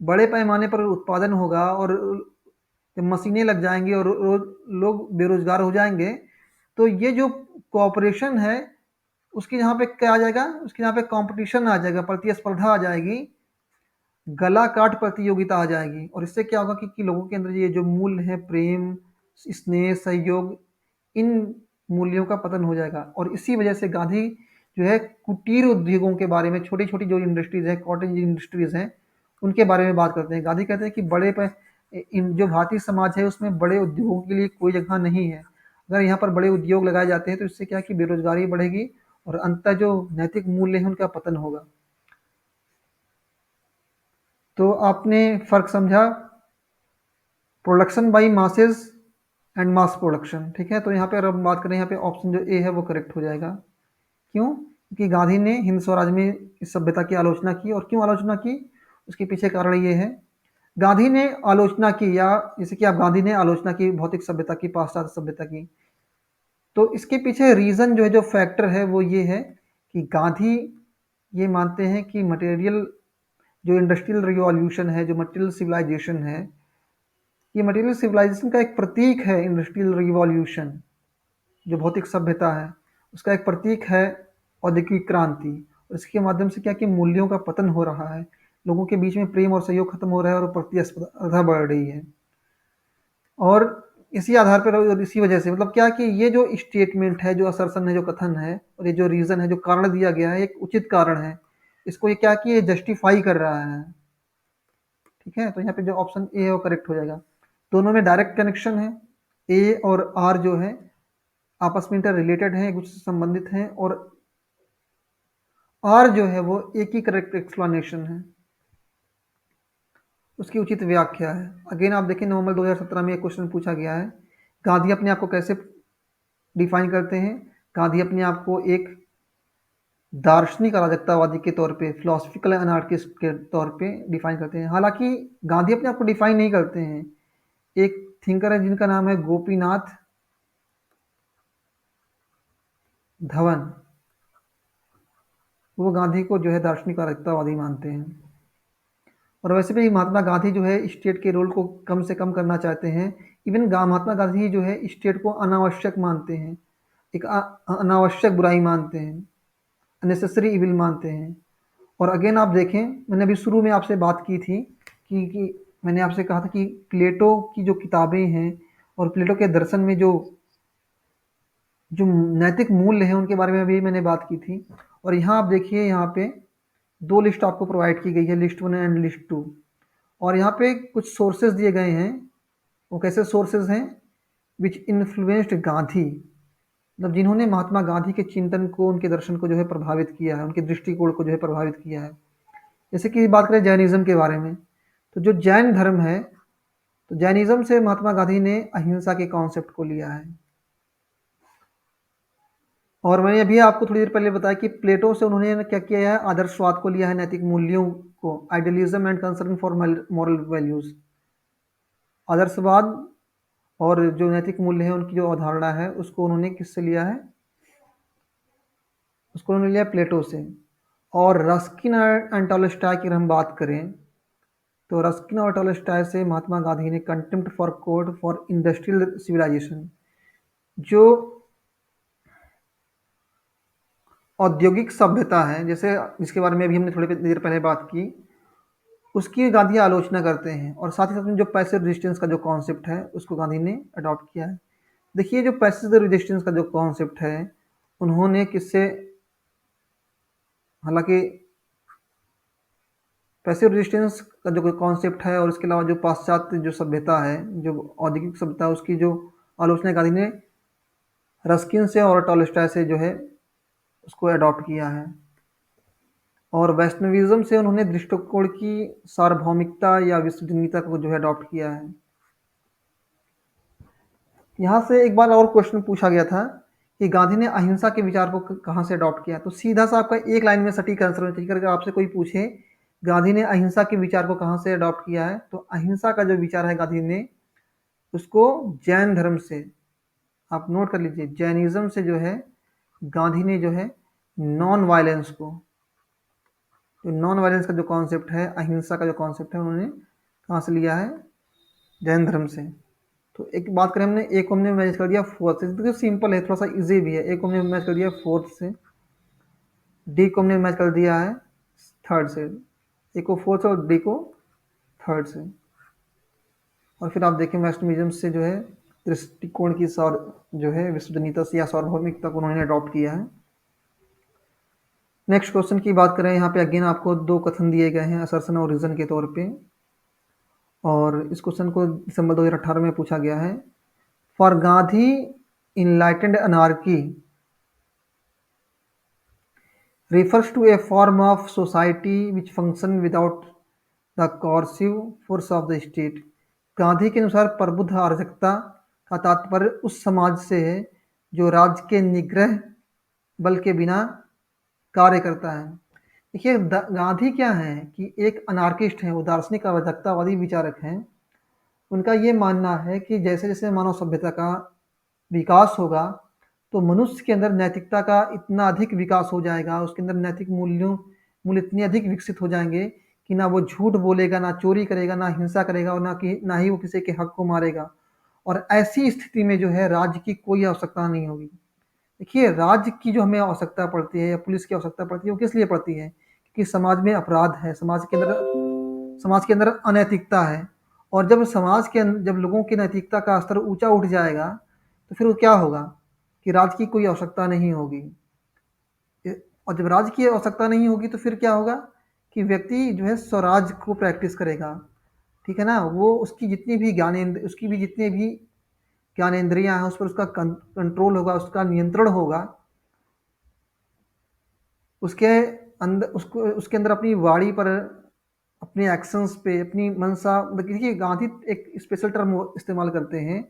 [SPEAKER 1] बड़े पैमाने पर उत्पादन होगा और जब मशीनें लग जाएंगी और लोग बेरोजगार हो जाएंगे, तो ये जो कोऑपरेशन है उसकी यहाँ पे क्या आ जाएगा, उसके यहाँ पे कंपटीशन आ जाएगा, प्रतिस्पर्धा आ जाएगी, गला काट प्रतियोगिता आ जाएगी। और इससे क्या होगा कि लोगों के अंदर ये जो मूल्य है, प्रेम, स्नेह, सहयोग, इन मूल्यों का पतन हो जाएगा। और इसी वजह से गांधी जो है कुटीर उद्योगों के बारे में, छोटी छोटी जो इंडस्ट्रीज है, कॉटेज इंडस्ट्रीज हैं, उनके बारे में बात करते हैं। गांधी कहते हैं कि जो भारतीय समाज है उसमें बड़े उद्योगों के लिए कोई जगह नहीं है। अगर यहाँ पर बड़े उद्योग लगाए जाते हैं तो इससे क्या कि बेरोजगारी बढ़ेगी और अंततः जो नैतिक मूल्य है उनका पतन होगा। तो आपने फर्क समझा, production by masses and mass production, ठीक है। तो यहाँ पे अगर हम बात करें, यहाँ पे ऑप्शन जो ए है वो करेक्ट हो जाएगा। क्यों? क्योंकि गांधी ने हिंद स्वराज में इस सभ्यता की आलोचना की। और क्यों आलोचना की, उसके पीछे कारण ये है, गांधी ने आलोचना की, या जैसे कि आप गांधी ने आलोचना की भौतिक सभ्यता की, पाश्चात्य सभ्यता की, तो इसके पीछे रीजन जो है, जो फैक्टर है वो ये है कि गांधी ये मानते हैं कि मटेरियल, जो इंडस्ट्रियल रिवॉल्यूशन है, जो मटेरियल सिविलाइजेशन है, ये मटेरियल सिविलाइजेशन का एक प्रतीक है। इंडस्ट्रियल रिवॉल्यूशन जो भौतिक सभ्यता है उसका एक प्रतीक है औद्योगिक क्रांति। और इसके माध्यम से क्या कि मूल्यों का पतन हो रहा है, लोगों के बीच में प्रेम और सहयोग खत्म हो रहा है और प्रतिस्पर्धा बढ़ रही है। और इसी आधार पर और इसी वजह से मतलब क्या कि ये जो स्टेटमेंट है, जो असर्शन है, जो कथन है, और ये जो रीज़न है, जो कारण दिया गया है, एक उचित कारण है। इसको ये क्या कि ये जस्टिफाई कर रहा है, ठीक है। तो यहाँ पे जो ऑप्शन ए है वो करेक्ट हो जाएगा। दोनों में डायरेक्ट कनेक्शन है, ए और आर जो है आपस में इंटर रिलेटेड है, एक दूसरे से संबंधित हैं, और आर जो है वो एक ही करेक्ट एक्सप्लेनेशन है, उसकी उचित व्याख्या है। अगेन आप देखें नवंबर 2017 में एक क्वेश्चन पूछा गया है, गांधी अपने आप को कैसे डिफाइन करते हैं? गांधी अपने आप को एक दार्शनिक अराजकतावादी के तौर पे, फिलोसफिकल अनार्किस्ट के तौर पे डिफाइन करते हैं। हालांकि गांधी अपने आप को डिफाइन नहीं करते हैं। एक थिंकर है जिनका नाम है गोपीनाथ धवन, वो गांधी को जो है दार्शनिक अराजकतावादी मानते हैं। और वैसे भी महात्मा गांधी जो है स्टेट के रोल को कम से कम करना चाहते हैं। इवन महात्मा गांधी जो है स्टेट को अनावश्यक मानते हैं, एक अनावश्यक बुराई मानते हैं, अननेसेसरी इविल मानते हैं। और अगेन आप देखें, मैंने अभी शुरू में आपसे बात की थी कि मैंने आपसे कहा था कि प्लेटो की जो किताबें हैं और प्लेटो के दर्शन में जो जो नैतिक मूल्य हैं उनके बारे में भी मैंने बात की थी। और यहाँ आप देखिए, यहाँ पे दो लिस्ट आपको प्रोवाइड की गई है, लिस्ट 1 एंड लिस्ट 2। और यहाँ पे कुछ सोर्सेज दिए गए हैं। वो कैसे सोर्सेज हैं? विच इन्फ्लुएंस्ड गांधी, मतलब जिन्होंने महात्मा गांधी के चिंतन को, उनके दर्शन को जो है प्रभावित किया है, उनके दृष्टिकोण को जो है प्रभावित किया है। जैसे कि बात करें जैनिज्म के बारे में, तो जो जैन धर्म है, तो जैनिज्म से महात्मा गांधी ने अहिंसा के कॉन्सेप्ट को लिया है। और मैंने अभी आपको थोड़ी देर पहले बताया कि प्लेटो से उन्होंने क्या किया है, आदर्शवाद को लिया है, नैतिक मूल्यों को, idealism and concern for moral values. आदर्शवाद और जो नैतिक मूल्य है, उनकी जो अवधारणा है, उसको उन्होंने किससे लिया है, उसको उन्होंने लिया प्लेटो से। और रस्किन एंड टॉलस्टॉय की अगर हम बात करें, तो रस्किन और टॉलस्टॉय से महात्मा गांधी ने contempt for code for industrial civilization, जो औद्योगिक सभ्यता है, जैसे जिसके बारे में अभी हमने थोड़ी देर पहले बात की, उसकी गांधी आलोचना करते हैं। और साथ ही साथ में जो पैसिव रेजिस्टेंस का जो कॉन्सेप्ट है, उसको गांधी ने अडॉप्ट किया है। देखिए, जो पैसिव रेजिस्टेंस का जो कॉन्सेप्ट है, उन्होंने किससे, हालांकि पैसिव रेजिस्टेंस का जो कॉन्सेप्ट है और इसके अलावा जो पाश्चात्य जो सभ्यता है, जो औद्योगिक सभ्यता है, उसकी जो आलोचना गांधी ने रस्किन से और टॉलस्टॉय से जो है उसको अडॉप्ट किया है। और वैष्णविज्म से उन्होंने दृष्टिकोण की सार्वभौमिकता या विश्वजनीयता को जो है अडॉप्ट किया है। यहाँ से एक बार और क्वेश्चन पूछा गया था कि गांधी ने अहिंसा के विचार को कहाँ से अडॉप्ट किया, तो सीधा सा आपका एक लाइन में सटीक आंसर होना चाहिए। अगर आपसे कोई पूछे गांधी ने अहिंसा के विचार को कहाँ से अडॉप्ट किया है, तो अहिंसा का जो विचार है गांधी ने उसको जैन धर्म से, आप नोट कर लीजिए, जैनिज्म से जो है गांधी ने जो है नॉन वायलेंस को, तो नॉन वायलेंस का जो कॉन्सेप्ट है, अहिंसा का जो कॉन्सेप्ट है, उन्होंने कहाँ से लिया है, जैन धर्म से। तो एक बात करें, हमने एक को हमने मैच कर दिया फोर्थ से, तो सिंपल है, थोड़ा सा इजी भी है। एक को हमने मैच कर दिया फोर्थ से, डी को हमने मैच कर दिया है थर्ड से, एक को फोर्थ और डी को थर्ड से। और फिर आप देखें वैष्णविज्म से जो है दृष्टिकोण की सौर जो है विश्वजनीयता से या सार्वभौमिकता को उन्होंने अडॉप्ट किया है। नेक्स्ट क्वेश्चन की बात करें, यहाँ पे अगेन आपको दो कथन दिए गए हैं असर्शन और रीजन के तौर पे। और इस क्वेश्चन को दिसंबर 2018 में पूछा गया है। For Gandhi enlightened anarchy refers to a form of society which function without the coercive force of the state। Gandhi के अनुसार प्रबुद्ध अराजकता का तात्पर्य उस समाज से है जो राज्य के निग्रह बल के बिना कार्य करता है। देखिए, गांधी क्या है कि एक अनार्किस्ट हैं, वो दार्शनिक अराजकतावादी विचारक हैं। उनका ये मानना है कि जैसे जैसे मानव सभ्यता का विकास होगा, तो मनुष्य के अंदर नैतिकता का इतना अधिक विकास हो जाएगा, उसके अंदर नैतिक मूल्य इतने अधिक विकसित हो जाएंगे कि ना वो झूठ बोलेगा, ना चोरी करेगा, ना हिंसा करेगा, और ना ही वो किसी के हक को मारेगा। और ऐसी स्थिति में जो है राज्य की कोई आवश्यकता नहीं होगी। देखिए, राज्य की जो हमें आवश्यकता पड़ती है या पुलिस की आवश्यकता पड़ती है, वो किस लिए पड़ती है, कि समाज में अपराध है, समाज के अंदर अनैतिकता है। और जब जब लोगों की नैतिकता का स्तर ऊंचा उठ जाएगा, तो फिर वो क्या होगा कि राज्य की कोई आवश्यकता नहीं होगी। और जब राज्य की आवश्यकता नहीं होगी, तो फिर क्या होगा कि व्यक्ति जो है स्वराज को प्रैक्टिस करेगा। ठीक है ना, वो उसकी भी जितनी भी ज्ञानेंद्रियां हैं, उस पर उसका कंट्रोल होगा, उसका नियंत्रण होगा। उसके उसके अंदर अपनी वाणी पर, अपने एक्शंस पे, अपनी मनसा, देखिए गांधी एक स्पेशल टर्म इस्तेमाल करते हैं,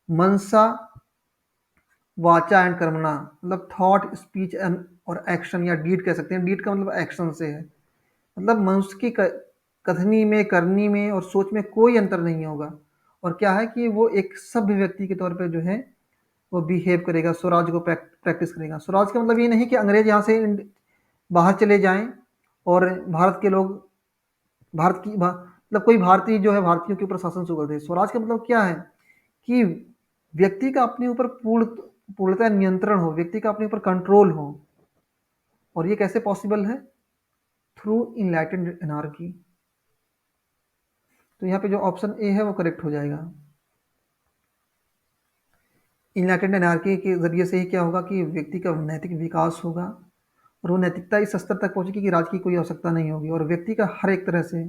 [SPEAKER 1] मनसा वाचा एंड कर्मणा, मतलब थॉट, स्पीच एंड और एक्शन, या डीड कह सकते हैं। डीड का मतलब एक्शन से है, मतलब मनुष्य की कथनी में, करनी में और सोच में कोई अंतर नहीं होगा। और क्या है कि वो एक सभ्य व्यक्ति के तौर पे जो है वो बिहेव करेगा, स्वराज को प्रैक्टिस करेगा। स्वराज का मतलब ये नहीं कि अंग्रेज यहाँ से बाहर चले जाएं और भारत के लोग, मतलब कोई भारतीय जो है भारतीयों के ऊपर शासन शुरू कर दे। स्वराज का मतलब क्या है कि व्यक्ति का अपने ऊपर पूर्णतः नियंत्रण हो, व्यक्ति का अपने ऊपर कंट्रोल हो। और ये कैसे पॉसिबल है, थ्रू इनलाइटेंड एनार्की। तो यहाँ पे जो ऑप्शन ए है वो करेक्ट हो जाएगा। इनलाइटेंड एनार्की के जरिए से ही क्या होगा कि व्यक्ति का नैतिक विकास होगा, और वो नैतिकता इस स्तर तक पहुंचेगी कि राज्य की कोई आवश्यकता नहीं होगी, और व्यक्ति का हर एक तरह से,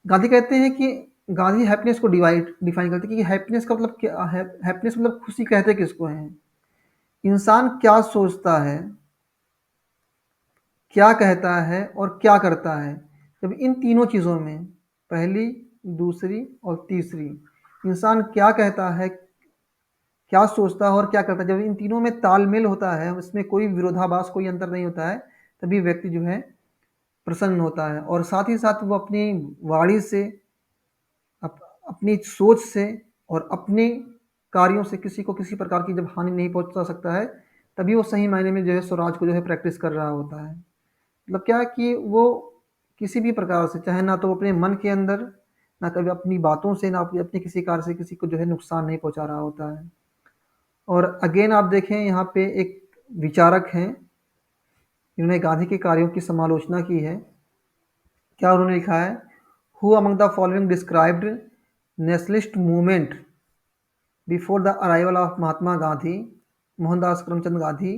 [SPEAKER 1] गांधी कहते हैं कि गांधी हैप्पीनेस को डिफाइन करते हैं कि हैप्पीनेस का मतलब क्या है। हैप्पीनेस मतलब खुशी कहते किसको है, इंसान क्या सोचता है, क्या कहता है और क्या करता है, जब इन तीनों चीज़ों में, पहली, दूसरी और तीसरी, इंसान क्या कहता है, क्या सोचता है और क्या करता है, जब इन तीनों में तालमेल होता है, उसमें कोई विरोधाभास, कोई अंतर नहीं होता है, तभी व्यक्ति जो है प्रसन्न होता है। और साथ ही साथ वो अपनी वाणी से, अपनी सोच से और अपने कार्यों से किसी को किसी प्रकार की जब हानि नहीं पहुंचा सकता है, तभी वो सही मायने में जो है स्वराज को जो है प्रैक्टिस कर रहा होता है। मतलब क्या है कि वो किसी भी प्रकार से, चाहे ना तो अपने मन के अंदर, ना कभी अपनी बातों से, ना अपने किसी कार्य से किसी को जो है नुकसान नहीं पहुंचा रहा होता है। और अगेन आप देखें, यहाँ पे एक विचारक हैं, जिन्होंने गांधी के कार्यों की समालोचना की है। क्या उन्होंने लिखा है? Who among the following described nationalist movement before the arrival of Mahatma Gandhi, Mohandas Karamchand Gandhi,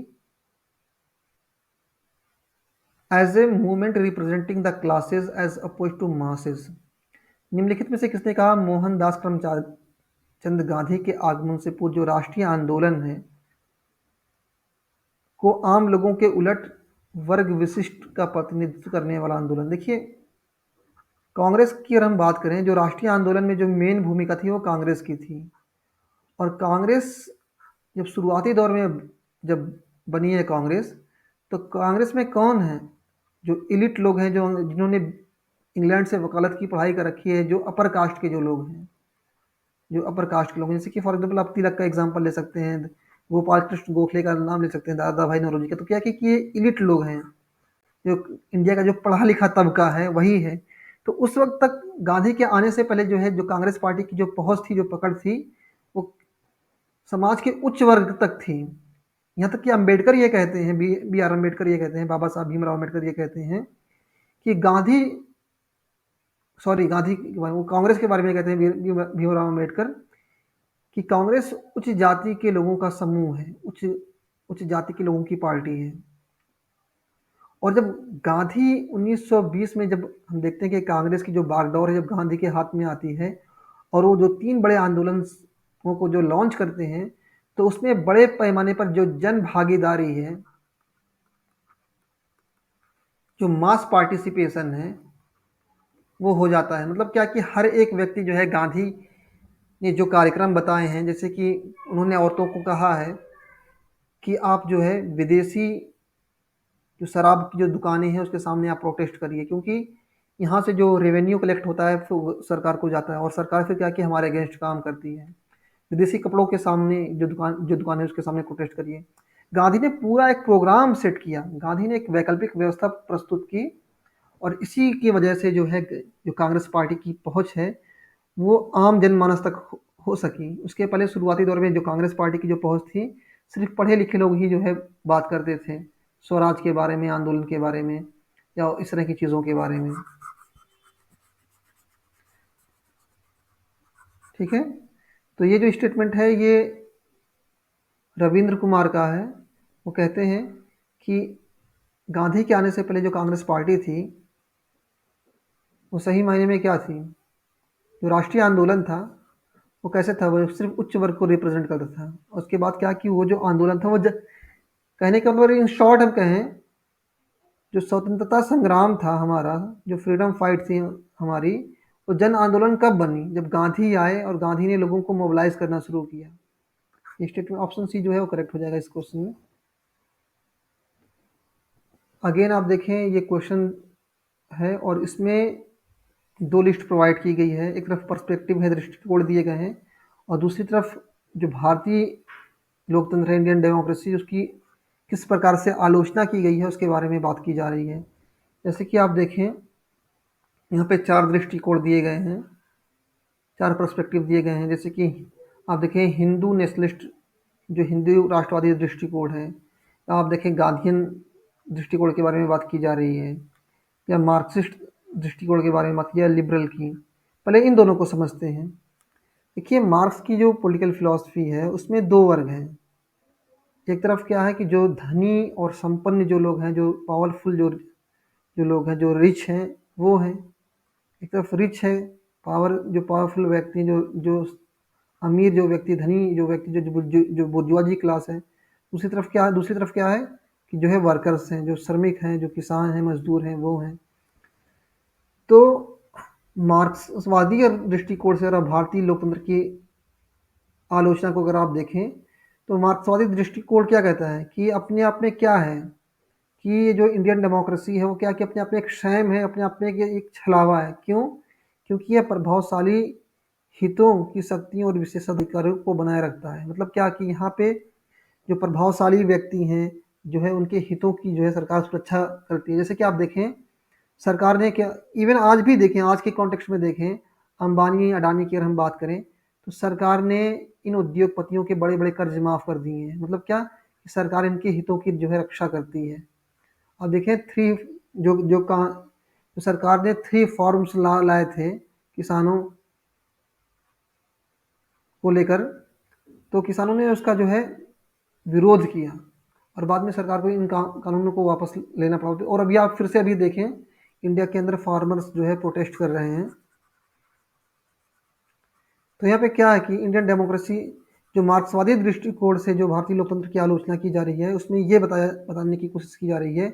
[SPEAKER 1] as a movement representing the classes as oppose to masses. निम्नलिखित में से किसने कहा मोहनदास करमचंद गांधी के आगमन से पूर्व जो राष्ट्रीय आंदोलन है को आम लोगों के उलट वर्ग विशिष्ट का प्रतिनिधित्व करने वाला आंदोलन? देखिए, कांग्रेस की अगर हम बात करें, जो राष्ट्रीय आंदोलन में जो मेन भूमिका थी वो कांग्रेस की थी। और कांग्रेस जब शुरुआती दौर में जब बनी है कांग्रेस, तो कांग्रेस में कौन है जो इलिट लोग हैं, जो जिन्होंने इंग्लैंड से वकालत की पढ़ाई कर रखी है, जो अपर कास्ट के जो लोग हैं, जो अपर कास्ट के लोग हैं, जैसे कि फॉर एग्जाम्पल आप तिलक का एग्जाम्पल ले सकते हैं, गोपाल कृष्ण गोखले का नाम ले सकते हैं, दादा भाई नौरोजी का। तो क्या है कि ये इलिट लोग हैं, जो इंडिया का जो पढ़ा लिखा तबका है वही है। तो उस वक्त तक गांधी के आने से पहले जो है, जो कांग्रेस पार्टी की जो पहुंच थी, जो पकड़ थी, वो समाज के उच्च वर्ग तक थी। यहाँ तक कि अम्बेडकर ये कहते हैं, बी आर अम्बेडकर ये कहते हैं, बाबा साहब भीमराव अम्बेडकर ये कहते हैं कि गांधी, सॉरी, गांधी के बारे में, वो कांग्रेस के बारे में कहते हैं, भीमराव अम्बेडकर, कि कांग्रेस उच्च जाति के लोगों का समूह है, उच्च उच्च जाति के लोगों की पार्टी है। और जब गांधी 1920 में, जब हम देखते हैं कि कांग्रेस की जो बागडोर है जब गांधी के हाथ में आती है, और वो जो तीन बड़े आंदोलनों को जो लॉन्च करते हैं, तो उसमें बड़े पैमाने पर जो जन भागीदारी है, जो मास पार्टिसिपेशन है, वो हो जाता है। मतलब क्या कि हर एक व्यक्ति जो है, गांधी ने जो कार्यक्रम बताए हैं, जैसे कि उन्होंने औरतों को कहा है कि आप जो है विदेशी जो शराब की जो दुकानें हैं उसके सामने आप प्रोटेस्ट करिए, क्योंकि यहाँ से जो रेवेन्यू कलेक्ट होता है फिर वो सरकार को जाता है, और सरकार फिर क्या कि हमारे अगेंस्ट काम करती है। विदेशी कपड़ों के सामने जो दुकान है उसके सामने प्रोटेस्ट करिए। गांधी ने पूरा एक प्रोग्राम सेट किया, गांधी ने एक वैकल्पिक व्यवस्था प्रस्तुत की, और इसी की वजह से जो है, जो कांग्रेस पार्टी की पहुंच है वो आम जनमानस तक हो सकी। उसके पहले शुरुआती दौर में जो कांग्रेस पार्टी की जो पहुंच थी, सिर्फ पढ़े लिखे लोग ही जो है बात करते थे स्वराज के बारे में, आंदोलन के बारे में, या इस तरह की चीज़ों के बारे में। ठीक है, तो ये जो स्टेटमेंट है ये रविंद्र कुमार का है। वो कहते हैं कि गांधी के आने से पहले जो कांग्रेस पार्टी थी वो सही मायने में क्या थी, जो राष्ट्रीय आंदोलन था वो कैसे था, वो सिर्फ उच्च वर्ग को रिप्रेजेंट करता था। उसके बाद क्या कि वो जो आंदोलन था वो कहने का मतलब इन शॉर्ट हम कहें, जो स्वतंत्रता संग्राम था हमारा, जो फ्रीडम फाइट थी हमारी, वो जन आंदोलन कब बनी, जब गांधी आए और गांधी ने लोगों को मोबिलाइज करना शुरू किया। ये स्टेटमेंट ऑप्शन सी जो है वो करेक्ट हो जाएगा इस क्वेश्चन में। अगेन आप देखें, ये क्वेश्चन है और इसमें दो लिस्ट प्रोवाइड की गई है। एक तरफ पर्सपेक्टिव है, दृष्टिकोण दिए गए हैं, और दूसरी तरफ जो भारतीय लोकतंत्र है, इंडियन डेमोक्रेसी, उसकी किस प्रकार से आलोचना की गई है उसके बारे में बात की जा रही है। जैसे कि आप देखें, यहाँ पे चार दृष्टिकोण दिए गए हैं, चार पर्सपेक्टिव दिए गए हैं। जैसे कि आप देखें हिंदू नेशनलिस्ट, जो हिंदू राष्ट्रवादी दृष्टिकोण है, या आप देखें गांधीयन दृष्टिकोण के बारे में बात की जा रही है, या मार्क्सिस्ट दृष्टिकोण के बारे में बात की, या लिबरल की। पहले इन दोनों को समझते हैं। देखिए, मार्क्स की जो पॉलिटिकल फिलॉसफी है उसमें दो वर्ग हैं। एक तरफ क्या है कि जो धनी और संपन्न जो लोग हैं, जो पावरफुल जो जो लोग हैं, जो रिच हैं, वो हैं। एक तरफ रिच है, जो पावरफुल व्यक्ति, जो जो अमीर जो व्यक्ति, धनी जो व्यक्ति, जो बुर्जुआजी क्लास है, दूसरी तरफ क्या है कि जो है वर्कर्स हैं, जो श्रमिक हैं, जो किसान हैं, मजदूर हैं, वो हैं। तो मार्क्सवादी दृष्टिकोण से अगर भारतीय लोकतंत्र की आलोचना को अगर आप देखें, तो मार्क्सवादी दृष्टिकोण क्या कहता है कि अपने आप में क्या है कि ये जो इंडियन डेमोक्रेसी है वो क्या कि अपने आप में एक शैम है, अपने आप में एक छलावा है। क्यों? क्योंकि यह प्रभावशाली हितों की शक्तियों और विशेषाधिकारों को बनाए रखता है। मतलब क्या कि यहाँ पे जो प्रभावशाली व्यक्ति हैं, जो है उनके हितों की जो है सरकार सुरक्षा करती है। जैसे कि आप देखें, सरकार ने क्या, इवन आज भी देखें, आज के कॉन्टेक्स्ट में देखें, अंबानी अडानी की अगर हम बात करें, तो सरकार ने इन उद्योगपतियों के बड़े बड़े कर्ज माफ कर दिए हैं। मतलब क्या कि सरकार इनके हितों की जो है रक्षा करती है। अब देखें थ्री जो सरकार ने थ्री फॉर्म्स लाए थे किसानों को लेकर, तो किसानों ने उसका जो है विरोध किया और बाद में सरकार को इन कानूनों को वापस लेना पड़ा। और अभी आप फिर से अभी देखें, इंडिया के अंदर फार्मर्स जो है प्रोटेस्ट कर रहे हैं। तो यहाँ पे क्या है कि इंडियन डेमोक्रेसी जो मार्क्सवादी दृष्टिकोण से जो भारतीय लोकतंत्र की आलोचना की जा रही है, उसमें ये बताने की कोशिश की जा रही है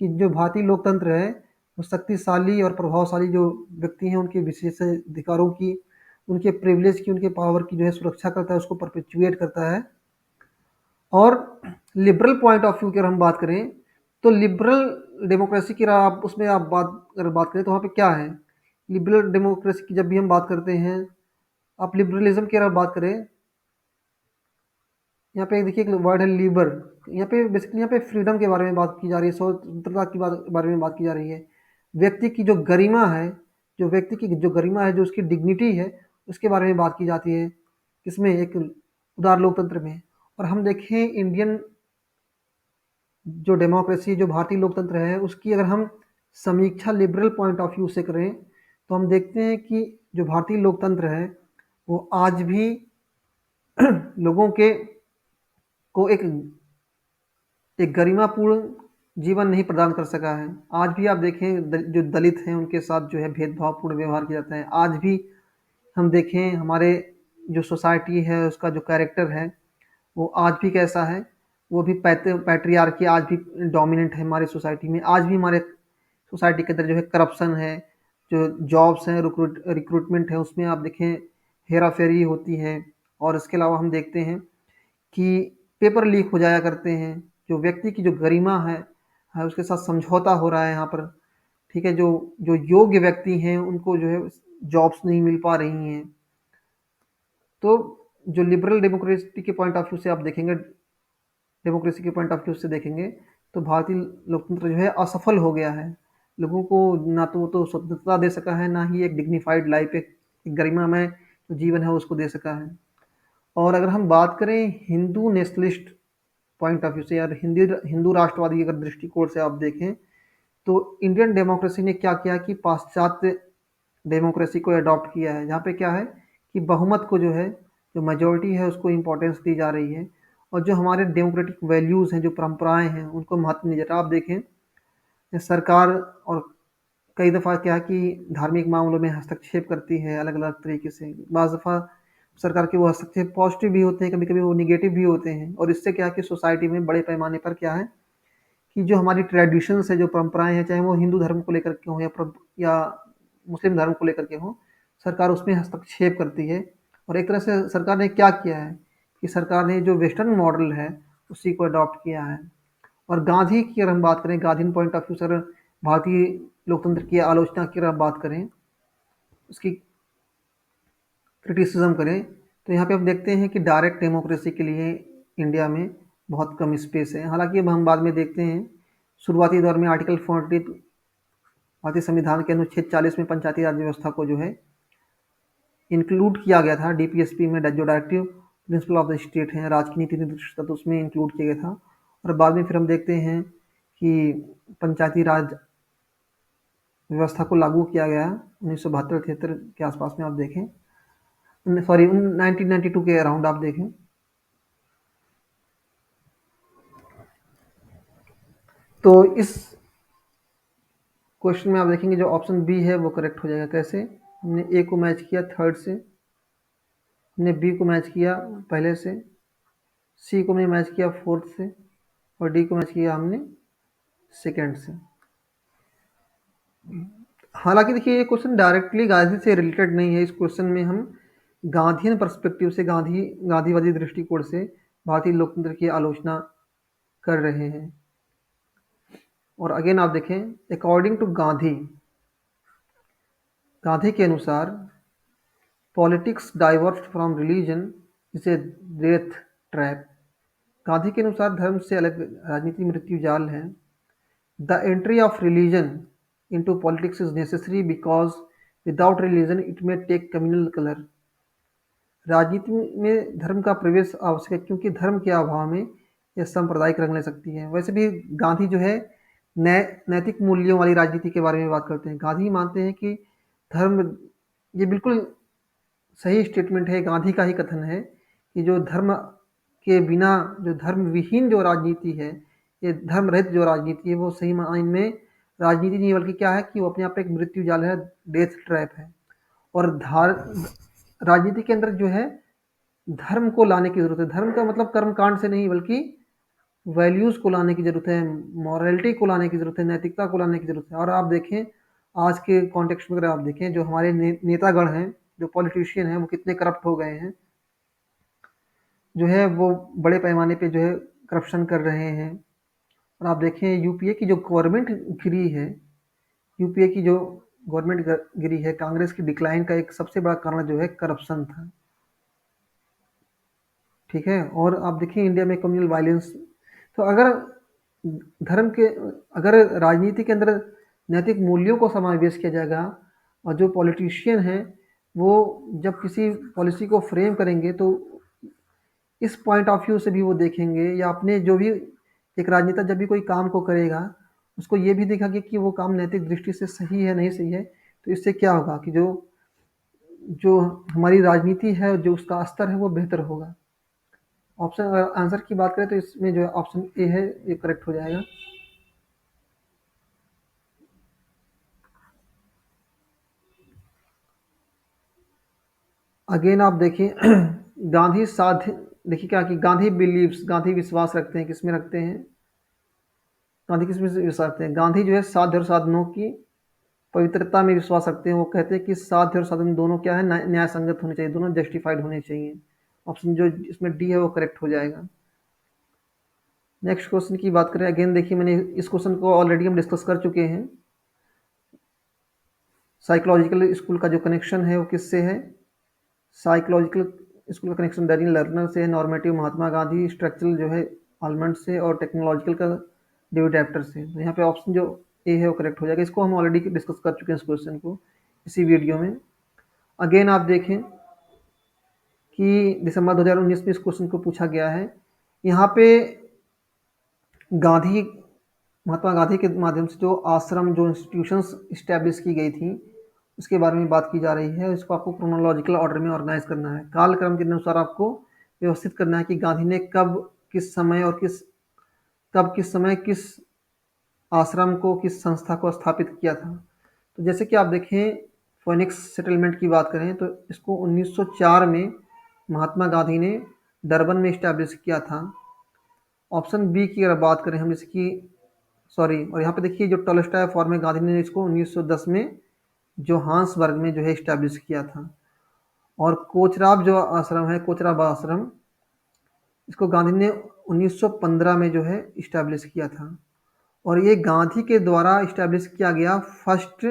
[SPEAKER 1] कि जो भारतीय लोकतंत्र है वो शक्तिशाली और प्रभावशाली जो व्यक्ति हैं उनके विशेष अधिकारों की, उनके प्रिविलेज की, उनके पावर की जो है सुरक्षा करता है, उसको परपेचुएट करता है। और लिबरल पॉइंट ऑफ व्यू की अगर हम बात करें, तो लिबरल डेमोक्रेसी की आप उसमें आप बात करें तो वहाँ पे क्या है, लिबरल डेमोक्रेसी की जब भी हम बात करते हैं, आप लिबरलिज्म की अगर बात करें, यहाँ पे देखिए एक वर्ड है लिबर। यहाँ पे बेसिकली यहाँ पे फ्रीडम के बारे में बात की जा रही है, स्वतंत्रता की बारे में बात की जा रही है। व्यक्ति की जो गरिमा है, जो व्यक्ति की जो गरिमा है, जो उसकी डिग्निटी है, उसके बारे में बात की जाती है। किसमें? एक उदार लोकतंत्र में। और हम देखें इंडियन जो डेमोक्रेसी, जो भारतीय लोकतंत्र है, उसकी अगर हम समीक्षा लिबरल पॉइंट ऑफ व्यू से करें, तो हम देखते हैं कि जो भारतीय लोकतंत्र है वो आज भी लोगों के को एक गरिमापूर्ण जीवन नहीं प्रदान कर सका है। आज भी आप देखें जो दलित हैं उनके साथ जो है भेदभावपूर्ण व्यवहार किया जाता है। आज भी हम देखें हमारे जो सोसाइटी है उसका जो कैरेक्टर है वो आज भी कैसा है, वो भी पैट्रियार्की आज भी डोमिनेंट है हमारी सोसाइटी में। आज भी हमारे सोसाइटी के अंदर जो है करप्शन है, जो जॉब्स हैं, रिक्रूटमेंट है, उसमें आप देखें हेरा फेरी होती है। और इसके अलावा हम देखते हैं कि पेपर लीक हो जाया करते हैं। जो व्यक्ति की जो गरिमा है उसके साथ समझौता हो रहा है यहाँ पर। ठीक है, जो जो योग्य व्यक्ति हैं उनको जो है जॉब्स नहीं मिल पा रही हैं। तो जो लिबरल डेमोक्रेसी के पॉइंट ऑफ व्यू से आप देखेंगे, डेमोक्रेसी के पॉइंट ऑफ व्यू से देखेंगे, तो भारतीय लोकतंत्र जो है असफल हो गया है। लोगों को ना तो स्वतंत्रता दे सका है, ना ही एक डिग्निफाइड लाइफ, एक गरिमामय जो जीवन है उसको दे सका है। और अगर हम बात करें Hindu nationalist point of view से, यार हिंदू राष्ट्रवादी अगर दृष्टिकोण से आप देखें, तो इंडियन डेमोक्रेसी ने क्या किया कि पाश्चात्य डेमोक्रेसी को अडॉप्ट किया है, जहाँ पे क्या है कि बहुमत को जो है, जो मेजोरिटी है उसको इम्पोर्टेंस दी जा रही है। और जो हमारे डेमोक्रेटिक वैल्यूज़ हैं, जो परंपराएं हैं, उनको महत्व नहीं देता। आप देखें सरकार और कई दफ़ा क्या है कि धार्मिक मामलों में हस्तक्षेप करती है अलग अलग तरीके से। बाज़ दफ़ा सरकार के वो हस्तक्षेप पॉजिटिव भी होते हैं, कभी कभी वो निगेटिव भी होते हैं। और इससे क्या है कि सोसाइटी में बड़े पैमाने पर क्या है कि जो हमारी ट्रेडिशंस है, जो परंपराएं हैं, चाहे वो हिंदू धर्म को लेकर के हों या मुस्लिम धर्म को लेकर के हों, सरकार उसमें हस्तक्षेप करती है। और एक तरह से सरकार ने क्या किया है कि सरकार ने जो वेस्टर्न मॉडल है उसी को अडॉप्ट किया है। और गांधी की अगर हम बात करें, गांधी पॉइंट ऑफ व्यू से अगर भारतीय लोकतंत्र की आलोचना की अगर आप बात करें, उसकी क्रिटिसिज्म करें, तो यहाँ पे हम देखते हैं कि डायरेक्ट डेमोक्रेसी के लिए इंडिया में बहुत कम स्पेस है। हालांकि अब हम बाद में देखते हैं, शुरुआती दौर में आर्टिकल 40 भारतीय संविधान के अनुच्छेद 40 में पंचायती राज व्यवस्था को जो है इंक्लूड किया गया था डीपीएसपी में, जो directive principle of the state है, राज की नीति निर्देशिका, तो उसमें इंक्लूड किया गया था। और बाद में फिर हम देखते हैं कि पंचायती राज व्यवस्था को लागू किया गया 1972-73 के आसपास में। आप देखें, सॉरी 1992 के अराउंड आप देखें। तो इस क्वेश्चन में आप देखेंगे जो ऑप्शन बी है वो करेक्ट हो जाएगा। कैसे? हमने ए को मैच किया थर्ड से, हमने बी को मैच किया पहले से, सी को हमने मैच किया फोर्थ से और डी को मैच किया हमने सेकेंड से। हालांकि देखिए ये क्वेश्चन डायरेक्टली गांधी से रिलेटेड नहीं है। इस क्वेश्चन में हम गांधीयन पर्सपेक्टिव से, गांधीवादी दृष्टिकोण से भारतीय लोकतंत्र की आलोचना कर रहे हैं। और अगेन आप देखें, अकॉर्डिंग टू गांधी के अनुसार politics diverse from religion is a death trap. Gandhi के अनुसार धर्म से अलग राजनीति मृत्यु जाल है। The entry of religion into politics is necessary because without religion it may take communal color। राजनीति में धर्म का प्रवेश आवश्यक है क्योंकि धर्म के अभाव में यह सांप्रदायिक रंग ले सकती है। वैसे भी गांधी जो है नैतिक मूल्यों वाली राजनीति के बारे में बात करते हैं। गांधी मानते हैं कि धर्म, ये बिल्कुल सही स्टेटमेंट है, गांधी का ही कथन है कि जो धर्म के बिना, जो धर्म विहीन जो राजनीति है, ये धर्म रहित जो राजनीति है, वो सही मायने में राजनीति नहीं बल्कि क्या है कि वो अपने आप एक मृत्यु जाल है, डेथ ट्रैप है। और राजनीति के अंदर जो है धर्म को लाने की जरूरत है। धर्म का मतलब कर्मकांड से नहीं बल्कि वैल्यूज को लाने की जरूरत है, मॉरलिटी को लाने की जरूरत है, नैतिकता को लाने की जरूरत है। और आप देखें आज के कॉन्टेक्स्ट में, अगर आप देखें जो हमारे नेतागण हैं, जो पॉलिटिशियन हैं, वो कितने करप्ट हो गए हैं, जो है वो बड़े पैमाने पे जो है करप्शन कर रहे हैं। और आप देखें यूपीए की जो गवर्नमेंट गिरी है, यूपीए की जो गवर्नमेंट गिरी है, कांग्रेस की डिक्लाइन का एक सबसे बड़ा कारण जो है करप्शन था। ठीक है। और आप देखिए इंडिया में कम्युनल वायलेंस, तो अगर धर्म के, अगर राजनीति के अंदर नैतिक मूल्यों को समावेश किया जाएगा और जो पॉलिटिशियन हैं वो जब किसी पॉलिसी को फ्रेम करेंगे तो इस पॉइंट ऑफ व्यू से भी वो देखेंगे, या अपने जो भी एक राजनेता जब भी कोई काम को करेगा उसको ये भी देखेंगे कि वो काम नैतिक दृष्टि से सही है नहीं सही है। तो इससे क्या होगा कि जो जो हमारी राजनीति है, जो उसका स्तर है वो बेहतर होगा। ऑप्शन, अगर आंसर की बात करें तो इसमें जो है ऑप्शन ए है ये करेक्ट हो जाएगा। अगेन आप देखिए गांधी साध्य, देखिए क्या कि गांधी बिलीव्स, गांधी विश्वास रखते हैं, किसमें रखते हैं, गांधी किसमें विश्वास रखते हैं? गांधी जो है साध्य और साधनों की पवित्रता में विश्वास रखते हैं। वो कहते हैं कि साध्य और साधन दोनों क्या है, न्याय संगत होने चाहिए, दोनों जस्टिफाइड होने चाहिए। ऑप्शन जो इसमें डी है वो करेक्ट हो जाएगा। नेक्स्ट क्वेश्चन की बात करें, अगेन देखिए मैंने इस क्वेश्चन को ऑलरेडी हम डिस्कस कर चुके हैं। साइकोलॉजिकल स्कूल का जो कनेक्शन है वो किससे है? साइकोलॉजिकल स्कूल का कनेक्शन डैनियल लर्नर से है, नॉर्मेटिव महात्मा गांधी, स्ट्रक्चरल जो है आलमंड से, और टेक्नोलॉजिकल का डेविड एप्टर से। तो यहाँ पे ऑप्शन जो ए है वो करेक्ट हो जाएगा। इसको हम ऑलरेडी डिस्कस कर चुके हैं इस क्वेश्चन को इसी वीडियो में। अगेन आप देखें कि दिसंबर 2019 में इस क्वेश्चन को पूछा गया है। यहाँ पे गांधी, महात्मा गांधी के माध्यम से जो आश्रम, जो इंस्टीट्यूशंस इस्टेब्लिश की गई थी उसके बारे में बात की जा रही है। इसको आपको क्रोनोलॉजिकल ऑर्डर में ऑर्गेनाइज करना है, कालक्रम के अनुसार आपको व्यवस्थित करना है कि गांधी ने कब, किस समय और किस समय किस आश्रम को, किस संस्था को स्थापित किया था। तो जैसे कि आप देखें फोनिक्स सेटलमेंट की बात करें तो इसको 1904 में महात्मा गांधी ने डरबन में इस्टेब्लिश किया था। ऑप्शन बी की अगर बात करें हम, जैसे कि सॉरी, और यहाँ पे देखिए जो टॉलस्टॉय फॉर्म में गांधी ने इसको 1910 में जोहान्सबर्ग में जो है इस्टेब्लिश किया था। और कोचराब जो आश्रम है, कोचराब आश्रम, इसको गांधी ने 1915 में जो है इस्टेब्लिश किया था। और ये गांधी के द्वारा इस्टेब्लिश किया गया फर्स्ट,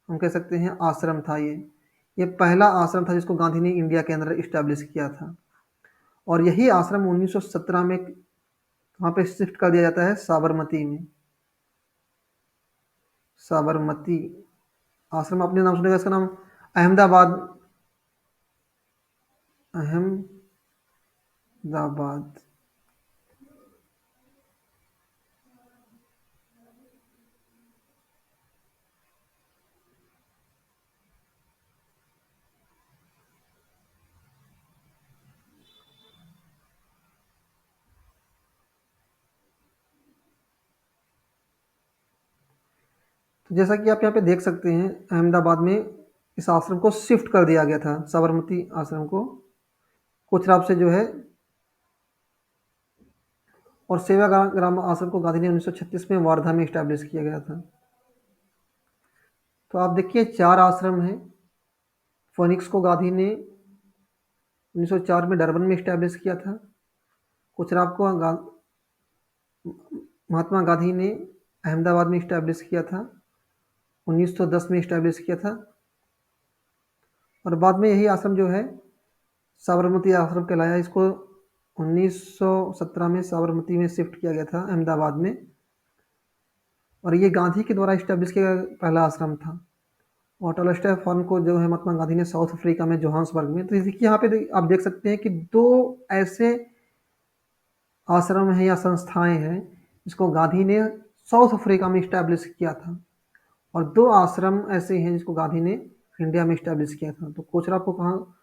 [SPEAKER 1] हम कह सकते हैं आश्रम था। ये पहला आश्रम था जिसको गांधी ने इंडिया के अंदर इस्टेब्लिश किया था। और यही आश्रम 1917 में वहाँ पे शिफ्ट कर दिया जाता है साबरमती में। साबरमती आश्रम आपने नाम सुनेगा, इसका नाम अहमदाबाद, अहमदाबाद। तो जैसा कि आप यहाँ पे देख सकते हैं अहमदाबाद में इस आश्रम को शिफ्ट कर दिया गया था, साबरमती आश्रम को कोचराब से जो है और सेवाग्राम आश्रम को गांधी ने 1936 में वार्धा में इस्टेब्लिश किया गया था। तो आप देखिए 4 आश्रम हैं। फोनिक्स को गांधी ने 1904 में डरबन में इस्टेब्लिश किया था। कोचराब को महात्मा गांधी ने अहमदाबाद में इस्टेब्लिश किया था, 1910 में इस्टेब्लिश किया था। और बाद में यही आश्रम जो है साबरमती आश्रम कहलाया। इसको 1917 में साबरमती में शिफ्ट किया गया था अहमदाबाद में, और ये गांधी के द्वारा इस्टेब्लिश किया गया पहला आश्रम था। और टॉलस्टॉय फार्म को जो है महात्मा गांधी ने साउथ अफ्रीका में जोहान्सबर्ग में। तो देखिए यहाँ पे आप देख सकते हैं कि 2 ऐसे आश्रम हैं या संस्थाएं हैं जिसको गांधी ने साउथ अफ्रीका में इस्टेब्लिश किया था, और 2 आश्रम ऐसे हैं जिसको गांधी ने इंडिया में इस्टेब्लिश किया था। तो कोचराब को कहाँ,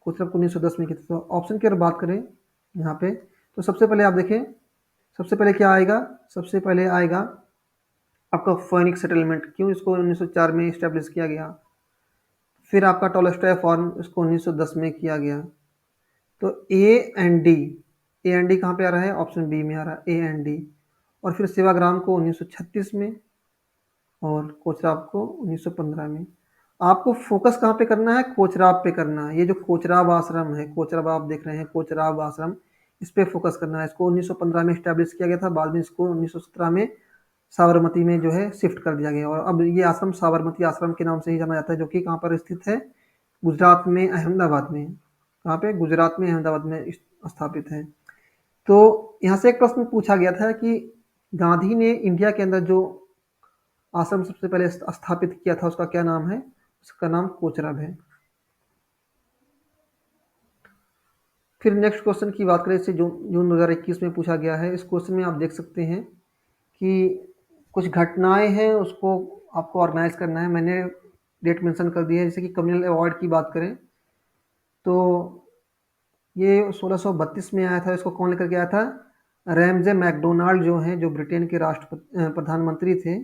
[SPEAKER 1] कोचराब को 1910 में किया था। तो ऑप्शन की अगर बात करें यहाँ पे, तो सबसे पहले आप देखें, सबसे पहले क्या आएगा, सबसे पहले आएगा आपका फोनिक्स सेटलमेंट। क्यों इसको 1904 में इस्टेब्लिश किया गया। फिर आपका टॉलस्टॉय फार्म, इसको 1910 में किया गया। तो ए एंड डी कहाँ पे आ रहा है, ऑप्शन बी में आ रहा है, ए एंड डी। और फिर सेवाग्राम को 1936 में, और कोचराब को 1915 में। आपको फोकस कहाँ पे करना है, कोचराब पे करना है। ये जो कोचराब आश्रम है, कोचराब आप देख रहे हैं, कोचराब आश्रम, इस पे फोकस करना है। इसको 1915 में इस्टेब्लिश किया गया था, बाद में इसको 1917 में साबरमती में जो है शिफ्ट कर दिया गया। और अब ये आश्रम साबरमती आश्रम के नाम से ही जाना जाता है, जो कि कहाँ पर स्थित है, गुजरात में, अहमदाबाद में। कहाँ पे, गुजरात में, अहमदाबाद में स्थापित है। तो यहाँ से एक प्रश्न पूछा गया था कि गांधी ने इंडिया के अंदर जो आश्रम सबसे पहले स्थापित किया था उसका क्या नाम है, उसका नाम कोचरब है। फिर नेक्स्ट क्वेश्चन की बात करें, इसे जून 2021 में पूछा गया है। इस क्वेश्चन में आप देख सकते हैं कि कुछ घटनाएं हैं, उसको आपको ऑर्गेनाइज करना है। मैंने डेट मेंशन कर दी है। जैसे कि कम्युनल अवार्ड की बात करें तो ये 1632 में आया था। इसको कौन लेकर के आया था, रैमजे मैकडोनाल्ड जो हैं, जो ब्रिटेन के प्रधानमंत्री थे,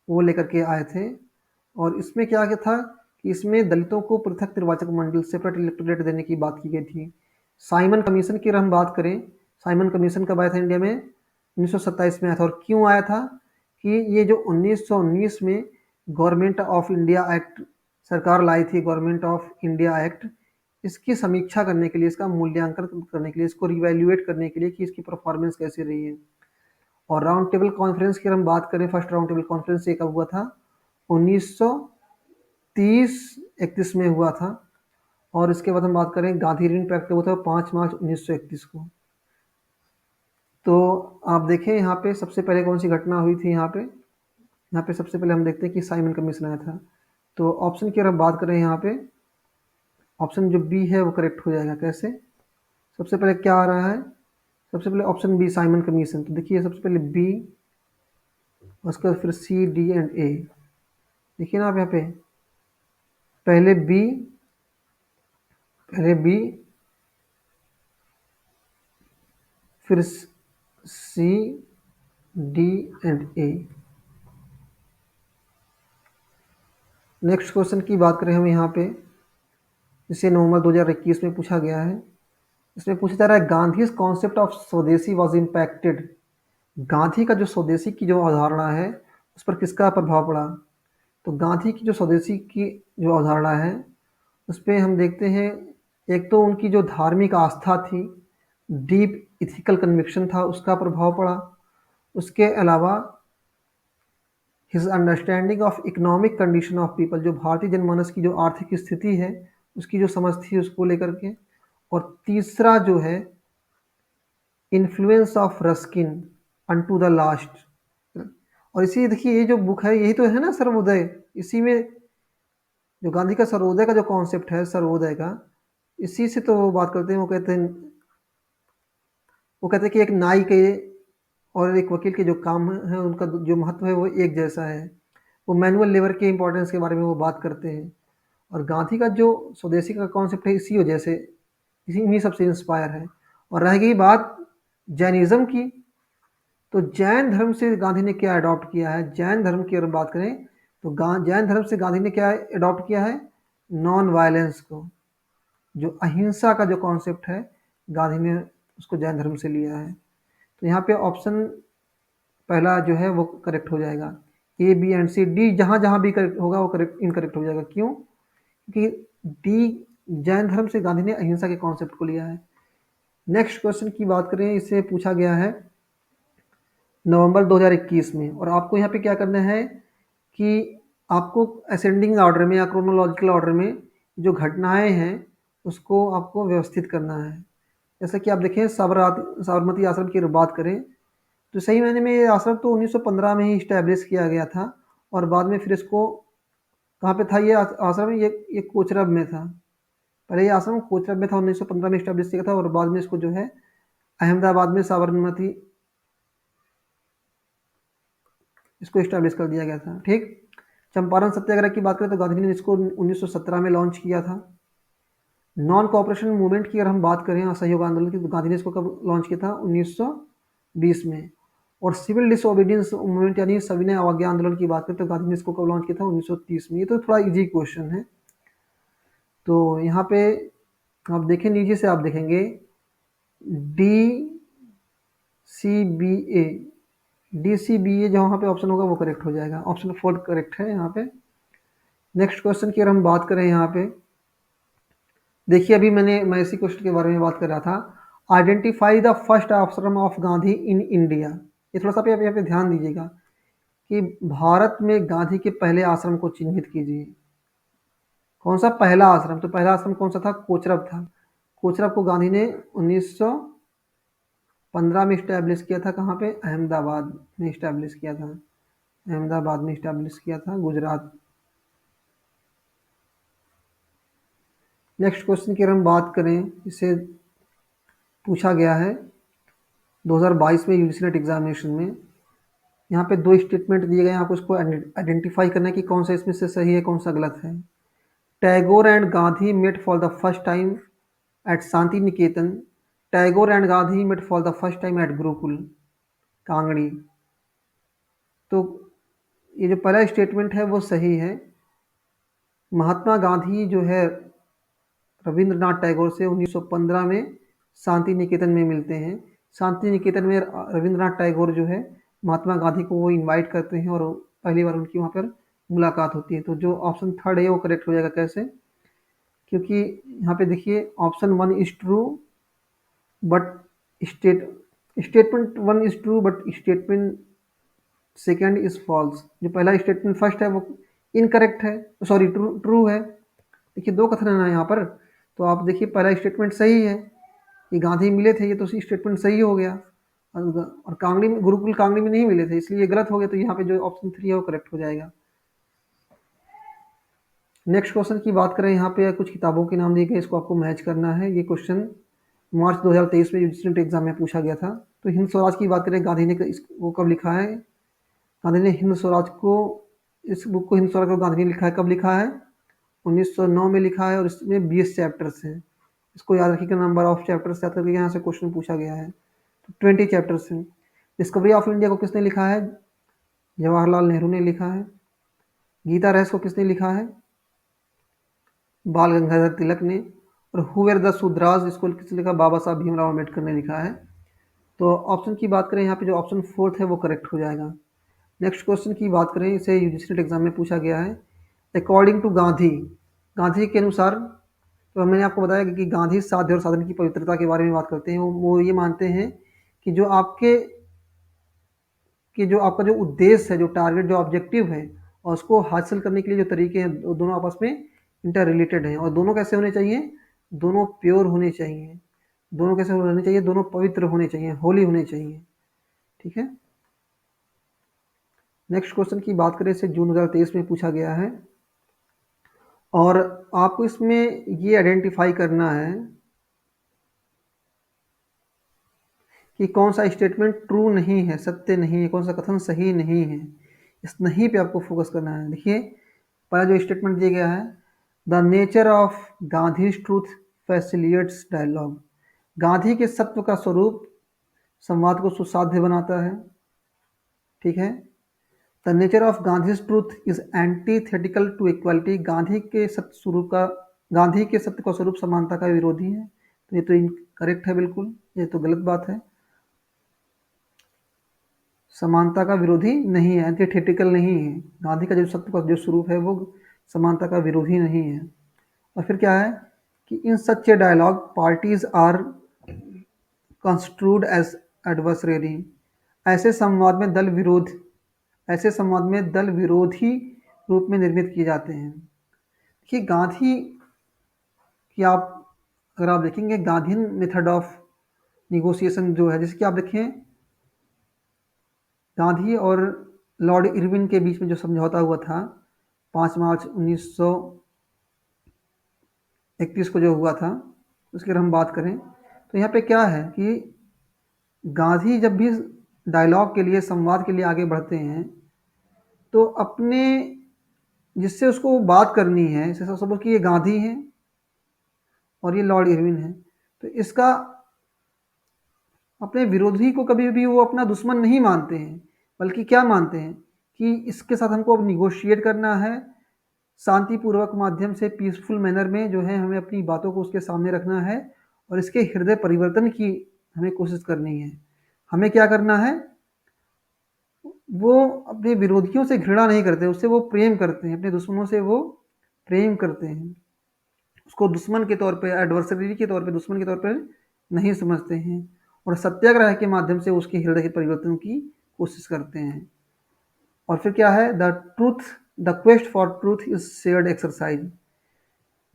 [SPEAKER 1] वो लेकर के आए थे। और इसमें क्या था कि इसमें दलितों को पृथक निर्वाचक मंडल, सेपरेट इलेक्टोरेट देने की बात की गई थी। साइमन कमीशन की हम बात करें, साइमन कमीशन कब आया था इंडिया में, 1927 में आया था। और क्यों आया था कि ये जो 1919 में गवर्नमेंट ऑफ इंडिया एक्ट सरकार लाई थी, गवर्नमेंट ऑफ इंडिया एक्ट, इसकी समीक्षा करने के लिए, इसका मूल्यांकन करने के लिए, इसको रिवैल्यूएट करने के लिए कि इसकी परफॉर्मेंस कैसी रही है। और राउंड टेबल कॉन्फ्रेंस की हम बात करें, फर्स्ट राउंड टेबल कॉन्फ्रेंस ये कब हुआ था, 1930-31 में हुआ था। और इसके बाद हम बात करें गांधी ऋण पैक्ट हुआ था 5 मार्च 1931 को। तो आप देखें यहाँ पे सबसे पहले कौन सी घटना हुई थी। यहाँ पे सबसे पहले हम देखते हैं कि साइमन कमीशन आया था। तो ऑप्शन की अगर हम बात करें, यहाँ पे ऑप्शन जो बी है वो करेक्ट हो जाएगा। कैसे, सबसे पहले क्या आ रहा है, सबसे पहले ऑप्शन बी साइमन कमीशन। तो देखिए सबसे पहले बी, उसके बाद फिर सी, डी एंड ए। देखिए ना आप यहाँ पे पहले बी, फिर C, D and A. Next question की बात करें हम यहाँ पे, जिसे नवंबर 2021 में पूछा गया है। इसमें पूछा जा रहा है गांधी कॉन्सेप्ट ऑफ स्वदेशी वॉज इम्पैक्टेड। गांधी का जो स्वदेशी की जो अवधारणा है उस पर किसका प्रभाव पड़ा। तो गांधी की जो स्वदेशी की जो अवधारणा है उस पर हम देखते हैं, एक तो उनकी जो धार्मिक आस्था थी, डीप इथिकल कन्विक्शन था, उसका प्रभाव पड़ा। उसके अलावा his understanding of economic condition of people, जो भारतीय जनमानस की जो आर्थिक स्थिति है उसकी जो समझ थी उसको लेकर के। और तीसरा जो है influence of Ruskin unto the last. और इसी देखिए ये जो बुक है यही तो है ना सर्वोदय, इसी में जो गांधी का सर्वोदय का जो कॉन्सेप्ट है, सर्वोदय का, इसी से तो वो बात करते हैं। वो कहते हैं कि एक नाई के और एक वकील के जो काम है उनका जो महत्व है वो एक जैसा है। वो मैनुअल लेबर के इंपॉर्टेंस के बारे में वो बात करते हैं। और गांधी का जो स्वदेशी का कॉन्सेप्ट है इसी वजह से, इन्हीं सबसे इंस्पायर है। और रह गई बात जैनिज़्म की, तो जैन धर्म से गांधी ने क्या अडॉप्ट किया है। जैन धर्म की अगर बात करें तो जैन धर्म से गांधी ने क्या अडॉप्ट किया है, नॉन वायलेंस को, जो अहिंसा का जो कॉन्सेप्ट है गांधी ने उसको जैन धर्म से लिया है। तो यहाँ पे ऑप्शन पहला जो है वो करेक्ट हो जाएगा। A B and C, D जहाँ जहाँ भी करेक्ट होगा वो करेक्ट इनकरेक्ट हो जाएगा। क्यों? क्योंकि डी जैन धर्म से गांधी ने अहिंसा के कॉन्सेप्ट को लिया है। नेक्स्ट क्वेश्चन की बात करें, इससे पूछा गया है नवंबर 2021 में, और आपको यहाँ पे क्या करना है कि आपको असेंडिंग ऑर्डर में या क्रोनोलॉजिकल ऑर्डर में जो घटनाएं हैं उसको आपको व्यवस्थित करना है। जैसा कि आप देखें साबरमती आश्रम की बात करें तो सही मायने में ये आश्रम तो 1915 में ही इस्टेब्लिश किया गया था, और बाद में फिर इसको कहाँ पे था ये आश्रम, ये कोचरब में था। पहले ये आश्रम कोचरब में था, 1915 में इस्टेब्लिश किया था, और बाद में इसको जो है अहमदाबाद में साबरमती इसको इस्टेब्लिश कर दिया गया था। ठीक। चंपारण सत्याग्रह की बात करें तो गांधी ने इसको 1917 में लॉन्च किया था। नॉन कोऑपरेशन मूवमेंट की अगर हम बात करें, असहयोग आंदोलन की, तो गांधी ने इसको कब लॉन्च किया था? 1920 में। और सिविल डिसओबीडियंस मूवमेंट यानी सविनय अवज्ञा आंदोलन की बात करें तो गांधी ने इसको कब लॉन्च किया था? 1930 में। ये तो थोड़ा इजी क्वेश्चन है। तो यहाँ पे आप देखें, नीचे से आप देखेंगे DCBA जहाँ पे ऑप्शन होगा वो करेक्ट हो जाएगा। ऑप्शन 4 करेक्ट है यहाँ पे। नेक्स्ट क्वेश्चन की अगर हम बात करें, यहाँ पे देखिए, अभी मैं इसी क्वेश्चन के बारे में बात कर रहा था। आइडेंटिफाई द फर्स्ट आश्रम ऑफ गांधी इन इंडिया। ये थोड़ा सा यहाँ पे ध्यान दीजिएगा कि भारत में गांधी के पहले आश्रम को चिन्हित कीजिए। कौन सा पहला आश्रम? तो पहला आश्रम कौन सा था? कोचरब था। कोचरब को गांधी ने 1915 में इस्टेब्लिश किया था। कहाँ पे? अहमदाबाद में इस्टेब्लिश किया था। अहमदाबाद में इस्टेब्लिश किया था, गुजरात। नेक्स्ट क्वेश्चन की अगर हम बात करें, इसे पूछा गया है 2022 में यूजीसी नेट एग्जामिनेशन में। यहाँ पे 2 स्टेटमेंट दिए गए हैं, आपको इसको आइडेंटिफाई करना है कि कौन सा इसमें से सही है, कौन सा गलत है। Tagore and Gandhi met for the first time at Shantiniketan. Tagore and Gandhi met for the first time at Gurukul Kangri. तो ये जो पहला स्टेटमेंट है वो सही है। महात्मा गांधी जो है रविंद्रनाथ टैगोर से 1915 में शांति निकेतन में मिलते हैं। शांति निकेतन में रविंद्रनाथ टैगोर जो है महात्मा गांधी को वो इनवाइट करते हैं और पहली बार उनकी वहाँ पर मुलाकात होती है। तो जो ऑप्शन 3 है वो करेक्ट हो जाएगा। कैसे? क्योंकि यहाँ पे देखिए, option 1 is true but statement 1 is true but statement second is false. जो पहला स्टेटमेंट फर्स्ट है वो इनकरेक्ट है, सॉरी ट्रू है। देखिए 2 कथन है यहाँ पर। तो आप देखिए, पहला स्टेटमेंट सही है, ये गांधी मिले थे, ये तो स्टेटमेंट सही हो गया। और कांगड़ी में, गुरुकुल कांगड़ी में नहीं मिले थे, इसलिए गलत हो गया। तो यहाँ पे जो ऑप्शन 3 है वो करेक्ट हो जाएगा। नेक्स्ट क्वेश्चन की बात करें, यहाँ पे कुछ किताबों के नाम दिए गए, इसको आपको मैच करना है। ये क्वेश्चन मार्च 2023 में यूजीसी नेट एग्जाम में पूछा गया था। तो हिंद स्वराज की बात करें, गांधी ने वो कब लिखा है? गांधी ने हिंद स्वराज को, इस बुक को हिंद स्वराज को गांधी ने लिखा है, कब लिखा है? 1909 में लिखा है, और इसमें 20 चैप्टर्स हैं। इसको याद रखिएगा, नंबर ऑफ चैप्टर्स याद करके यहाँ से क्वेश्चन पूछा गया है। तो 20 चैप्टर्स हैं। डिस्कवरी ऑफ इंडिया को किसने लिखा है? जवाहरलाल नेहरू ने लिखा है। गीता रहस्य को किसने लिखा है? बाल गंगाधर तिलक ने। और हु वर द शूद्रास, इसको किसने लिखा? बाबा साहब भीमराव अम्बेडकर ने लिखा है। तो ऑप्शन की बात करें, यहाँ पे जो ऑप्शन 4 है वो करेक्ट हो जाएगा। नेक्स्ट क्वेश्चन की बात करें, इसे यूजीसी नेट एग्जाम में पूछा गया है। अकॉर्डिंग टू गांधी, गांधी के अनुसार, तो मैंने आपको बताया कि गांधी साध्य और साधन की पवित्रता के बारे में बात करते हैं। वो ये मानते हैं कि जो आपका जो उद्देश्य है, जो टारगेट, जो ऑब्जेक्टिव है, और उसको हासिल करने के लिए जो तरीके हैं, दोनों आपस में इंटर रिलेटेड हैं। और दोनों कैसे होने चाहिए? दोनों प्योर होने चाहिए। दोनों कैसे होने चाहिए? दोनों पवित्र होने चाहिए, होली होने चाहिए। ठीक है। नेक्स्ट क्वेश्चन की बात करें, इसे जून 2023 में पूछा गया है, और आपको इसमें ये आइडेंटिफाई करना है कि कौन सा स्टेटमेंट ट्रू नहीं है, सत्य नहीं है, कौन सा कथन सही नहीं है। इस नहीं पे आपको फोकस करना है। देखिए, पहला जो स्टेटमेंट दिया गया है, the nature of Gandhi's truth facilitates dialogue. Gandhi के सत्व का स्वरूप संवाद को सुसाध्य बनाता है। ठीक है। The nature of Gandhi's truth is antithetical to equality. Gandhi के सत्य का स्वरूप समानता का विरोधी है। तो ये तो इनकरेक्ट है बिल्कुल। ये तो गलत बात है। समानता का विरोधी नहीं है, एंटीथेटिकल नहीं है। गांधी का जो सत्य का जो स्वरूप है वो समानता का विरोधी नहीं है। और फिर क्या है कि in such a dialogue parties are construed as adversary. ऐसे संवाद में दल विरोध ऐसे संवाद में दल विरोधी रूप में निर्मित किए जाते हैं। देखिए गांधी की आप अगर आप देखेंगे गांधीन मेथड ऑफ निगोशिएशन जो है, जैसे कि आप देखें गांधी और लॉर्ड इरविन के बीच में जो समझौता हुआ था 5 मार्च 1931 को जो हुआ था, उसकी अगर हम बात करें तो यहाँ पे क्या है कि गांधी जब भी डायलॉग के लिए संवाद के लिए आगे बढ़ते हैं तो अपने जिससे उसको बात करनी है, जैसे सपोज कि ये गांधी हैं और ये लॉर्ड इरविन है, तो इसका अपने विरोधी को कभी भी वो अपना दुश्मन नहीं मानते हैं, बल्कि क्या मानते हैं कि इसके साथ हमको अब निगोशिएट करना है, शांतिपूर्वक माध्यम से पीसफुल मैनर में जो है हमें अपनी बातों को उसके सामने रखना है और इसके हृदय परिवर्तन की हमें कोशिश करनी है। हमें क्या करना है, वो अपने विरोधियों से घृणा नहीं करते, उससे वो प्रेम करते हैं, अपने दुश्मनों से वो प्रेम करते हैं, उसको दुश्मन के तौर पे, एडवर्सरी के तौर पे, दुश्मन के तौर पे नहीं समझते हैं और सत्याग्रह के माध्यम से उसके हृदय के परिवर्तन की कोशिश करते हैं। और फिर क्या है, the quest for truth is shared exercise.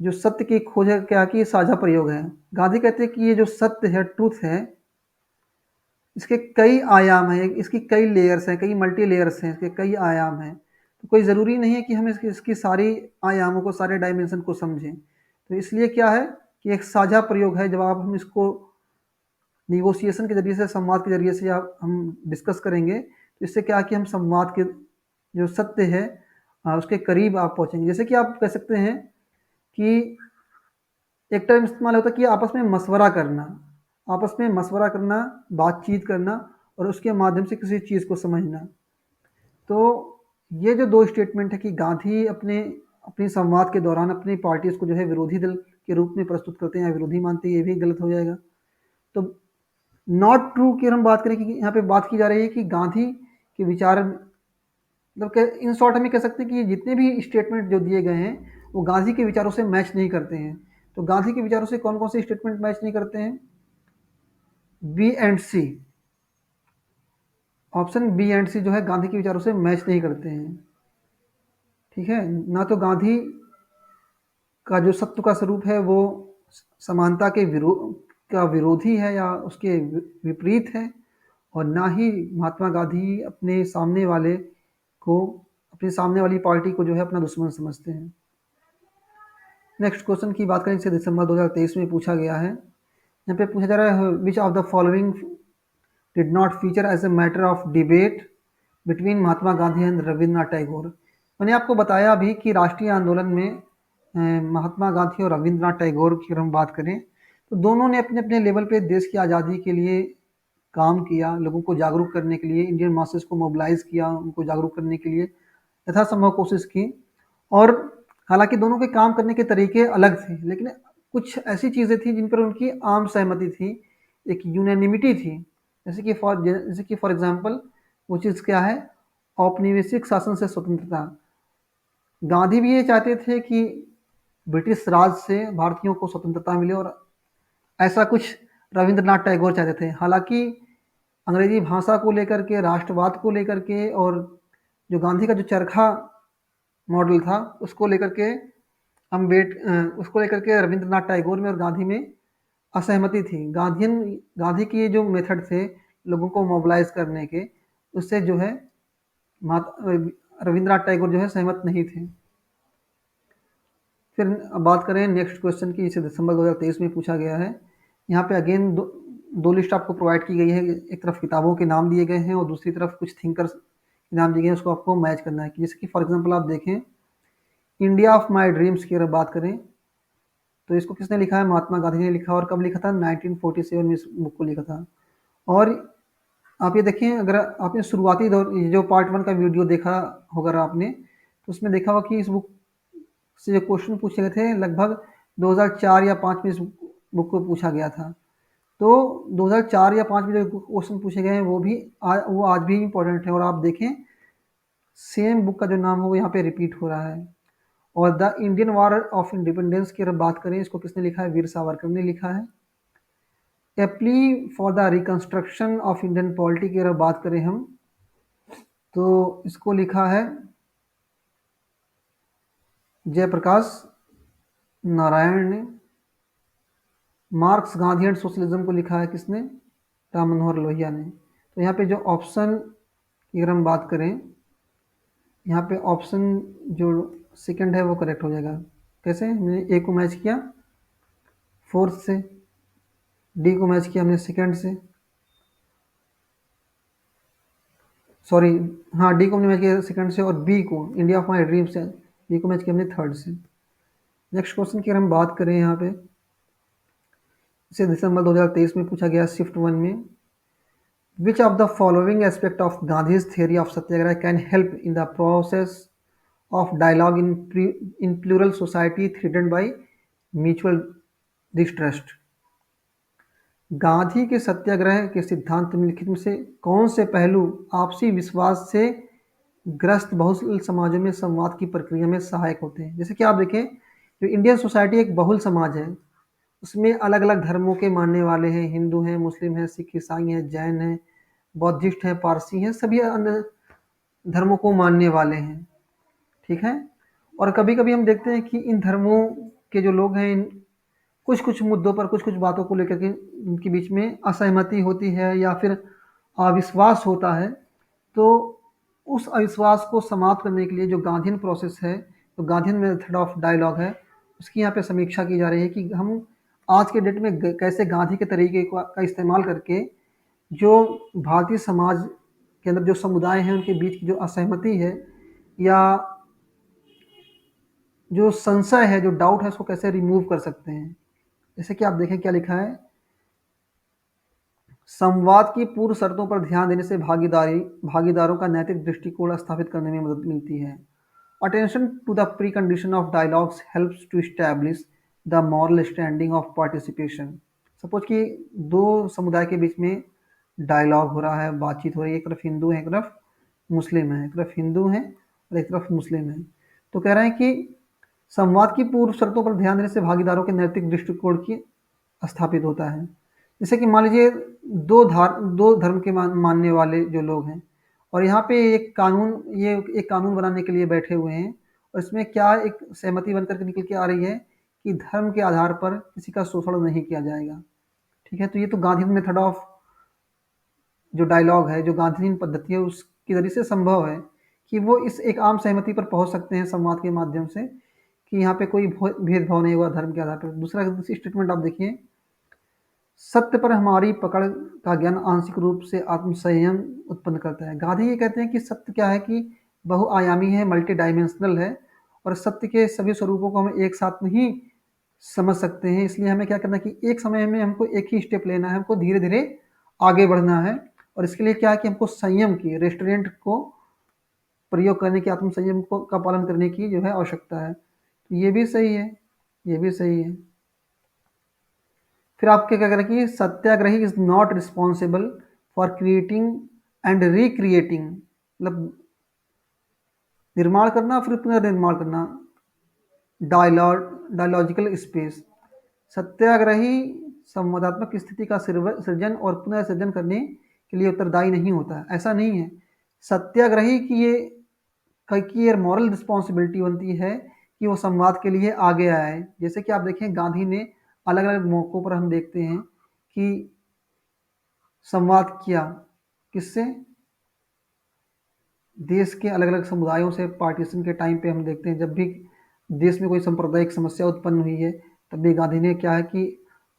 [SPEAKER 1] जो सत्य की खोज है क्या कि साझा प्रयोग है। गांधी कहते हैं कि ये जो सत्य है, ट्रूथ है, इसके कई आयाम हैं, इसकी कई लेयर्स हैं, कई मल्टी लेयर्स हैं, इसके कई आयाम हैं। तो कोई ज़रूरी नहीं है कि हम इसकी सारी आयामों को, सारे डायमेंशन को समझें। तो इसलिए क्या है कि एक साझा प्रयोग है। जब आप हम इसको निगोशिएशन के जरिए से, संवाद के जरिए से आप हम डिस्कस करेंगे तो इससे क्या कि हम संवाद के जो सत्य है उसके करीब आप पहुंचेंगे। जैसे कि आप कह सकते हैं कि एक टर्म इस्तेमाल होता है कि आपस में मशवरा करना, आपस में मशवरा करना, बातचीत करना और उसके माध्यम से किसी चीज़ को समझना। तो ये जो दो स्टेटमेंट है कि गांधी अपनी संवाद के दौरान अपनी पार्टीज को जो है विरोधी दल के रूप में प्रस्तुत करते हैं या विरोधी मानते हैं, ये भी गलत हो जाएगा। तो नॉट ट्रू की हम बात करें कि यहाँ पे बात की जा रही है कि गांधी के विचार, मतलब इन शॉर्ट हम ये कह सकते हैं कि जितने भी स्टेटमेंट जो दिए गए हैं वो गांधी के विचारों से मैच नहीं करते हैं। तो गांधी के विचारों से कौन कौन से स्टेटमेंट मैच नहीं करते हैं? B and C, option B and C जो है गांधी के विचारों से मैच नहीं करते हैं। ठीक है, ना तो गांधी का जो सत्व का स्वरूप है वो समानता के विरोधी है या उसके विपरीत है, और ना ही महात्मा गांधी अपने सामने वाली पार्टी को जो है अपना दुश्मन समझते हैं। नेक्स्ट क्वेश्चन की बात करें, इसे दिसंबर 2023 में पूछा गया है। यहाँ पे पूछा जा रहा है which of the following did not feature as a matter of debate between Mahatma Gandhi and Rabindranath Tagore. मैंने आपको बताया अभी कि राष्ट्रीय आंदोलन में महात्मा गांधी और रविंद्रनाथ टैगोर की अगर हम बात करें तो दोनों ने अपने अपने लेवल पे देश की आज़ादी के लिए काम किया, लोगों को जागरूक करने के लिए, इंडियन मासेस को मोबिलाइज किया, उनको जागरूक करने के लिए यथासंभव कोशिश की। और हालांकि दोनों के काम करने के तरीके अलग थे, लेकिन कुछ ऐसी चीज़ें थी जिन पर उनकी आम सहमति थी, एक यूनानिमिटी थी। जैसे कि फॉर एग्जांपल वो चीज़ क्या है, औपनिवेशिक शासन से स्वतंत्रता। गांधी भी ये चाहते थे कि ब्रिटिश राज से भारतीयों को स्वतंत्रता मिले, और ऐसा कुछ रविंद्रनाथ टैगोर चाहते थे। हालांकि अंग्रेजी भाषा को लेकर के, राष्ट्रवाद को लेकर के, और जो गांधी का जो चरखा मॉडल था उसको लेकर के रविंद्रनाथ टैगोर में और गांधी में असहमति थी। गांधी की ये जो मेथड थे लोगों को मोबिलाइज करने के, उससे जो है रविंद्रनाथ टैगोर जो है सहमत नहीं थे। फिर अब बात करें नेक्स्ट क्वेश्चन की, इसे दिसंबर 2023 में पूछा गया है। यहाँ पे अगेन दो लिस्ट आपको प्रोवाइड की गई है, एक तरफ किताबों के नाम दिए गए हैं और दूसरी तरफ कुछ थिंकर्स के नाम दिए गए हैं, उसको आपको मैच करना है। जैसे कि फॉर एग्जांपल आप देखें, इंडिया ऑफ माय ड्रीम्स की अगर बात करें तो इसको किसने लिखा है? महात्मा गांधी ने लिखा। और कब लिखा था? 1947 में इस बुक को लिखा था। और आप ये देखें, अगर आपने शुरुआती दौर जो पार्ट 1 का वीडियो देखा होगा आपने, तो उसमें देखा होगा कि इस बुक से जो क्वेश्चन पूछे गए थे लगभग 2004 या 5 में इस बुक को पूछा गया था। तो 2004 या 5 में जो क्वेश्चन पूछे गए हैं वो आज भी इम्पोर्टेंट है। और आप देखें सेम बुक का जो नाम है वो यहाँ पे रिपीट हो रहा है। और the Indian war of independence की अगर बात करें, इसको किसने लिखा है? वीर सावरकर ने लिखा है। A plea for the reconstruction of Indian polity की अगर बात करें हम, तो इसको लिखा है जयप्रकाश नारायण ने। मार्क्स, गांधी एंड सोशलिज्म को लिखा है किसने? राम मनोहर लोहिया ने। तो यहाँ पे जो ऑप्शन की अगर हम बात करें, यहाँ पे ऑप्शन जो सेकंड है वो करेक्ट हो जाएगा। कैसे? हमने ए को मैच किया फोर्थ से, डी को मैच किया हमने सेकंड से, सॉरी हाँ डी को हमने मैच किया सेकंड से, और बी को इंडिया ऑफ माई ड्रीम से, बी को मैच किया हमने थर्ड से। नेक्स्ट क्वेश्चन की अगर हम बात करें यहाँ पे, इसे दिसंबर 2023 में पूछा गया शिफ्ट 1 में। विच of the following aspect of Gandhi's theory of Satyagraha can help in the process of dialogue in plural society threatened by mutual distrust? Gandhi के सत्याग्रह के सिद्धांत निम्नलिखित में से कौन से पहलू आपसी विश्वास से ग्रस्त बहुल समाजों में संवाद की प्रक्रिया में सहायक होते हैं? जैसे कि आप देखें, जो इंडियन सोसाइटी एक बहुल समाज है, उसमें अलग अलग धर्मों के मानने वाले हैं, हिंदू हैं, मुस्लिम हैं, सिख ईसाई हैं, जैन हैं, बौद्धिस्ट हैं, पारसी हैं, सभी अन्य धर्मों को मानने वाले हैं। ठीक है। और कभी कभी हम देखते हैं कि इन धर्मों के जो लोग हैं, इन कुछ कुछ मुद्दों पर, कुछ कुछ बातों को लेकर के इनके बीच में असहमति होती है या फिर अविश्वास होता है। तो उस अविश्वास को समाप्त करने के लिए जो गांधीयन प्रोसेस है, जो गांधीयन मेथड ऑफ डायलॉग है, उसकी यहाँ पे समीक्षा की जा रही है कि हम आज के डेट में कैसे गांधी के तरीके का इस्तेमाल करके जो भारतीय समाज के अंदर जो समुदाय हैं उनके बीच की जो असहमति है या जो संशय है, जो डाउट है, उसको कैसे रिमूव कर सकते हैं। जैसे कि आप देखें क्या लिखा है, संवाद की पूर्व शर्तों पर ध्यान देने से भागीदारों का नैतिक दृष्टिकोण स्थापित करने में मदद मिलती है। Attention to the precondition of dialogues helps to establish the moral standing of participation. Suppose कि दो समुदाय के बीच में डायलॉग हो रहा है, बातचीत हो रही है, एक तरफ हिंदू है, एक तरफ मुस्लिम है, एक तरफ हिंदू है और एक तरफ मुस्लिम है। तो कह रहे हैं कि संवाद की पूर्व शर्तों पर ध्यान देने से भागीदारों के नैतिक दृष्टिकोण की स्थापित होता है। जैसे कि मान लीजिए दो धर्म के मानने वाले जो लोग हैं, और यहाँ पे ये एक कानून बनाने के लिए बैठे हुए हैं, और इसमें क्या एक सहमति बनकर के निकल के आ रही है कि धर्म के आधार पर किसी का शोषण नहीं किया जाएगा। ठीक है। तो ये तो गांधी मेथड ऑफ जो डायलॉग है, जो गांधीयन पद्धति है, उसके जरिए से संभव है कि वो इस एक आम सहमति पर पहुंच सकते हैं संवाद के माध्यम से कि यहाँ पे कोई भेदभाव नहीं हुआ धर्म के आधार पर। दूसरा स्टेटमेंट आप देखिए, सत्य पर हमारी पकड़ का ज्ञान आंशिक रूप से आत्मसंयम उत्पन्न करता है। गांधी ये कहते हैं कि सत्य क्या है कि बहुआयामी है, मल्टी डायमेंशनल है, और सत्य के सभी स्वरूपों को हम एक साथ नहीं समझ सकते हैं। इसलिए हमें क्या करना है कि एक समय में हमको एक ही स्टेप लेना है, हमको धीरे धीरे आगे बढ़ना है, और इसके लिए क्या है कि हमको संयम की, रेस्टोरेंट को प्रयोग करने की, आत्मसंयम को का पालन करने की जो है आवश्यकता है। तो ये भी सही है, ये भी सही है। फिर आप क्या कह रहे हैं कि satyagrahi is not responsible for creating and recreating, मतलब निर्माण करना फिर पुनर्निर्माण करना, डायलॉजिकल स्पेस। सत्याग्रही संवादात्मक स्थिति का सृजन और पुनर्सृजन करने के लिए उत्तरदायी नहीं होता है, ऐसा नहीं है। सत्याग्रही की ये मॉरल रिस्पॉन्सिबिलिटी बनती है कि वो संवाद के लिए आगे आए। जैसे कि आप देखें, गांधी ने अलग अलग मौक़ों पर हम देखते हैं कि संवाद किया किससे? देश के अलग अलग समुदायों से। पार्टीशन के टाइम पे हम देखते हैं, जब भी देश में कोई सांप्रदायिक समस्या उत्पन्न हुई है, तब भी गांधी ने क्या है कि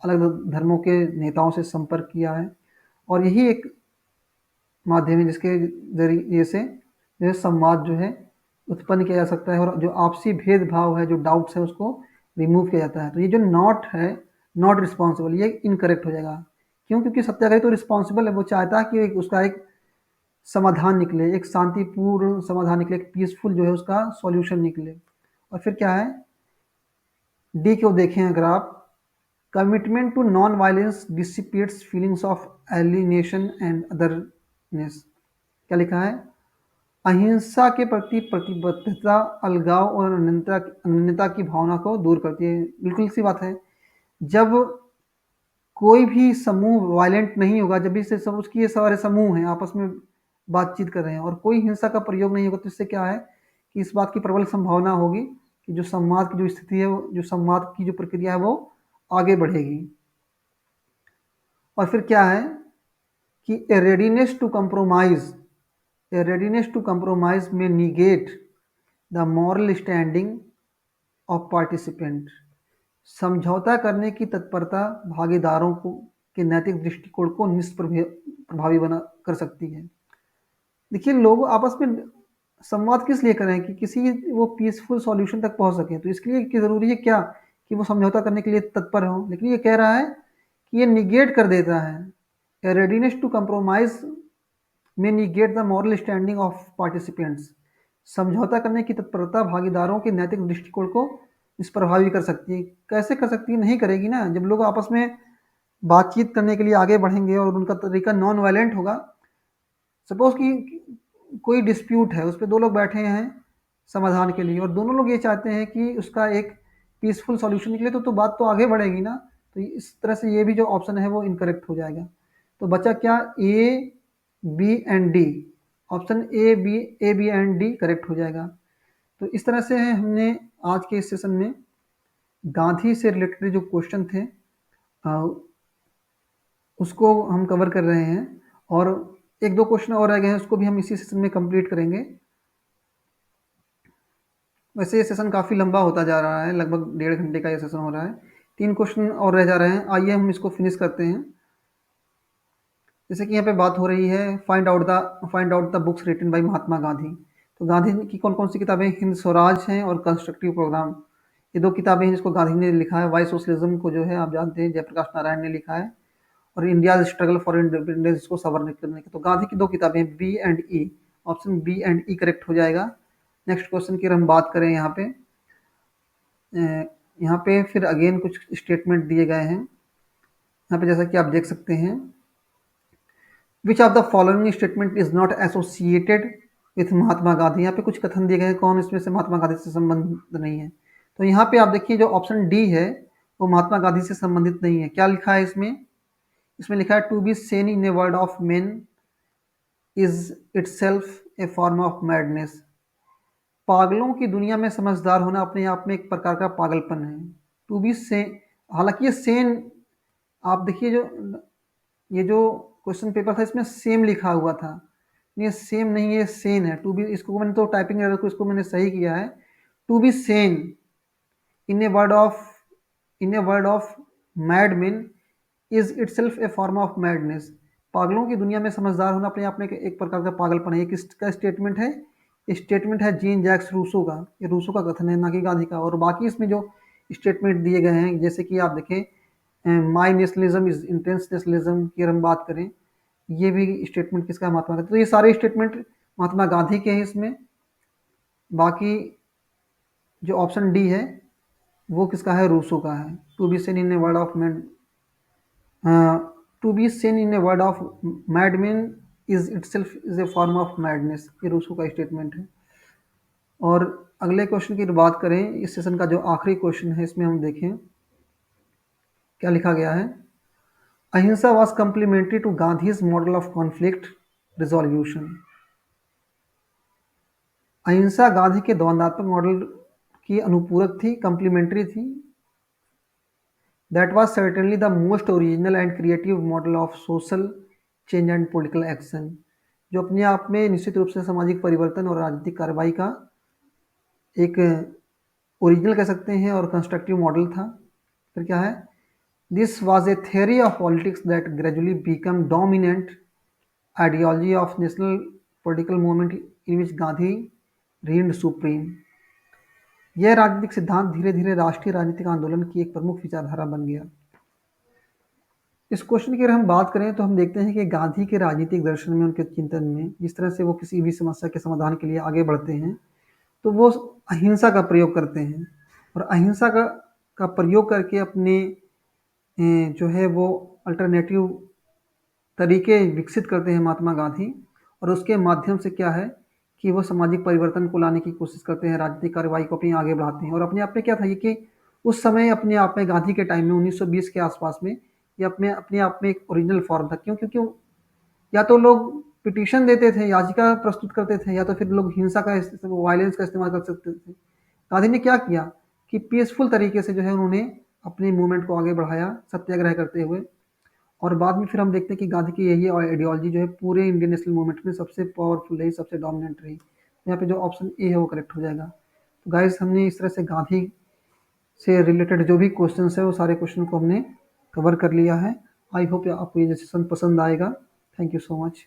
[SPEAKER 1] अलग अलग धर्मों के नेताओं से संपर्क किया है, और यही एक माध्यम है जिसके जरिए से जो संवाद जो है उत्पन्न किया जा सकता है, और जो आपसी भेदभाव है, जो डाउट्स है, उसको रिमूव किया जाता है। तो ये जो नॉट है, नॉट रिस्पॉन्सिबल, ये इनकरेक्ट हो जाएगा। क्यों? क्योंकि सत्याग्रही तो रिस्पॉन्सिबल है, वो चाहता है कि उसका एक समाधान निकले, एक शांतिपूर्ण समाधान निकले, एक पीसफुल जो है उसका सॉल्यूशन निकले। और फिर क्या है, डी को देखें अगर आप,
[SPEAKER 2] commitment to non violence dissipates feelings of alienation and otherness. क्या लिखा है? अहिंसा के प्रति प्रतिबद्धता अलगाव और अनन्यता की भावना को दूर करती है। बिल्कुल सी बात है। जब कोई भी समूह वायलेंट नहीं होगा, जब भी से सब उसकी ये सारे समूह हैं आपस में बातचीत कर रहे हैं और कोई हिंसा का प्रयोग नहीं होगा, तो इससे क्या है कि इस बात की प्रबल संभावना होगी कि जो संवाद की जो स्थिति है, जो संवाद की जो प्रक्रिया है वो आगे बढ़ेगी। और फिर क्या है कि a readiness to compromise, a readiness to compromise में negate the moral standing of participant. समझौता करने की तत्परता भागीदारों को के नैतिक दृष्टिकोण को निष्प्रभावी बना कर सकती है। देखिए, लोग आपस में संवाद किस लिए करें कि किसी वो पीसफुल सॉल्यूशन तक पहुंच सके, तो इसके लिए कि ज़रूरी है क्या कि वो समझौता करने के लिए तत्पर हों, लेकिन ये कह रहा है कि ये निगेट कर देता है। रेडीनेस टू कंप्रोमाइज में negate the moral standing of participants. समझौता करने की तत्परता भागीदारों के नैतिक दृष्टिकोण को निष्प्रभावी कर सकती है। कैसे कर सकती है? नहीं करेगी ना। जब लोग आपस में बातचीत करने के लिए आगे बढ़ेंगे और उनका तरीका नॉन वायलेंट होगा, सपोज कि कोई डिस्प्यूट है, उस पर दो लोग बैठे हैं समाधान के लिए और दोनों लोग ये चाहते हैं कि उसका एक पीसफुल सॉल्यूशन निकले, तो बात तो आगे बढ़ेगी ना। तो इस तरह से ये भी जो ऑप्शन है वो इनकरेक्ट हो जाएगा। तो बचा क्या? A, B and D. Option A B and D correct हो जाएगा। तो इस तरह से हमने आज के इस सेशन में गांधी से रिलेटेड जो क्वेश्चन थे उसको हम कवर कर रहे हैं, और एक दो क्वेश्चन और रह गए हैं, उसको भी हम इसी सेशन में कंप्लीट करेंगे। वैसे ये सेशन काफ़ी लंबा होता जा रहा है, लगभग 1.5 घंटे का ये सेशन हो रहा है। 3 क्वेश्चन और रह जा रहे हैं, आइए हम इसको फिनिश करते हैं। जैसे कि यहाँ पे बात हो रही है find out the books written by Mahatma Gandhi. तो गांधी की कौन कौन सी किताबें? हिंद स्वराज हैं और कंस्ट्रक्टिव प्रोग्राम, ये 2 किताबें हैं जिसको गांधी ने लिखा है। वाई सोशलिज्म को जो है आप जानते हैं जयप्रकाश नारायण ने लिखा है, और इंडिया स्ट्रगल फॉर इंडिपेंडेंस को सवर्ण करने की। तो गांधी की 2 किताबें हैं, B and E. Option B and E correct हो जाएगा। नेक्स्ट क्वेश्चन की हम बात करें यहाँ पे फिर अगेन कुछ स्टेटमेंट दिए गए हैं यहाँ पे, जैसा कि आप देख सकते हैं। Which of the following statement is not associated with Mahatma Gandhi. यहाँ पे कुछ कथन दिए गए हैं, कौन इसमें से महात्मा गांधी से संबंधित नहीं है। तो यहाँ पे आप देखिए जो ऑप्शन डी है वो महात्मा गांधी से संबंधित नहीं है। क्या लिखा है इसमें? इसमें लिखा है to be sane in a world of men is itself a form of madness. पागलों की दुनिया में समझदार होना अपने आप में एक प्रकार का पागलपन है। टू बी सेन, हालांकि ये सेन, आप देखिए ये जो क्वेश्चन पेपर था इसमें सेम लिखा हुआ था, ये सेम नहीं है, सेन है। टू बी, इसको मैंने तो टाइपिंग एरर को इसको मैंने सही किया है। To be sane in a world of mad man is itself a form of madness. पागलों की दुनिया में समझदार होना अपने आप में एक प्रकार का पागलपन है। ये किसका स्टेटमेंट है? स्टेटमेंट है जीन जैक्स रूसो का। ये रूसो का कथन है, ना कि गांधी का। और बाकी इसमें जो स्टेटमेंट दिए गए हैं, जैसे कि आप देखें माई नेशनलिज्म इज इंटेंस नेशनलिज्म की हम बात करें, ये भी स्टेटमेंट किसका? महात्मा गांधी। तो ये सारे स्टेटमेंट महात्मा गांधी के हैं इसमें। बाकी जो ऑप्शन डी है वो किसका है? रूसो का है। To be sane in a world of man, to be sane in a world of madman is itself is a form of madness, ये रूसो का स्टेटमेंट है। और अगले क्वेश्चन की बात करें, इस सेशन का जो आखिरी क्वेश्चन है इसमें हम देखें क्या लिखा गया है। Ahimsa was complementary to Gandhi's model of conflict resolution. Ahimsa Gandhi के द्वंद्वात्मक मॉडल की अनुपूरक थी, कम्प्लीमेंट्री थी। That was certainly the most original and creative model of social change and political action, जो अपने आप में निश्चित रूप से सामाजिक परिवर्तन और राजनीतिक कार्रवाई का एक ओरिजिनल कह सकते हैं और कंस्ट्रक्टिव मॉडल था। फिर क्या है? This was a theory of politics that gradually become dominant ideology of national political movement in which Gandhi reigned supreme. यह राजनीतिक सिद्धांत धीरे धीरे राष्ट्रीय राजनीतिक आंदोलन की एक प्रमुख विचारधारा बन गया। इस क्वेश्चन की अगर हम बात करें तो हम देखते हैं कि गांधी के राजनीतिक दर्शन में, उनके चिंतन में, जिस तरह से वो किसी भी समस्या के समाधान के लिए आगे बढ़ते हैं तो वो अहिंसा का प्रयोग करते हैं, और अहिंसा का प्रयोग करके अपने जो है वो अल्टरनेटिव तरीके विकसित करते हैं महात्मा गांधी, और उसके माध्यम से क्या है कि वो सामाजिक परिवर्तन को लाने की कोशिश करते हैं, राजनीतिक कार्रवाई को अपनी आगे बढ़ाते हैं। और अपने आप में क्या था ये कि उस समय अपने आप में गांधी के टाइम में 1920 के आसपास में ये अपने अपने आप में एक ओरिजिनल फॉर्म था। क्यों? क्योंकि या तो लोग पिटीशन देते थे, याचिका प्रस्तुत करते थे, या तो फिर लोग हिंसा का वायलेंस का इस्तेमाल कर सकते थे। गांधी ने क्या किया कि पीसफुल तरीके से जो है उन्होंने अपने मूवमेंट को आगे बढ़ाया सत्याग्रह करते हुए। और बाद में फिर हम देखते हैं कि गांधी की यही आइडियोलॉजी जो है पूरे इंडियन नेशनल मूवमेंट में सबसे पावरफुल रही, सबसे डोमिनेंट रही। यहाँ पे जो ऑप्शन ए है वो करेक्ट हो जाएगा। तो गाइस हमने इस तरह से गांधी से रिलेटेड जो भी क्वेश्चन है वो सारे क्वेश्चन को हमने कवर कर लिया है। आई होप आपको ये सेशन पसंद आएगा। Thank you so much.